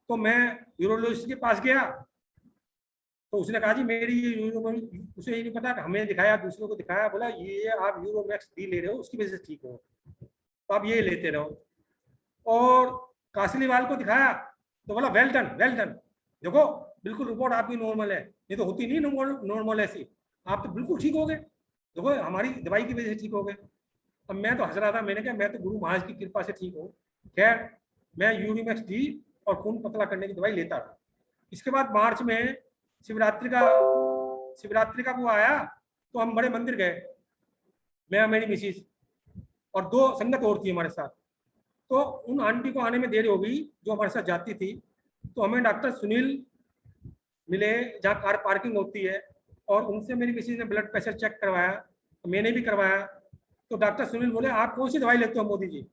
तो मैं यूरोलॉजिस्ट के पास गया, तो उसने कहा जी मेरी उसे ये नहीं पता, हमें दिखाया, दूसरों को दिखाया, बोला ये आप यूरोमैक्स डी ले रहे हो उसकी वजह से ठीक हो, तो आप ये लेते रहो। और कासलीवाल को दिखाया तो बोला वेल डन वेल डन, देखो बिल्कुल रिपोर्ट आपकी नॉर्मल है, ये तो होती नहीं नॉर्मल ऐसी, आप तो बिल्कुल ठीक हो गए, देखो हमारी दवाई की वजह से ठीक हो गए। अब मैं तो हंस रहा था, मैंने कहा मैं तो गुरु महाराज की कृपा से ठीक हूँ। खैर मैं यूरिमैक्स डी और खून पतला करने की दवाई लेता रहा। इसके बाद मार्च में शिवरात्रि का वो आया, तो हम बड़े मंदिर गए, मैं मेरी मिसिस और 2 संगत और थी हमारे साथ। तो उन आंटी को आने में देर हो गई जो हमारे साथ जाती थी। तो हमें डॉक्टर सुनील मिले जहाँ कार पार्किंग होती है, और उनसे मेरी मिसिस ने ब्लड प्रेशर चेक करवाया, तो मैंने भी करवाया। तो डॉक्टर सुनील बोले आप कौन सी दवाई लेते हो मोदी जी।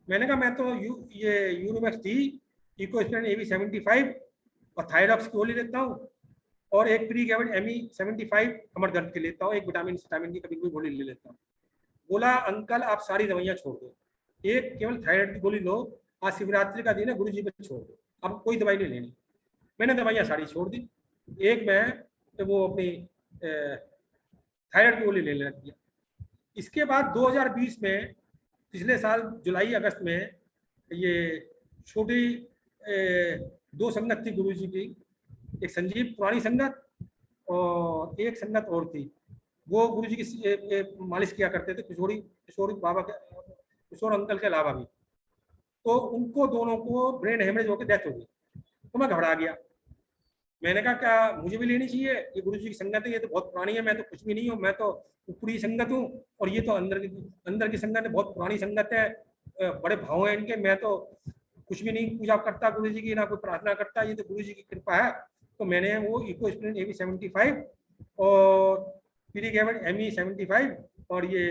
मैंने कहा मैं तो ये यूरोमैक्स डी, इकोस्प्रिन AV75 और थायरॉक्स की गोली लेता हूँ, और एक प्रीगैविड ME75 कमर दर्द के लेता हूँ, एक विटामिन की कभी कोई गोली ले लेता हूँ। बोला अंकल आप सारी दवाइयाँ छोड़ दो, एक केवल थायराइड की गोली लो, आज शिवरात्रि का दिन है, गुरु जी पे छोड़ दो, अब कोई दवाई नहीं लेनी। मैंने दवाइयाँ सारी छोड़ दी, एक मैं तो वो अपनी थायराइड की गोली ले लग गया। इसके बाद 2020 में, पिछले साल जुलाई अगस्त में, ये छोटी 2 संगत थी गुरु जी की, एक संजीव पुरानी संगत और एक संगत और थी, वो गुरु जी की मालिश किया करते थे, किशोरी बाबा के, किशोर अंकल के अलावा भी। तो उनको दोनों को ब्रेन हेमरेज होकर डेथ हो गई। तो मैं घबरा गया, मैंने कहा क्या मुझे भी लेनी चाहिए, ये गुरु जी की संगत है, ये तो बहुत पुरानी है, मैं तो कुछ भी नहीं हूँ, मैं तो ऊपरी संगत हूँ, और ये तो अंदर की संगत है, बहुत पुरानी संगत है, बड़े भाव है इनके, मैं तो कुछ भी नहीं पूजा करता गुरु जी की, ना कोई प्रार्थना करता, ये तो गुरु जी की कृपा है। तो मैंने वो इकोस्प्रिन AV75 और प्रीगैविड ME75 और ये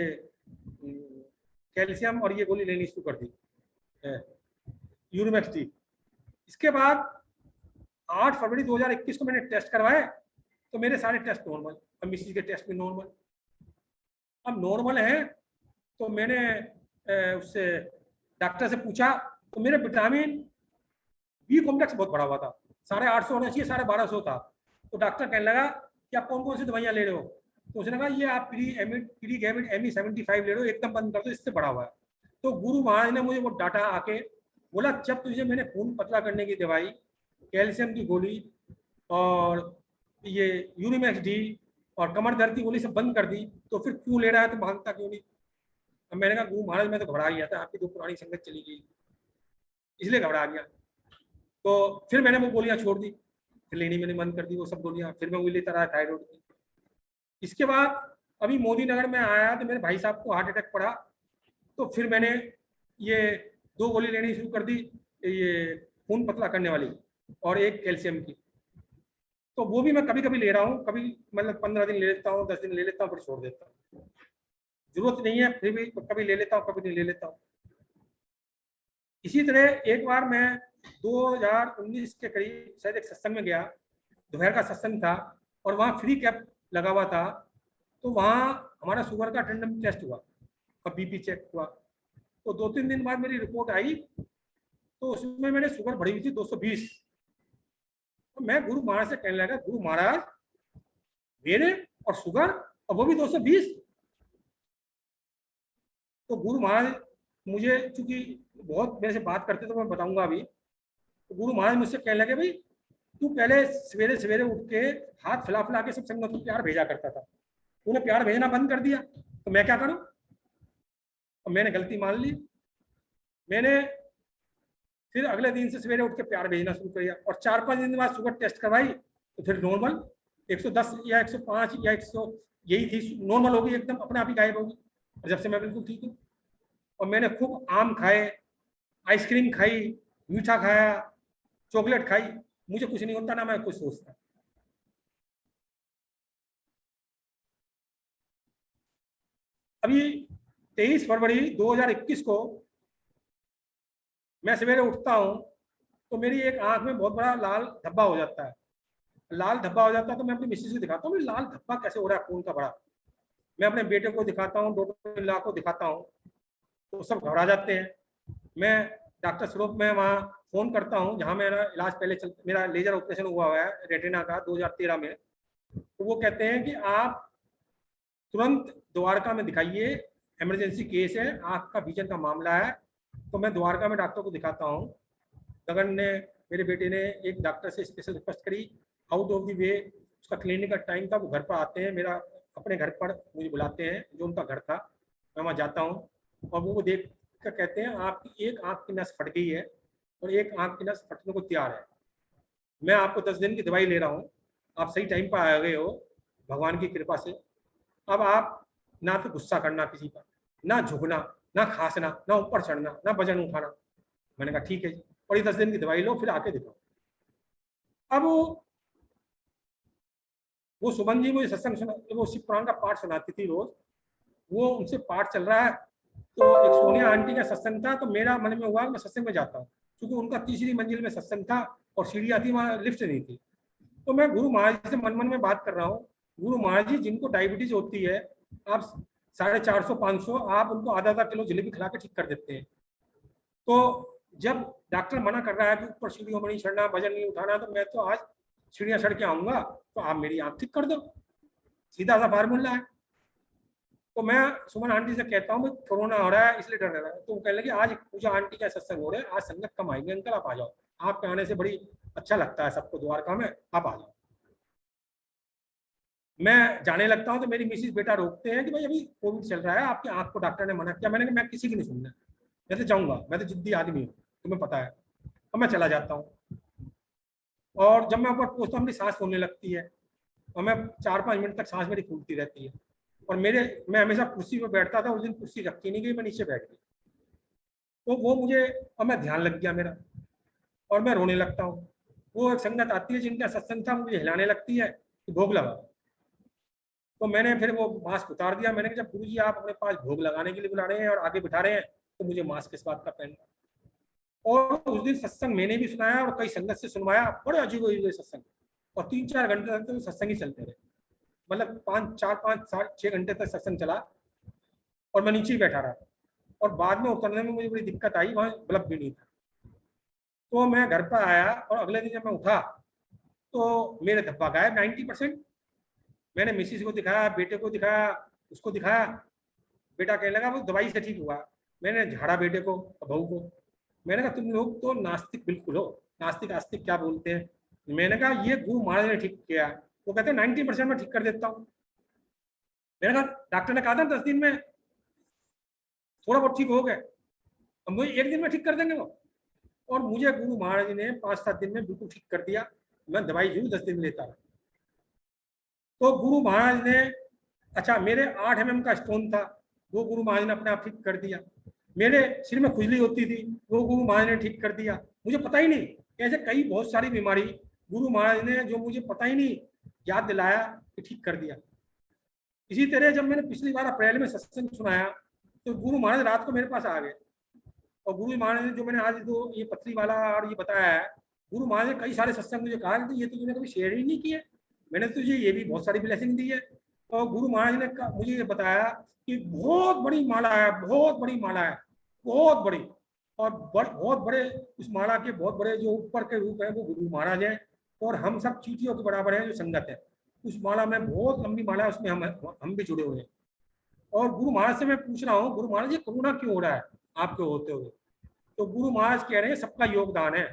कैल्शियम और ये गोली लेनी शुरू कर दी, यूरिमैक्स डी। इसके बाद 8 फरवरी 2021 को मैंने टेस्ट करवाए, तो मेरे सारे टेस्ट नॉर्मल, अब मिसेज के टेस्ट भी नॉर्मल। अब नॉर्मल है तो मैंने उससे डॉक्टर से पूछा, तो मेरे विटामिन बी कॉम्प्लेक्स बहुत बढ़ा हुआ था, 850 होना चाहिए, 1250 था। तो डॉक्टर कहने लगा कि आप कौन कौन सी दवाइयाँ ले रहे हो, तो उसने कहा ये आप प्री गैविड ME75 ले रहे हो, एकदम बंद कर दो, इससे बढ़ा हुआ है। तो गुरु महाराज ने मुझे वो डाटा आके बोला, जब तुझे मैंने खून पतला करने की दवाई, कैल्शियम की गोली और ये यूरिमैक्स डी और कमर दर्द की गोली सब बंद कर दी, तो फिर क्यों ले रहा है, तो भागता क्यों नहीं। अब मैंने कहा गुरु महाराज मैं तो घबरा गया था, आपकी तो पुरानी संगत चली गई इसलिए घबरा गया। तो फिर मैंने वो गोलियां छोड़ दी, फिर लेनी मैंने बंद कर दी वो सब गोलियां, फिर मैं वो लेता रहा थायराइड की। इसके बाद अभी मोदी नगर में आया तो मेरे भाई साहब को हार्ट अटैक पड़ा, तो फिर मैंने ये 2 गोली लेनी शुरू कर दी, ये खून पतला करने वाली और एक कैल्शियम की। तो वो भी मैं कभी कभी ले रहा हूँ, कभी मतलब 15 दिन ले लेता हूँ, 10 दिन ले लेता हूँ, फिर छोड़ देता हूँ। जरूरत नहीं है फिर भी कभी ले लेता हूँ, कभी नहीं ले लेता हूँ। इसी तरह एक बार मैं 2019 के करीब शायद एक सत्संग में गया, दोपहर का सत्संग था और वहाँ फ्री कैंप लगा हुआ था। तो वहाँ हमारा शुगर का रैंडम टेस्ट हुआ और बीपी चेक हुआ। तो 2-3 दिन बाद मेरी रिपोर्ट आई, तो उसमें मेरे शुगर बढ़ी हुई थी 220। तो मैं गुरु महाराज से कहने लगा, गुरु महाराज मेरे और शुगर और वो भी 220। तो गुरु महाराज मुझे, चूंकि बहुत मेरे से बात करते तो मैं बताऊंगा अभी, तो गुरु महाराज मुझसे कहने लगे, भाई तू पहले सवेरे सवेरे उठ के हाथ फैला फैला के सब संगत को प्यार भेजा करता था, तूने प्यार भेजना बंद कर दिया, तो मैं क्या करूं। और मैंने गलती मान ली, मैंने फिर अगले दिन से सवेरे उठ के प्यार भेजना शुरू किया और 4-5 दिन बाद शुगर टेस्ट करवाई तो फिर नॉर्मल 110 या 105 या 100 यही थी, नॉर्मल होगी एकदम, अपने आप ही गायब होगी। और जब से मैं बिल्कुल ठीक हूँ। और मैंने खूब आम खाए, आइसक्रीम खाई, मीठा खाया, चॉकलेट खाई, मुझे कुछ नहीं होता ना मैं कुछ सोचता। अभी 23 फरवरी 2021 को मैं सवेरे उठता हूँ तो मेरी एक आंख में बहुत बड़ा लाल धब्बा हो जाता है। लाल धब्बा हो जाता है तो मैं अपनी मिसेज को दिखाता हूँ, लाल धब्बा कैसे हो रहा है खून का बड़ा। मैं अपने बेटे को दिखाता हूँ, डॉक्टर को दिखाता हूँ, तो सब घबरा जाते हैं। मैं डॉक्टर स्वरूप में वहाँ फोन करता हूँ जहाँ मेरा इलाज पहले मेरा लेजर ऑपरेशन हुआ है रेटिना का 2013 में। तो वो कहते हैं कि आप तुरंत द्वारका में दिखाइए, इमरजेंसी केस है, आँख का विजन का मामला है। तो मैं द्वारका में डॉक्टर को दिखाता हूँ। गगन ने, मेरे बेटे ने एक डॉक्टर से स्पेशल रिक्वेस्ट करी, आउट ऑफ द वे, उसका क्लिनिक का टाइम था, वो घर पर आते हैं, मेरा अपने घर पर मुझे बुलाते हैं, जो उनका घर था, मैं वहाँ जाता हूँ और वो देख कर कहते हैं आपकी एक आँख की नस फट गई है और एक आँख की नस फटने को तैयार है, मैं आपको 10 दिन की दवाई ले रहा हूँ, आप सही टाइम पर आ गए हो भगवान की कृपा से। अब आप ना तो गुस्सा करना किसी पर, ना झुकना, ना खांसना, ना ऊपर चढ़ना, ना वजन उठाना। मैंने कहा ठीक है जी, और ये 10 दिन की दवाई लो, फिर आके दिखाओ। अब वो सुमन जी मुझे सत्संग सुना, वो शिव पुराण का पाठ सुनाती थी रोज, वो उनसे पाठ चल रहा है, तो एक सोनिया आंटी का सत्संग था, तो मेरा मन में हुआ मैं सत्संग में जाता हूँ, क्योंकि उनका 3री मंजिल में सत्संग था और सीढ़ियाँ थी, वहाँ लिफ्ट नहीं थी। तो मैं गुरु महाराज से मन में बात कर रहा हूँ, गुरु महाराज जी जिनको डायबिटीज होती है, आप 450-500 आप उनको आधा किलो जलेबी खिला के ठीक कर देते हैं। तो जब डॉक्टर मना कर रहा है कि ऊपर सीढ़ियों में नहीं चढ़ना, वजन नहीं उठाना, तो मैं तो आज सीढ़ियाँ चढ़ के आऊंगा, तो आप मेरी आँख ठीक कर दो, सीधा सा फार्मूला है। तो मैं सुमन आंटी से कहता हूँ कोरोना हो रहा है इसलिए डर रहा है, तो वो कहने लगे आज पूजा आंटी का सत्संग हो रहा है, आज संगत कम आएंगे अंकल, आप आ जाओ, आपके आने से बड़ी अच्छा लगता है सबको द्वारका में, आप आ जाओ। मैं जाने लगता हूँ तो मेरी मिसिस बेटा रोकते हैं कि भाई अभी कोविड चल रहा है, आपकी आंख को डॉक्टर ने मना किया। मैंने कहा मैं किसी की नहीं सुनना, मैं तो जाऊंगा, मैं तो जिद्दी आदमी हूँ, तुम्हें पता है। और मैं चला जाता हूँ और जब मैं ऊपर पहुंचता हूँ मेरी सांस फूलने लगती है और मैं 4-5 मिनट तक सांस मेरी फूलती रहती है। और मैं हमेशा कुर्सी पर बैठता था, उस दिन कुर्सी रखी नहीं गई, मैं नीचे बैठ गई। तो वो मुझे, और मैं ध्यान लग गया मेरा और मैं रोने लगता हूँ। वो एक संगत आती है जिनका सत्संग था, मुझे हिलाने लगती है कि भोग लगा। तो मैंने फिर वो मास्क उतार दिया। मैंने कहा जब गुरु जी आप अपने पास भोग लगाने के लिए बुला रहे हैं और आगे बिठा रहे हैं तो मुझे मास्क किस बात का पहनना। और उस दिन सत्संग मैंने भी सुनाया और कई संगत से सुनवाया, बड़े अजीब सत्संग। और 3-4 घंटे तक तो सत्संग ही चलते रहे, मतलब 5-4-5-6 घंटे तक सत्संग चला और मैं नीचे ही बैठा रहा। और बाद में उतरने में मुझे बड़ी दिक्कत आई, वहाँ बल्ब भी नहीं था। तो मैं घर पर आया और अगले दिन जब मैं उठा तो मेरे धब्बा गायब 90%। मैंने मिसिस को दिखाया, बेटे को दिखाया, उसको दिखाया। बेटा कहने लगा वो दवाई से ठीक हुआ। मैंने झाड़ा बेटे को और बहू को। मैंने कहा तुम लोग तो नास्तिक बिल्कुल हो, नास्तिक आस्तिक क्या बोलते हैं। मैंने कहा ये गुरु महाराज ने ठीक किया। वो कहते हैं 90% में ठीक कर देता हूँ। मैंने कहा डॉक्टर ने कहा था 10 दिन में थोड़ा बहुत ठीक हो गए, अब मुझे 1 दिन में ठीक कर देंगे वो। और मुझे गुरु महाराज ने 5-7 दिन में बिल्कुल ठीक कर दिया। मैं दवाई जरूर 10 दिन में लेता रहा। तो गुरु महाराज ने, अच्छा मेरे 8 mm का स्टोन था, वो गुरु महाराज ने अपने आप ठीक कर दिया। मेरे सिर में खुजली होती थी, वो गुरु महाराज ने ठीक कर दिया। मुझे पता ही नहीं, ऐसे कई बहुत सारी बीमारी गुरु महाराज ने जो मुझे पता ही नहीं याद दिलाया कि ठीक कर दिया। इसी तरह जब मैंने पिछली बार अप्रैल में सत्संग सुनाया तो गुरु महाराज रात को मेरे पास आ गए और गुरु महाराज ने जो मैंने आज जो ये पत्री वाला और ये बताया है, गुरु महाराज ने कई सारे सत्संग मुझे कहा कि ये तो तूने कभी शेयर ही नहीं किए, मैंने तुझे ये भी बहुत सारी ब्लेसिंग दी है। और गुरु महाराज ने मुझे ये बताया कि बहुत बड़ी माला है, बहुत बड़ी माला है, बहुत बड़ी, और बहुत बड़े उस माला के बहुत बड़े जो ऊपर के रूप है वो गुरु महाराज है और हम सब चींटियों के बराबर हैं जो संगत है। उस माला में बहुत लंबी माला है, उसमें हम भी जुड़े हुए हैं। और गुरु महाराज से मैं पूछ रहा हूँ, गुरु महाराज ये करुणा क्यों हो रहा है आपके होते हुए। तो गुरु महाराज कह रहे हैं सबका योगदान है,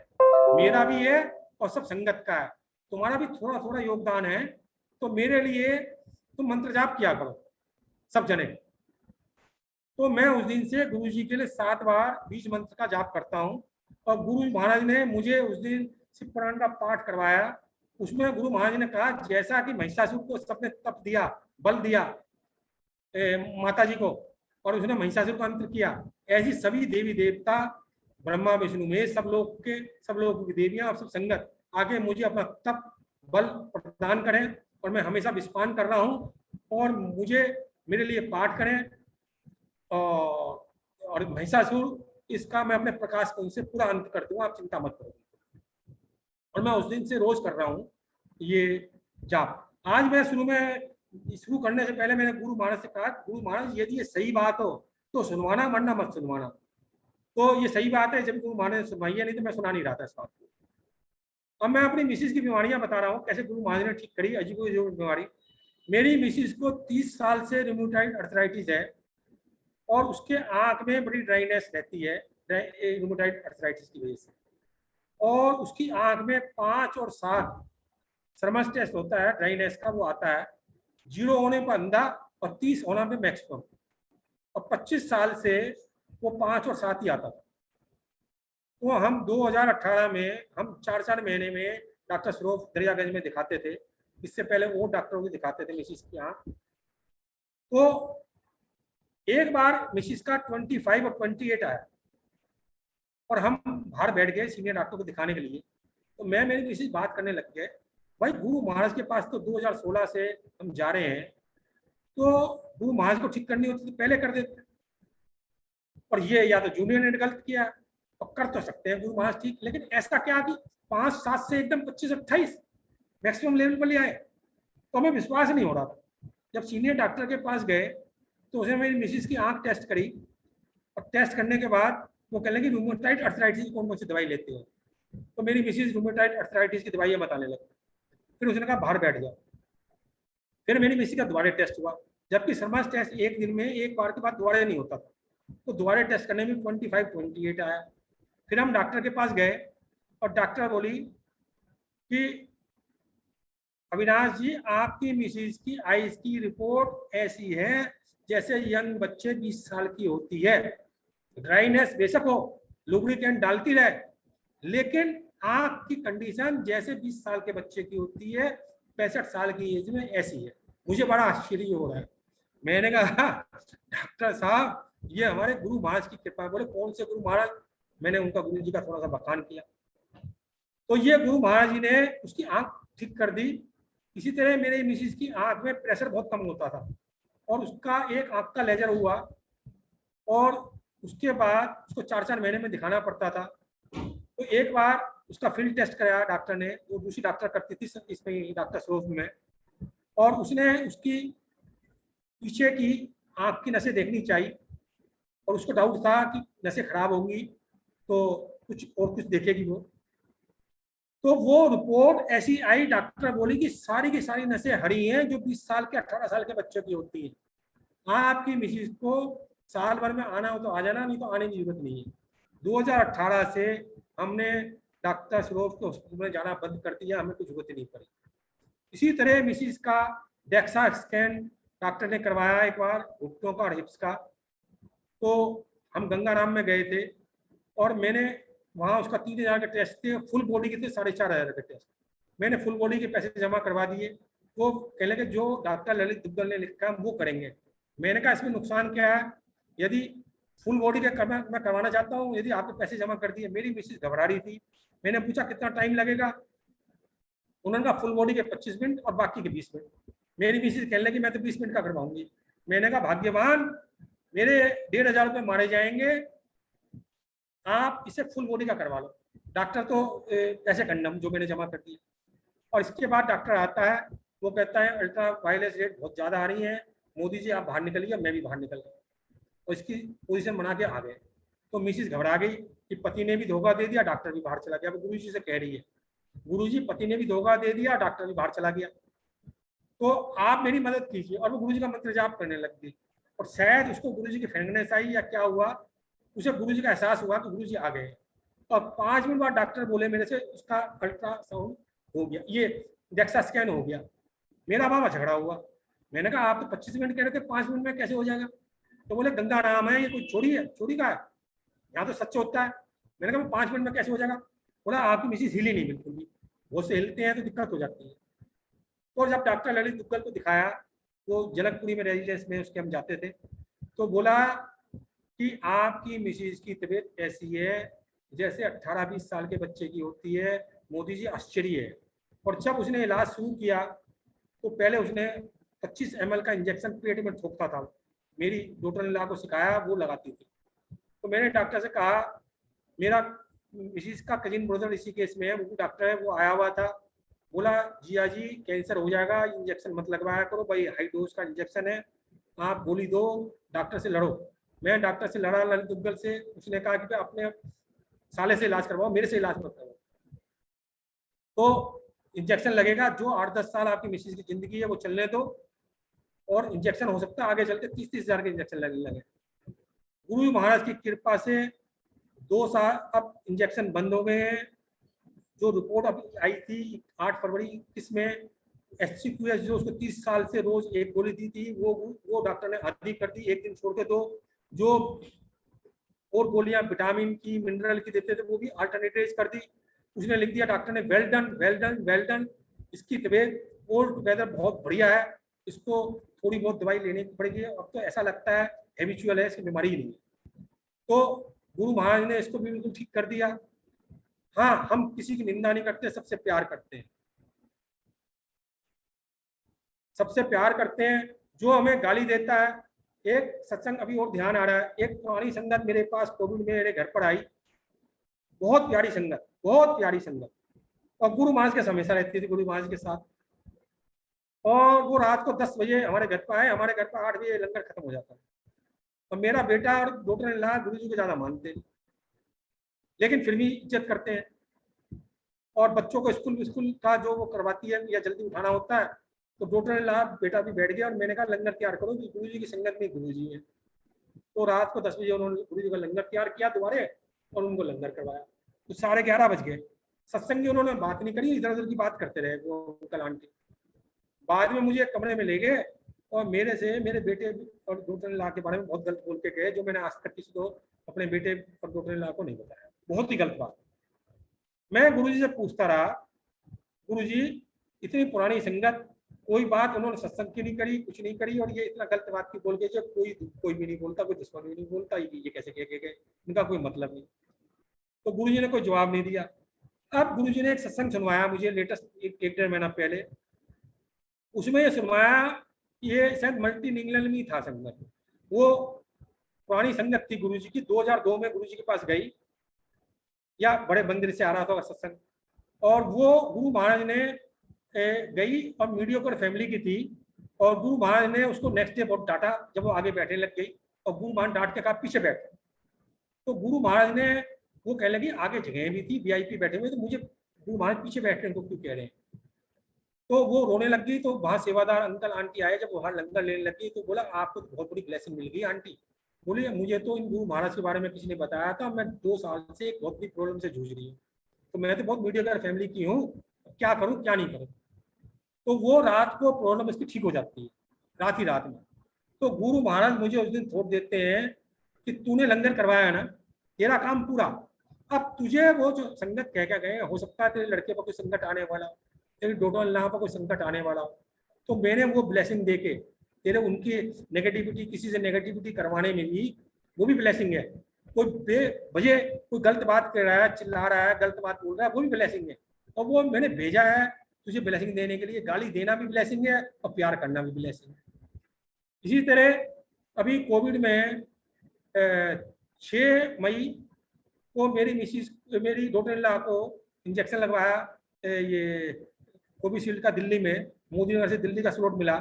मेरा भी है और सब संगत का है, तुम्हारा भी थोड़ा थोड़ा योगदान है। तो मेरे लिए तुम मंत्र जाप किया करो सब जने। तो मैं उस दिन से गुरु जी के लिए 7 बार बीज मंत्र का जाप करता हूँ। और गुरु महाराज ने मुझे उस दिन शिव पुराण का पाठ करवाया। उसमें गुरु महाराज ने कहा जैसा कि महिषासुर को सबने तप दिया, बल दिया माता जी को, और उसने महिषासुर का अंत किया, ऐसी सभी देवी देवता ब्रह्मा विष्णु में सब लोग की देवियां और सब संगत आगे मुझे अपना तप बल प्रदान करें। और मैं हमेशा विस्पान कर रहा हूँ और मुझे मेरे लिए पाठ करें। और महिषासुर इसका मैं अपने प्रकाश को उनसे पूरा अंत कर दूंगा, आप चिंता मत करो। और मैं उस दिन से रोज कर रहा हूँ ये जाप। आज मैं शुरू करने से पहले मैंने गुरु महाराज से कहा, गुरु महाराज यदि ये सही बात हो तो सुनवाना, वरना मत सुनवाना। तो ये सही बात है, जब गुरु महाराज ने सुनवाई है, नहीं तो मैं सुना नहीं रहा था इस बात को। अब मैं अपनी मिसिस की बीमारियां बता रहा हूँ कैसे गुरु महाराज ने ठीक करी अजीबो बीमारी। मेरी मिसिस को 30 साल से रूमेटॉइड अर्थराइटिस है और उसके आंख में बड़ी ड्राइनेस रहती है रूमेटॉइड अर्थराइटिस की वजह से। और उसकी आंख में 5 और 7 थर्मस टेस्ट होता है ड्राइनेस का, वो आता है 0 होने पर अंधा और 30 होना पे मैक्सिमम। और 25 साल से वो 5 और 7 ही आता था। तो हम 2018 में हम 4-4 महीने में डॉक्टर सरोफ दरियागंज में दिखाते थे। इससे पहले वो डॉक्टरों को दिखाते थे मिसिस की आँख। तो एक बार मिसिस का 25 और 28 आया और हम बाहर बैठ गए सीनियर डॉक्टर को दिखाने के लिए। तो मैं मेरी मिसिस बात करने लग गए, भाई गुरु महाराज के पास तो 2016 से हम जा रहे हैं, तो गुरु महाराज को ठीक करनी होती तो पहले कर देते, और ये या तो जूनियर ने गलत किया और कर तो सकते हैं गुरु महाराज ठीक, लेकिन ऐसा क्या कि 5-7 से एकदम 25-28 मैक्सिमम लेवल पर ले आए। तो हमें विश्वास नहीं हो रहा था। जब सीनियर डॉक्टर के पास गए तो उसने मेरी मिसिस की आंख टेस्ट करी और टेस्ट करने के बाद वो कहने लगी रूमेटॉइड अर्थराइटिस की कौन कौन सी दवाई लेते हो। तो मेरी मिसिस रूमेटॉइड अर्थराइटिस की दवाइयाँ बताने लगी। फिर उसने कहा बाहर बैठ जाओ। फिर मेरी मिसिस का दोबारा टेस्ट हुआ, जबकि थर्मस टेस्ट एक दिन में एक बार के बाद दोबारा नहीं होता था। तो दोबारा टेस्ट करने में 25-28 आया। फिर हम डॉक्टर के पास गए और डॉक्टर बोली कि अविनाश जी आपकी मिसिस की आईज की रिपोर्ट ऐसी है जैसे यंग बच्चे 20 साल की होती है। ड्राइनेस बेशक हो, लुब्रिकेंट डालती रहे, लेकिन आंख की कंडीशन जैसे 20 साल के बच्चे की होती है 65 साल की एज में ऐसी है। मुझे बड़ा आश्चर्य हो रहा है। मैंने कहा डॉक्टर साहब ये हमारे गुरु महाराज की कृपा। बोले कौन से गुरु महाराज? मैंने उनका गुरु जी का थोड़ा सा बखान किया। तो ये गुरु महाराज जी ने उसकी आंख ठीक कर दी। इसी तरह मेरे मिसिस की आंख में प्रेशर बहुत कम होता था और उसका एक आंख का लेजर हुआ और उसके बाद उसको 4-4 महीने में दिखाना पड़ता था। तो एक बार उसका फील्ड टेस्ट कराया डॉक्टर ने, वो दूसरी डॉक्टर करती थी इसमें, डॉक्टर सरोज में, और उसने उसकी पीछे की आंख की नसें देखनी चाहिए, और उसको डाउट था कि नसें खराब होंगी तो कुछ और कुछ देखेगी वो। तो वो रिपोर्ट ऐसी आई, डॉक्टर बोली कि सारी की सारी नसें हरी हैं, जो 20 साल के 18 साल के बच्चों की होती हैं। हाँ, आपकी मिसिज को साल भर में आना हो तो आ जाना, नहीं तो आने की जरूरत नहीं है। 2018 से हमने डॉक्टर सरोज को हॉस्पिटल में जाना बंद कर दिया, हमें कुछ जरूरत नहीं पड़ी। इसी तरह मिसिज का डेक्सा स्कैन डॉक्टर ने करवाया एक बार, घुटनों का और हिप्स का। तो हम गंगाराम में गए थे, और मैंने वहाँ उसका 3,000 के टेस्ट थे, फुल बॉडी के थे 4,500 के टेस्ट। मैंने फुल बॉडी के पैसे जमा करवा दिए। वो कह लगे जो डॉक्टर ललित दुग्गल ने लिखा हम वो करेंगे। मैंने कहा इसमें नुकसान क्या है, यदि फुल बॉडी के मैं करवाना चाहता हूँ, यदि आपने पैसे जमा कर दिए। मेरी मिसेज घबरा रही थी, मैंने पूछा कितना टाइम लगेगा, उन्होंने कहा फुल बॉडी के 25 मिनट और बाकी के 20 मिनट। मेरी मिसेज कहने लगी मैं तो 20 मिनट का करवाऊंगी। मैंने कहा भाग्यवान, मेरे 1,500 रुपये मारे जाएंगे, आप इसे फुल बॉडी का करवा लो। डॉक्टर तो पैसे कंडम जो मैंने जमा कर दिए। और इसके बाद डॉक्टर आता है, वो कहता है अल्ट्रा वायलेंस रेट बहुत ज़्यादा आ रही है, मोदी जी आप बाहर निकलिए। मैं भी बाहर निकल गया और इसकी पोजीशन बना के आ गए। तो मिसिज घबरा गई कि पति ने भी धोखा दे दिया, डॉक्टर भी बाहर चला गया। वो गुरु जी से कह रही है, गुरु जी पति ने भी धोखा दे दिया, डॉक्टर भी बाहर चला गया, तो आप मेरी मदद कीजिए। और वो गुरु जी का मंत्र जाप करने लग गई। और शायद उसको गुरु जी की फेंगनेस आई या क्या हुआ, उसे गुरु जी का एहसास हुआ कि गुरु जी आ गए। और 5 मिनट बाद डॉक्टर बोले मेरे से उसका अल्ट्रासाउंड हो गया, ये डेक्सा स्कैन हो गया। मेरा बाबा झगड़ा हुआ। मैंने कहा आप तो 25 मिनट कह रहे थे, 5 मिनट में कैसे हो जाएगा? तो बोले गंगा नाम है, ये कोई चोरी है? चोरी का है, यहाँ तो सच होता है। मैंने कहा 5 मिनट में कैसे हो जाएगा? बोला आपकी मिसिज हिली नहीं बिल्कुल भी, वो से हिलते हैं तो दिक्कत हो जाती है। और जब डॉक्टर ललित दुग्गल को दिखाया, वो जनकपुरी में रेजिडेंस में उसके हम जाते थे, तो बोला कि आपकी मिसिज की तबीयत ऐसी है जैसे 18-20 साल के बच्चे की होती है, मोदी जी आश्चर्य है। और जब उसने इलाज शुरू किया तो पहले उसने 25 ml का इंजेक्शन पेट में ठोकता था, मेरी डॉक्टर ने को सिखाया, वो लगाती थी। तो मैंने डॉक्टर से कहा, मेरा मिसिज का कजिन ब्रदर इसी केस में है, वो डॉक्टर है, वो आया हुआ था। बोला जिया जी कैंसर हो जाएगा, इंजेक्शन मत लगवाया करो भाई, हाई डोज का इंजेक्शन है, आप गोली दो, डॉक्टर से लड़ो। मैं डॉक्टर से लड़ा ललित दुग्गल से, उसने कहा कि अपने साले से इलाज करवाओ, मेरे से इलाज मत करवाओ। तो इंजेक्शन लगेगा, जो 8-10 साल आपकी मिसिज की जिंदगी है वो चलने दो, और इंजेक्शन हो सकता है आगे चल के 30-30 हज़ार के इंजेक्शन लगने लगे। गुरु महाराज की कृपा से 2 साल अब इंजेक्शन बंद हो गए हैं। जो रिपोर्ट अभी आई थी 8 फरवरी, इसमें HCQS जो उसको 30 साल से रोज एक गोली दी थी, वो डॉक्टर ने आधी कर दी, एक दिन छोड़ के दो। जो और गोलियां विटामिन की मिनरल की देते थे वो भी अल्टरनेटिव कर दी। उसने लिख दिया डॉक्टर ने, well done well done well done, इसकी तबीयत ऑल टुगेदर बहुत बढ़िया है, इसको थोड़ी बहुत दवाई लेनी पड़ेगी, अब तो ऐसा लगता है हैबिचुअल है, इसकी बीमारी ही नहीं है। तो गुरु महाराज ने इसको भी बिल्कुल ठीक कर दिया। हाँ, हम किसी की निंदा नहीं करते, सबसे प्यार करते हैं, सबसे प्यार करते हैं। जो हमें गाली देता है, एक सत्संग अभी और ध्यान आ रहा है, एक पुरानी संगत मेरे पास कोविड में मेरे घर पर आई, बहुत प्यारी संगत, बहुत प्यारी संगत, और गुरु महाराज के हमेशा रहती थी, गुरु महाराज के साथ। और वो रात को 10 बजे हमारे घर पर आए, हमारे घर पर 8 बजे लंगर खत्म हो जाता है। और मेरा बेटा और डॉक्टर ने ला गुरु जी को ज्यादा मानते हैं, लेकिन फिर भी इज्जत करते हैं। और बच्चों को स्कूल का जो वो करवाती है या जल्दी उठाना होता है, तो डॉक्टर ने ला बेटा भी बैठ गया, और मैंने कहा लंगर तैयार करो कि गुरु जी की संगत में गुरु जी है। तो रात को 10 बजे उन्होंने गुरु जी का लंगर तैयार किया दोबारे, और उनको लंगर करवाया। तो 11:30 बज गए। सत्संग उन्होंने बात नहीं करी, इधर उधर की बात करते रहे वो अंकल आंटी। बाद में मुझे कमरे में ले गए, और मेरे से मेरे बेटे और डॉक्टर ला के बारे में बहुत गलत बोल के गए, जो मैंने आज तक किसी को अपने बेटे और डॉक्टर ला को नहीं बताया। बहुत ही गलत बात। मैं गुरुजी से पूछता रहा, गुरुजी इतनी पुरानी संगत, कोई बात उन्होंने सत्संग की नहीं करी, कुछ नहीं करी, और ये इतना गलत बात की बोल के, जो कोई भी नहीं बोलता, कोई दुश्मन भी नहीं बोलता, ये कैसे कह गए, इनका कोई मतलब नहीं। तो गुरुजी ने कोई जवाब नहीं दिया। अब गुरुजी ने एक सत्संग सुनवाया मुझे लेटेस्ट, एक 1-1.5 महीना पहले। उसमें ये सुनवाया, ये शायद मल्टी इंग्लैंड में था संगत, वो पुरानी संगत थी गुरुजी की। 2002 में गुरुजी के पास गई, या बड़े मंदिर से आ रहा था सत्संग, और वो गुरु महाराज ने गई और मीडियोकर फैमिली की थी, और गुरु महाराज ने उसको नेक्स्ट डे बहुत डांटा जब वो आगे बैठने लग गई, और गुरु महाराज डांट के कहा पीछे बैठ। तो गुरु महाराज ने वो कहने लगी आगे जगह भी थी, वीआईपी बैठे हुए, तो मुझे गुरु महाराज पीछे बैठने को क्यों कह रहे हैं। तो वो रोने लग गई। तो वहाँ सेवादार अंकल आंटी आए, जब वहाँ लंगर लेने लगी तो बोला आपको तो बहुत बड़ी ब्लेसिंग मिल गई आंटी। बोले मुझे तो इन गुरु महाराज के बारे में किसी ने बताया था, मैं 2 साल से एक बहुत बड़ी प्रॉब्लम से जूझ रही हूँ, तो मैं तो बहुत मीडिया फैमिली की हूँ, क्या करूँ क्या नहीं करूँ। तो वो रात को प्रॉब्लम इसकी ठीक हो जाती है, रात ही रात में। तो गुरु महाराज मुझे उस दिन थोप देते हैं कि तूने लंगर करवाया ना, तेरा काम पूरा, अब तुझे वो जो संगत कह के गए, हो सकता है तेरे लड़के पर कोई संकट आने वाला, तेरी डॉटर अल्लाह पर कोई संकट आने वाला, तो मैंने वो ब्लेसिंग देके तेरे उनकी नेगेटिविटी, किसी से नेगेटिविटी करवाने में भी वो भी ब्लेसिंग है। कोई बेवजह कोई गलत बात कर रहा है, चिल्ला रहा है, गलत बात बोल रहा है, वो भी ब्लेसिंग है। और वो मैंने भेजा है तुझे ब्लेसिंग देने के लिए। गाली देना भी ब्लेसिंग है और प्यार करना भी ब्लेसिंग है। इसी तरह अभी कोविड में 6 मई को मेरी डॉटर इन-लॉ को इंजेक्शन लगवाया, ये कोविशील्ड का दिल्ली में, मोदी नगर से दिल्ली का स्लॉट मिला,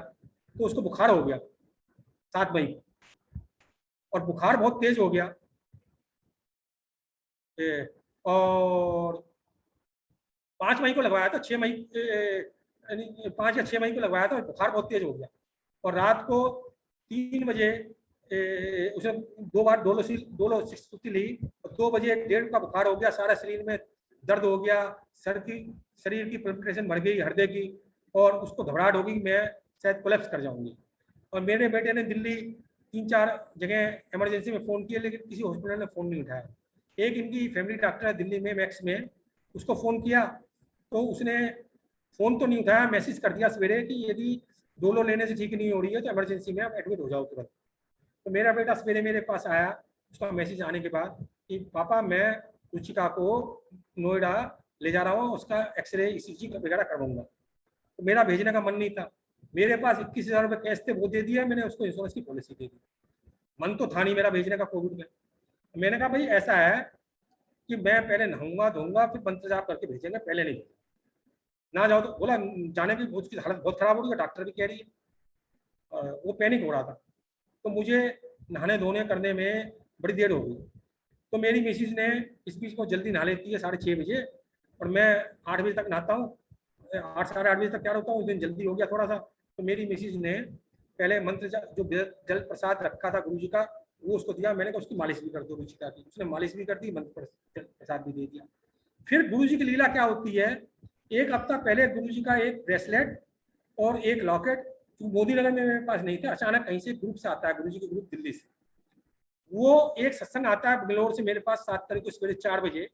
तो उसको बुखार हो गया 7 मई, और बुखार बहुत तेज हो गया। और 5 मई को लगवाया था, 6 मई 5 या 6 मई को लगवाया था, बुखार बहुत तेज हो गया। और रात को 3 बजे उसने 2 बार डोलो 650 ली, और 2 बजे 1.5 का बुखार हो गया, सारा शरीर में दर्द हो गया, शरीर की पल्पिटेशन बढ़ गई हृदय की, और उसको घबराहट होगी मैं शायद कोलैप्स कर जाऊंगी। और मेरे बेटे ने दिल्ली 3-4 जगह इमरजेंसी में फ़ोन किया, लेकिन किसी हॉस्पिटल ने फ़ोन नहीं उठाया। एक इनकी फैमिली डॉक्टर है दिल्ली में, मैक्स में, उसको फ़ोन किया तो उसने फ़ोन तो नहीं उठाया, मैसेज कर दिया सवेरे कि यदि डोलो लेने से ठीक नहीं हो रही है तो इमरजेंसी में आप एडमिट हो जाओ तुरंत। तो मेरा बेटा सवेरे मेरे पास आया उसका मैसेज आने के बाद कि पापा मैं रुचिका को नोएडा ले जा रहा हूँ, उसका एक्सरे ईसीजी वगैरह करवाऊंगा। तो मेरा भेजने का मन नहीं था, मेरे पास 21,000 रुपये कैश थे, वो दे दिया मैंने उसको, इंश्योरेंस की पॉलिसी दे दी। मन तो था नहीं मेरा भेजने का कोविड में। मैंने कहा भाई ऐसा है कि मैं पहले नहाऊंगा धोऊंगा फिर मंत्र जाप करके भेजेंगे, पहले नहीं ना जाओ। तो बोला जाने की उसकी हालत बहुत खराब हो रही है, डॉक्टर भी कह रही है, वो पैनिक हो रहा था। तो मुझे नहाने धोने करने में बड़ी देर हो गई। तो मेरी मिसिज ने इस बीच को जल्दी नहा लेती है 6:30 बजे, और मैं 8 बजे तक नहाता हूँ, 8 साढ़े 8 बजे तक तैयार होता हूँ। उस दिन जल्दी हो गया थोड़ा सा। तो मेरी मिसिज ने पहले मंत्र जो जल प्रसाद रखा था गुरु जी का, वो उसको दिया। मैंने कहा उसकी मालिश भी कर दो रुचिका की, उसने मालिश भी कर दी, मंत्र प्रसाद भी दे दिया। फिर गुरु जी की लीला क्या होती है, एक हफ्ता पहले गुरु जी का एक ब्रेसलेट और एक लॉकेट जो मोदी नगर में मेरे पास नहीं था, अचानक कहीं से ग्रुप से आता है, गुरु जी के ग्रुप दिल्ली से, वो एक सत्संग आता है बेंगलोर से मेरे पास 7 तारीख को सवेरे 4 बजे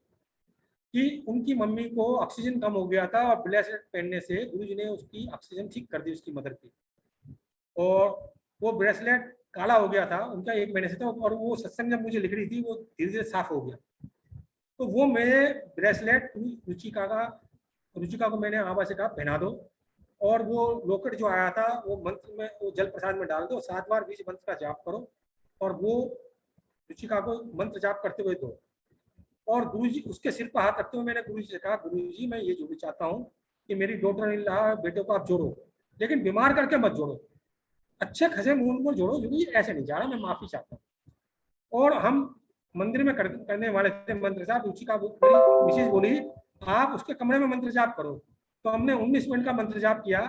कि उनकी मम्मी को ऑक्सीजन कम हो गया था, और ब्रेसलेट पहनने से गुरु जी ने उसकी ऑक्सीजन ठीक कर दी उसकी मदर की। और वो ब्रेसलेट काला हो गया था उनका 1 महीने से था, और वो सत्संग जब मुझे लिख रही थी वो धीरे धीरे साफ हो गया। तो वो मेरे ब्रेसलेट रुचिका को मैंने आबा से कहा पहना दो, और वो लॉकेट जो आया था वो मंत्र में, वो जल प्रसाद में डाल दो, 7 बार बीज मंत्र का जाप करो, और वो रुचिका को मंत्र जाप करते हुए दो। और गुरुजी उसके सिर पर हाथ रखते हुए मैंने गुरुजी से कहा गुरुजी मैं ये जोड़ी चाहता हूँ कि मेरी डॉटर इन-लॉ बेटे को आप जोड़ो, लेकिन बीमार करके मत जोड़ो, अच्छे खसे मूल को जोड़ो, जो ऐसे नहीं जा रहा, मैं माफी चाहता हूँ। और हम मंदिर में करने वाले थे मंत्र जाप। रुचिका मिसेज बोली आप उसके कमरे में मंत्र जाप करो। तो हमने 19 मिनट का मंत्र जाप किया,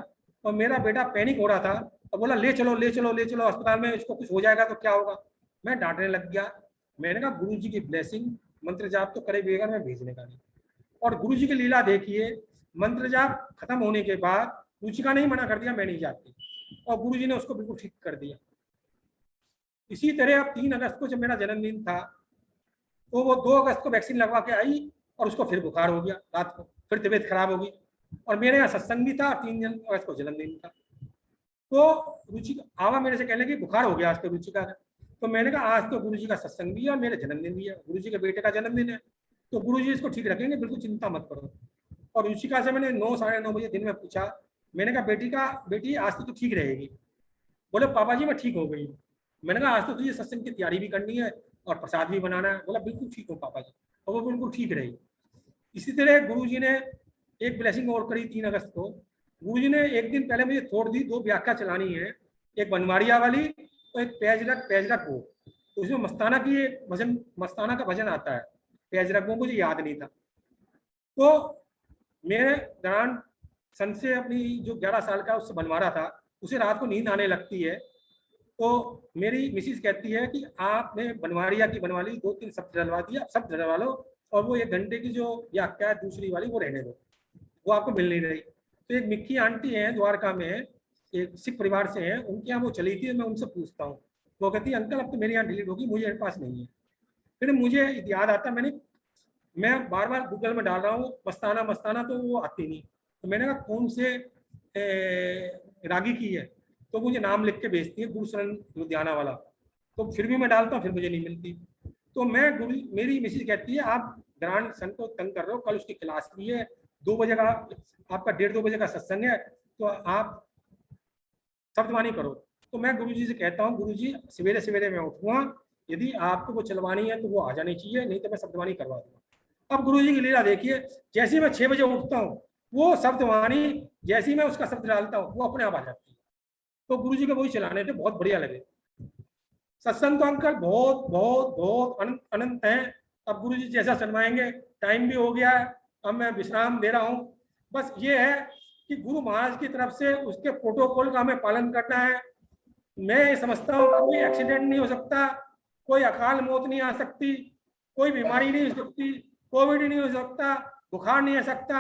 और मेरा बेटा पैनिक हो रहा था और बोला ले चलो ले चलो ले चलो अस्पताल में, इसको कुछ हो जाएगा तो क्या होगा। मैं डांटने लग गया। मैंने कहा गुरु जी की ब्लेसिंग, मंत्र जाप तो करे बगैर मैं भेजने का नहीं। और गुरु जी की लीला देखिए, मंत्र जाप खत्म होने के बाद रुचिका ने ही मना कर दिया मैं नहीं जाती, और गुरु जी ने उसको बिल्कुल ठीक कर दिया। इसी तरह अब 3 अगस्त को जब मेरा जन्मदिन था, तो वो 2 अगस्त को वैक्सीन लगवा के आई, और उसको फिर बुखार हो गया रात को, फिर तबीयत खराब हो गई, और मेरे यहाँ सत्संग भी था, 3 अगस्त को जन्मदिन था। तो रुचिका आवा मेरे से कहने लगी बुखार हो गया आज तो रुचिका का। तो मैंने कहा आज तो गुरु जी का सत्संग भी है और मेरा जन्मदिन भी है, गुरु जी के बेटे का जन्मदिन है, तो गुरु जी इसको ठीक रखेंगे, बिल्कुल चिंता मत करो। और रुचिका से मैंने 9 साढ़े 9 बजे दिन में पूछा, मैंने कहा बेटी आज तो ठीक रहेगी। बोले पापा जी मैं ठीक हो गई। मैंने कहा आज तो तुझे सत्संग की तैयारी भी करनी है और प्रसाद भी बनाना है। बोला बिल्कुल ठीक हो पापा जी। और वो बिल्कुल ठीक रही। इसी तरह गुरुजी ने एक ब्लेसिंग और करी 3 अगस्त को। गुरुजी ने एक दिन पहले मुझे छोड़ दी, 2 व्याख्या चलानी है, एक बनवाड़िया वाली और एक पैजरक वो। तो उसमें मस्ताना की एक भजन, मस्ताना का भजन आता है, पैजरक वो मुझे याद नहीं था। तो मैं दौरान सन से अपनी जो 11 साल का उससे बनवा रहा था, उसे रात को नींद आने लगती है। तो मेरी मिसिस कहती है कि आपने बनवाड़िया की बनवा ली, 2-3 शब्द डलवा दिया, शब्द डलवा लो, और वो 1 घंटे की जो व्याख्या है दूसरी वाली वो रहने दो, वो आपको मिल नहीं रही। तो एक मिक्की आंटी हैं द्वारका में, एक सिख परिवार से हैं, उनके यहाँ वो चली थी, मैं उनसे पूछता हूँ। वो कहती है अंकल अब तो मेरे यहाँ डिलीट होगी, मुझे मेरे पास नहीं है। फिर मुझे याद आता, मैं बार बार गूगल में डाल रहा हूँ मस्ताना मस्ताना, तो वो आती नहीं। तो मैंने कहा कौन से रागी की है, तो मुझे नाम लिख के भेजती है गुरुशरण लुधियाना वाला। तो फिर भी मैं डालता हूँ, फिर मुझे नहीं मिलती। तो मेरी मिसेज कहती है आप ग्रांड सन को तंग कर रहे हो, कल उसकी क्लास भी है, 2 बजे का आपका 1:30-2 बजे का सत्संग है, तो आप शब्दवाणी करो। तो मैं गुरुजी से कहता हूँ गुरुजी सवेरे सवेरे मैं उठूंगा, यदि आपको वो चलवानी है तो वो आ जानी चाहिए, नहीं तो मैं शब्दवाणी करवा दूंगा। अब गुरुजी की लीला देखिए, जैसे मैं 6 बजे उठता हूँ, वो शब्दवाणी जैसे ही मैं उसका शब्द डालता हूँ वो अपने आप आ जाती है। तो गुरुजी के वही चलाने थे, बहुत बढ़िया लगे। सत्संग तो अंकल बहुत बहुत बहुत अनंत है। अब गुरुजी जैसा चलवाएंगे, टाइम भी हो गया है, अब मैं विश्राम दे रहा हूँ। बस ये है कि गुरु महाराज की तरफ से उसके प्रोटोकॉल का हमें पालन करना है। मैं ये समझता हूँ कोई एक्सीडेंट नहीं हो सकता, कोई अकाल मौत नहीं आ सकती, कोई बीमारी नहीं हो सकती, कोविड नहीं हो सकता, बुखार नहीं आ सकता।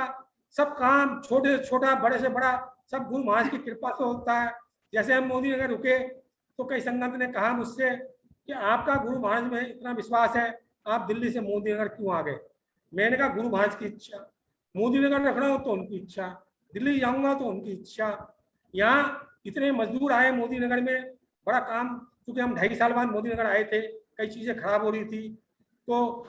सब काम छोटे से छोटा, बड़े से बड़ा, सब गुरु महाराज की कृपा से होता है। जैसे हम मोदी नगर रुके तो कई संगत ने कहा मुझसे कि आपका गुरु महाराज में इतना विश्वास है, आप दिल्ली से मोदी नगर क्यों आ गए? मैंने कहा गुरु महाराज की इच्छा, मोदी नगर रखना हो तो उनकी इच्छा, दिल्ली जाऊंगा तो उनकी इच्छा। यहाँ इतने मजदूर आए मोदी नगर में, बड़ा काम, क्योंकि हम 2.5 साल बाद मोदी नगर आए थे, कई चीजें खराब हो रही थी, तो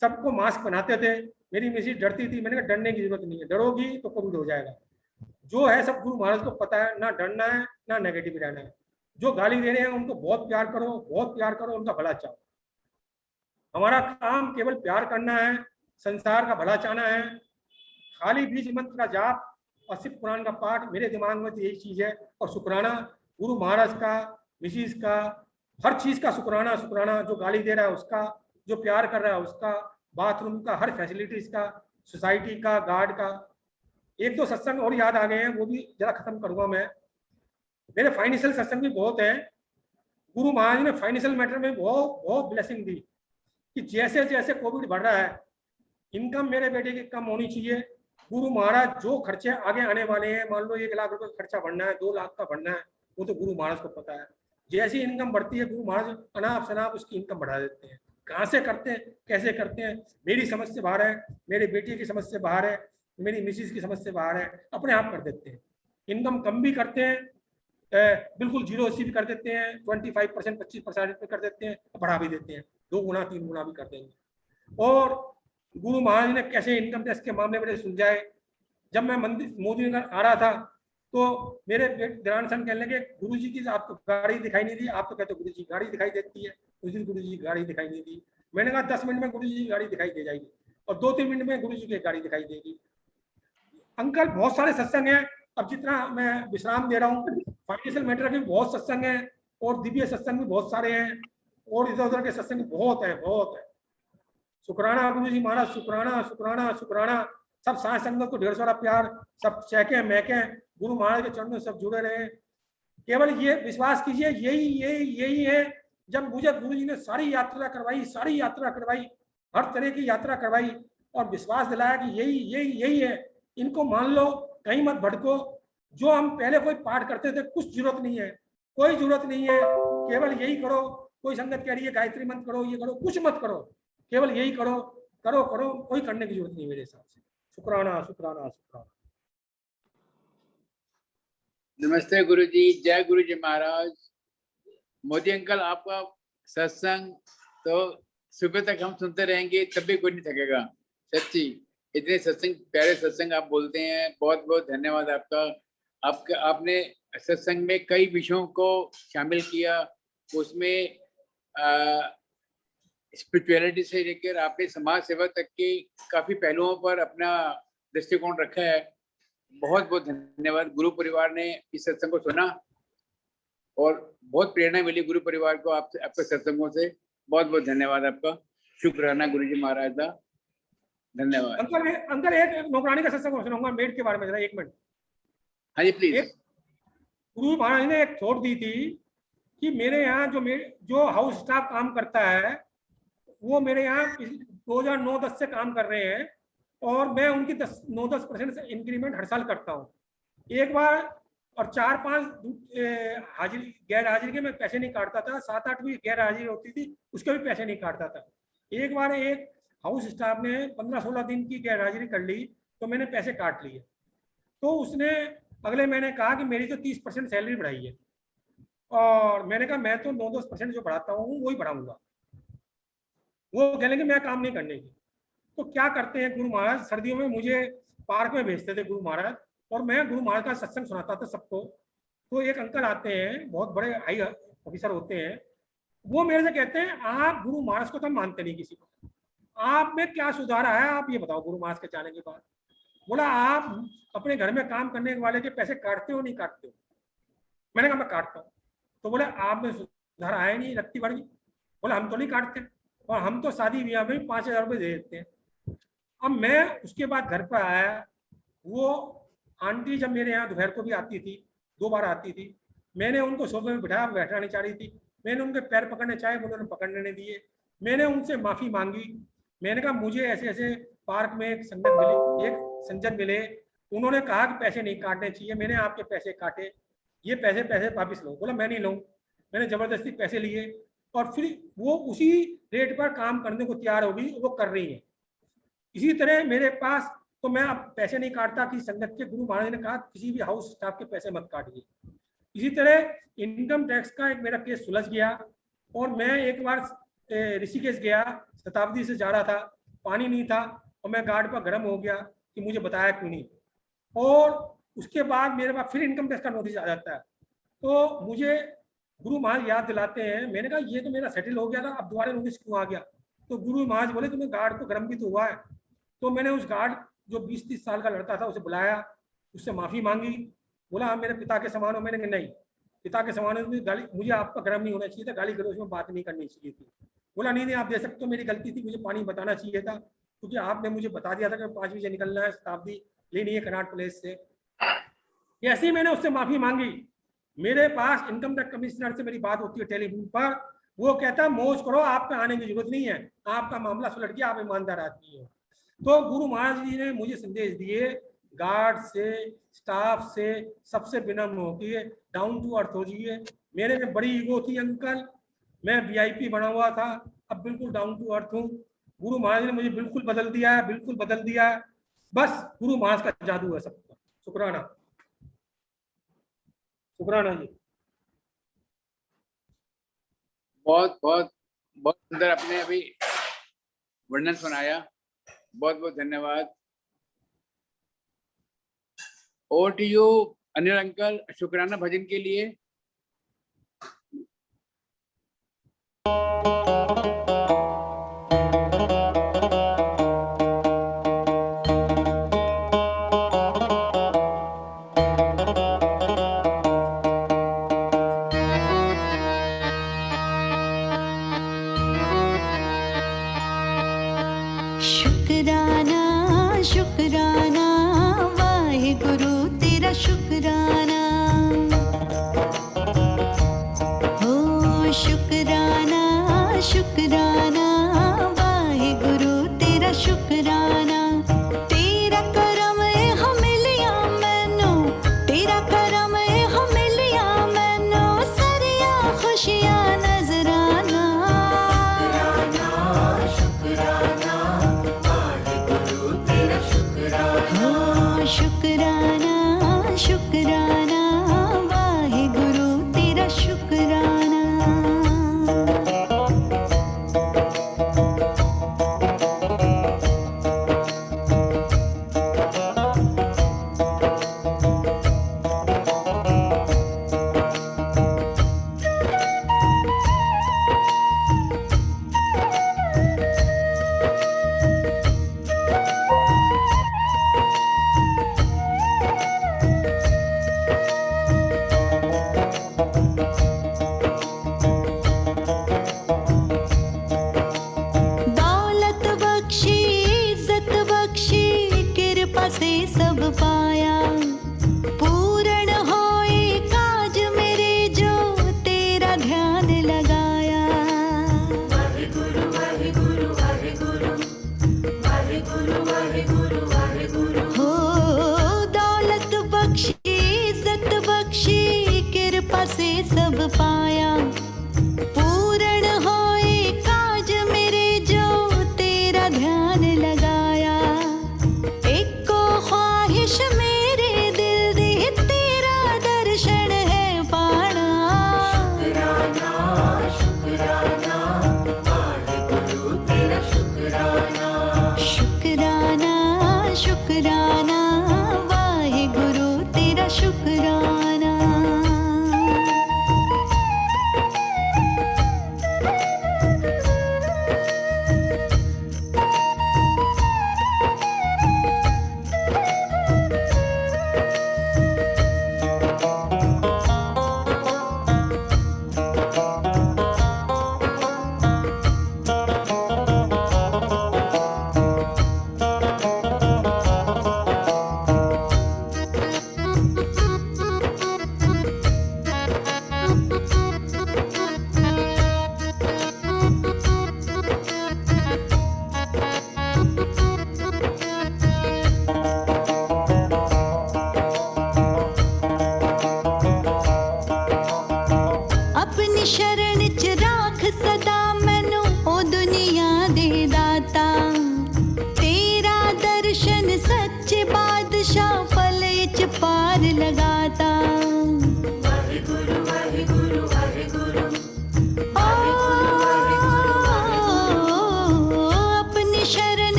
सबको मास्क पहनाते थे। मेरी मिसेज डरती थी, मैंने कहा डरने की जरूरत नहीं है, डरोगी तो कोविड हो जाएगा। जो है सब गुरु महाराज को पता है, ना डरना है ना नेगेटिव रहना है। जो गाली दे रहे हैं उनको बहुत प्यार करो, बहुत प्यार करो, उनका भला चाहो। हमारा काम केवल प्यार करना है, संसार का भला चाहना है। खाली बीज मंत्र का जाप और सिर्फ कुरान का पाठ, मेरे दिमाग में तो यही चीज है। और शुक्राना गुरु महाराज का, मिसिस का, हर चीज का शुक्राना शुक्राना। जो गाली दे रहा है उसका, जो प्यार कर रहा है उसका, बाथरूम का, हर फैसिलिटीज का, सोसाइटी का, गार्ड का। 1-2 सत्संग और याद आ गए हैं, वो भी जरा खत्म करूंगा मैं। मेरे फाइनेंशियल सत्संग भी बहुत है। गुरु महाराज ने फाइनेंशियल मैटर में बहुत बहुत ब्लेसिंग दी कि जैसे जैसे कोविड बढ़ रहा है, इनकम मेरे बेटे की कम होनी चाहिए। गुरु महाराज जो खर्चे आगे आने वाले हैं, मान लो 1 लाख रुपए का खर्चा बढ़ना है, 2 लाख का बढ़ना है, वो तो गुरु महाराज को पता है। जैसी इनकम बढ़ती है गुरु महाराज अनाप शनाप उसकी इनकम बढ़ा देते हैं। कहाँ से करते हैं, कैसे करते हैं, मेरी समझ से बाहर है, मेरे बेटे की समझ से बाहर है, मेरी मिसिस की समझ से बाहर है, अपने आप कर देते हैं। इनकम कम भी करते हैं, बिल्कुल 0-80 भी कर देते हैं, 25%, 25% कर देते हैं, बढ़ा भी देते हैं, 2 गुना 3 गुना भी कर देंगे। और गुरु महाराज ने कैसे इनकम टैक्स के मामले में सुलझाए। जब मैं मंदिर मोदी नगर आ रहा था तो मेरे ग्रैंडसन कहने लगे गुरुजी की आपको गाड़ी दिखाई नहीं दी, आप तो कहते गुरुजी गाड़ी दिखाई देती है, उस दिन गुरुजी की गाड़ी दिखाई नहीं दी। मैंने कहा 10 मिनट में गुरुजी की गाड़ी दिखाई दे जाएगी, और 2-3 मिनट में गुरुजी की गाड़ी दिखाई देगी। अंकल बहुत सारे सत्संग हैं, अब जितना मैं विश्राम दे रहा हूँ, फाइनेंशियल मैटर के बहुत सत्संग हैं, और दिव्य सत्संग भी बहुत सारे हैं, और इधर उधर के सत्संग बहुत है, बहुत है। शुक्राना गुरु जी महाराज, शुक्राना शुक्राना शुक्राना। सब साय संगत को 150 प्यार, सब चहके महके गुरु महाराज के चरणों में सब जुड़े रहे। केवल ये विश्वास कीजिए, यही है। जब मुझे गुरु जी ने सारी यात्रा करवाई, हर तरह की यात्रा करवाई, और विश्वास दिलाया कि यही है, इनको मान लो, कहीं मत भटको। जो हम पहले कोई पाठ करते थे, कुछ जरूरत नहीं है, कोई जरूरत नहीं है, केवल यही करो। कोई संगत कह रही है गायत्री मंत्र करो, ये करो, कुछ मत करो, केवल यही करो, करो, कोई करने की जरूरत नहीं मेरे हिसाब से। शुक्राना शुक्राना शुक्राना। नमस्ते गुरु जी, जय गुरु जी महाराज। मोदी अंकल आपका सत्संग तो सुबह तक हम सुनते रहेंगे, तब भी कोई नहीं थकेगा। सच्ची, इतने सत्संग, प्यारे सत्संग आप बोलते हैं, बहुत बहुत धन्यवाद आपका। आपने सत्संग में कई विषयों को शामिल किया, उसमें स्पिरिचुअलिटी से लेकर आपने समाज सेवा तक के काफी पहलुओं पर अपना दृष्टिकोण रखा है। बहुत बहुत धन्यवाद। गुरु परिवार ने इस सत्संग को सुना और बहुत प्रेरणा मिली गुरु परिवार को आपसे, आपके सत्संगों से। बहुत बहुत धन्यवाद आपका। शुक्राना गुरु जी महाराज का। धन्यवाद। अंकल एक नौकरानी का सत्संग सुनाऊंगा मेड के बारे में जरा, 1 मिनट। हाँ जी प्लीज। गुरु महाराज ने एक थॉट दी थी कि मेरे यहाँ जो हाउस स्टाफ काम करता है वो मेरे यहाँ 2009-10 से काम कर रहे हैं और मैं उनकी 9-10% से इंक्रीमेंट हर साल करता हूँ। एक बार और 4-5 हाजिरी गैर हाजिरी के मैं पैसे नहीं काटता था, 7-8 भी गैर हाजिरी होती थी उसके भी पैसे नहीं काटता था। एक बार एक हाउस स्टाफ ने 15-16 दिन की गैर हाजिरी कर ली तो मैंने पैसे काट लिए। तो उसने अगले महीने कहा कि मेरी तो 30% सैलरी बढ़ाई है और मैंने कहा मैं तो 9-10% जो बढ़ाता हूँ वही बढ़ाऊंगा। वो कह लेंगे मैं काम नहीं करने की। तो क्या करते हैं गुरु महाराज, सर्दियों में मुझे पार्क में भेजते थे गुरु महाराज और मैं गुरु महाराज का सत्संग सुनाता था सबको। तो एक अंकल आते हैं, बहुत बड़े हाई ऑफिसर होते हैं, वो मेरे से कहते हैं आप गुरु महाराज को तो मानते नहीं किसी को, आप में क्या सुधार आया आप ये बताओ गुरु महाराज के जाने के बाद। बोला आप अपने घर में काम करने वाले के पैसे काटते हो नहीं काटते हो? मैंने कहा मैं काटता हूँ। तो बोले आप में सुधार आया नहीं, रत्ती बढ़ गई। बोला हम तो नहीं काटते और हम तो शादी ब्याह में 5,000 रुपये दे देते हैं। अब मैं उसके बाद घर पर आया, वो आंटी जब मेरे यहाँ दोपहर को भी आती थी, 2 बार आती थी, मैंने उनको सोफे में बिठाया, बैठना नहीं चाह रही थी, मैंने उनके पैर पकड़ने चाहे, उन्होंने पकड़ने नहीं दिए। मैंने उनसे माफ़ी मांगी, मैंने कहा मुझे ऐसे ऐसे पार्क में एक संजन मिले, उन्होंने कहा कि पैसे नहीं काटने चाहिए, मैंने आपके पैसे काटे, ये पैसे वापस लो। बोला मैं नहीं लूँ। मैंने ज़बरदस्ती पैसे लिए और फिर वो उसी रेट पर काम करने को तैयार हो गई, वो कर रही है। इसी तरह मेरे पास तो मैं अब पैसे नहीं काटता कि संगत के गुरु महाराज ने कहा किसी भी हाउस स्टाफ के पैसे मत काटिए। इसी तरह इनकम टैक्स का एक मेरा केस सुलझ गया और मैं एक बार ऋषिकेश गया, शताब्दी से जा रहा था, पानी नहीं था और मैं गार्ड पर गर्म हो गया कि मुझे बताया क्यों नहीं। और उसके बाद मेरे पास फिर इनकम टैक्स का नोटिस आ जाता है। तो मुझे गुरु महाराज याद दिलाते हैं, मैंने कहा ये तो मेरा सेटल हो गया था, अब दोबारा नोटिस क्यों आ गया? तो गुरु महाराज बोले तुम्हें गार्ड को गर्म भी तो हुआ है। तो मैंने उस गार्ड जो 20-30 साल का लड़का था उसे बुलाया, उससे माफ़ी मांगी। बोला आप मेरे पिता के समान हो। मैंने कहा नहीं, पिता के समान हो, गाली मुझे आपका गर्म नहीं होना चाहिए था, गाली गलौज में बात नहीं करनी चाहिए थी। बोला नहीं आप दे सकते हो, मेरी गलती थी, मुझे पानी बताना चाहिए था क्योंकि आपने मुझे बता दिया था कि 5 बजे निकलना है, शताब्दी लेनी है कनाट प्लेस से। ऐसे ही मैंने उससे माफ़ी मांगी। मेरे पास इनकम टैक्स कमिश्नर से मेरी बात होती है टेलीफोन पर, वो कहता है मौज करो, आपका आने की जरूरत नहीं है, आपका मामला सुलझ गया, आप ईमानदार आदमी हो। तो गुरु महाराज जी ने मुझे संदेश दिए, गार्ड से, स्टाफ से, सबसे विनम्र होकर डाउन टू अर्थ हो जाइए। मेरे में बड़ी ईगो थी अंकल, मैं VIP बना हुआ था, अब बिल्कुल डाउन टू अर्थ हूँ। गुरु महाराज ने मुझे बिल्कुल बदल दिया है, बिल्कुल बदल दिया है। बस गुरु महाराज का जादू है सबका। शुक्राना, शुक्राना जी। बहुत बहुत बहुत सुंदर आपने अभी वर्णन सुनाया, बहुत बहुत धन्यवाद। Over to you Anil uncle, शुक्राना भजन के लिए। शुक्राना शुक्राना वाहे गुरु तेरा शुक्राना, हो शुक्राना शुक्राना वाहे गुरु तेरा शुक्राना। तेरा करम हो मिलिया मैनू, तेरा करम हो मिलिया मैनू, सारिया खुशियां नजराना। शुक्राना शुक्राना वाहे गुरु तेरा शुक्राना।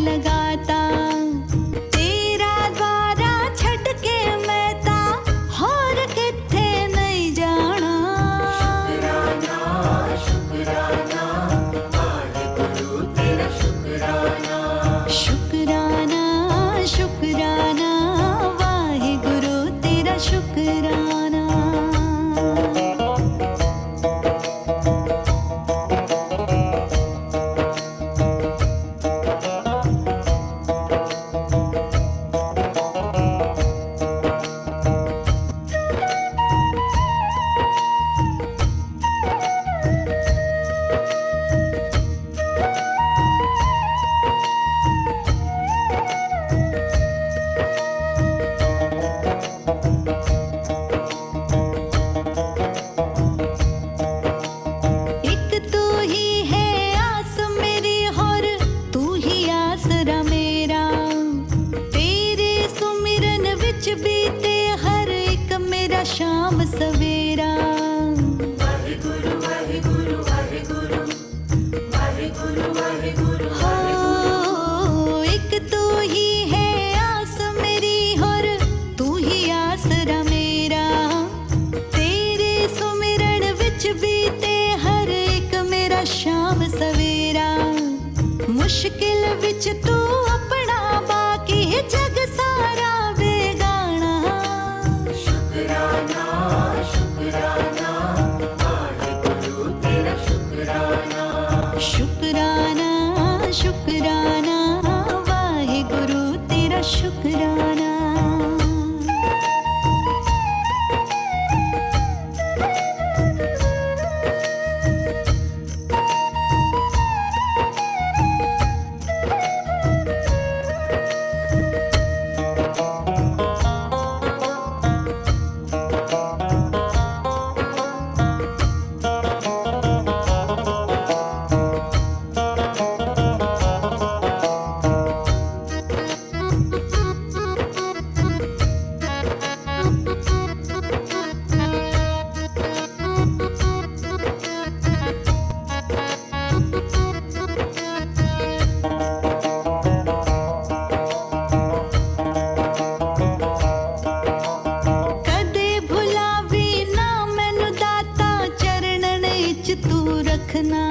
लगाता तेरा द्वारा छड़ के मैं ता होर किथे नहीं जाना शुकराना शुकराना वाहिगुरु तेरा शुकराना एक तू ही है आस मेरी और तू ही आसरा मेरा तेरे सुमिरन विच बीते हर एक मेरा शाम सवेरा हो एक तू ही है आस मेरी और तू ही आसरा मेरा तेरे सुमिरन विच बीते हर एक मेरा शाम सवेरा मुश्किल विच तू अपना बाकी जग सारा बेगाना शुकराना शुकराना वाहिगुरु तेरा शुकराना कदे भुलावी ना मैनू दाता चरणन इच तू रखना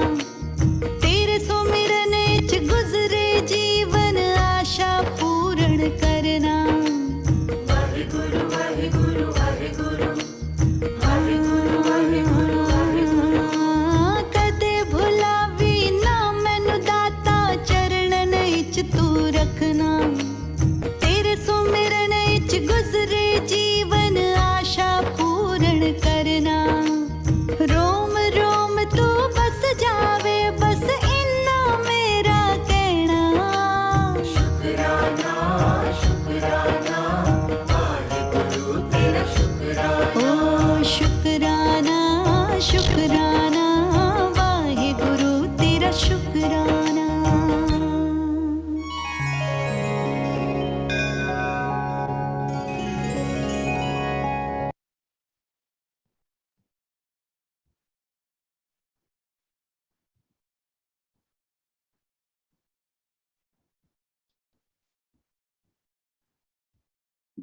तेरे सुमिरन इच गुजरे जीवन आशा पूर्ण करना कदे भुलावी ना मैनू दाता चरणन इच तू रखना तेरे सुमिरन इच गुजरे जीवन आशा पूर्ण करना रोम रोम तू बस जावे बस इन्ना मेरा कहना ओ शुकराना शुकराना वाहिगुरु तेरा शुकराना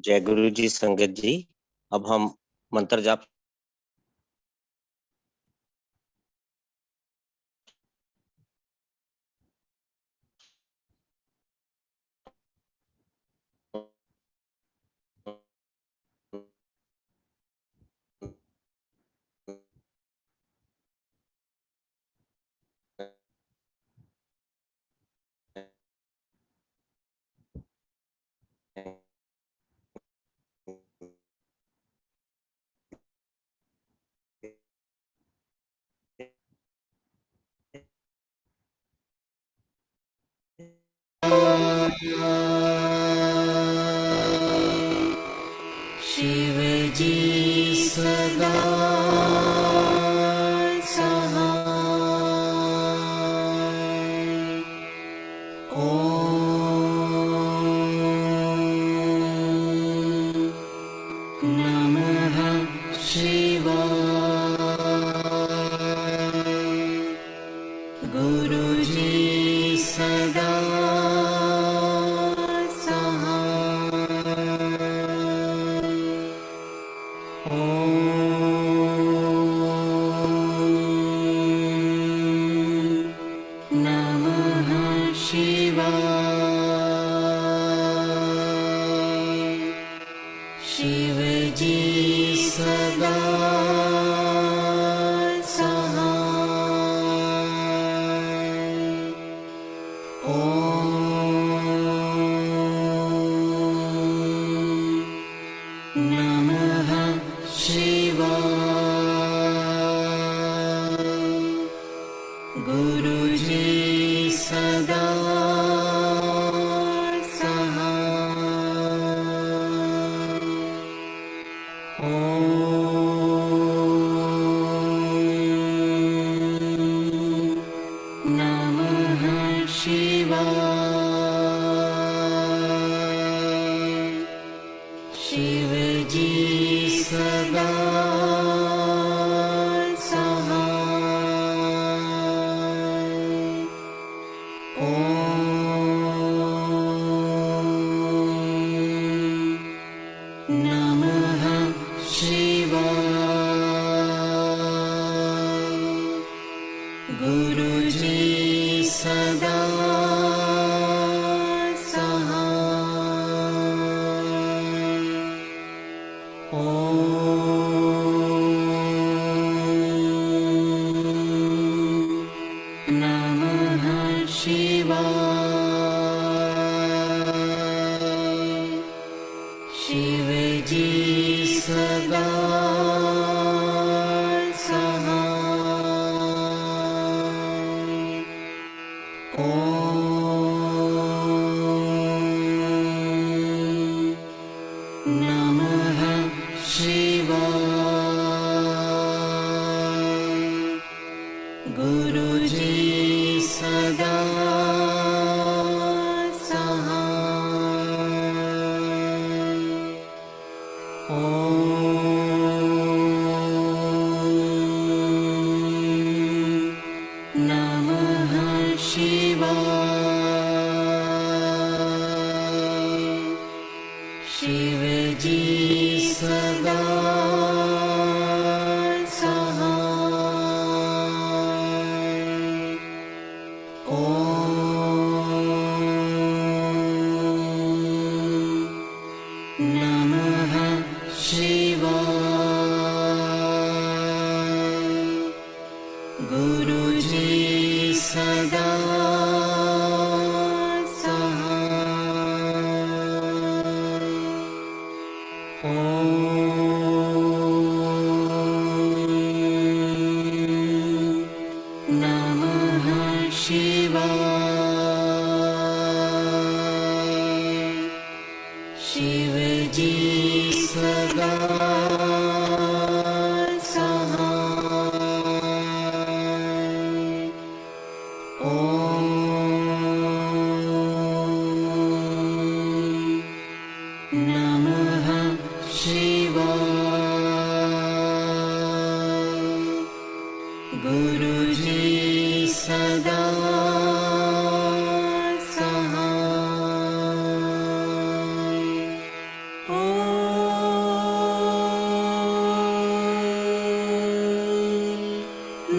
जय गुरु जी संगत जी। अब हम मंत्र जाप शिव जी सदा सहाय। ओम शिव जी सदा सहाय। ओम नमः शिवाय। गुरु जी सदा सहाय। ओम नमः शिवाय। शिव जी सदा सहाय। ओम नमः शिवाय। गुरु जी सदा सहाय। ओम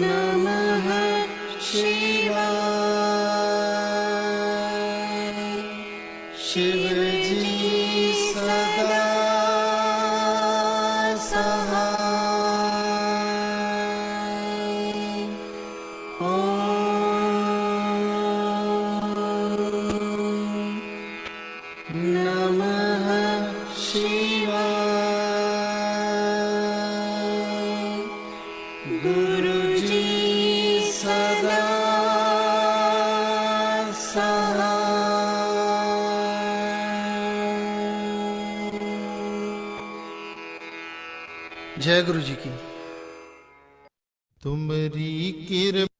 नमः शिवाय। शिव जी सदा सहाय। ओम नमः शिवाय। गुरु जी सदा सहाय। जय गुरु जी की। तुमरी कृपा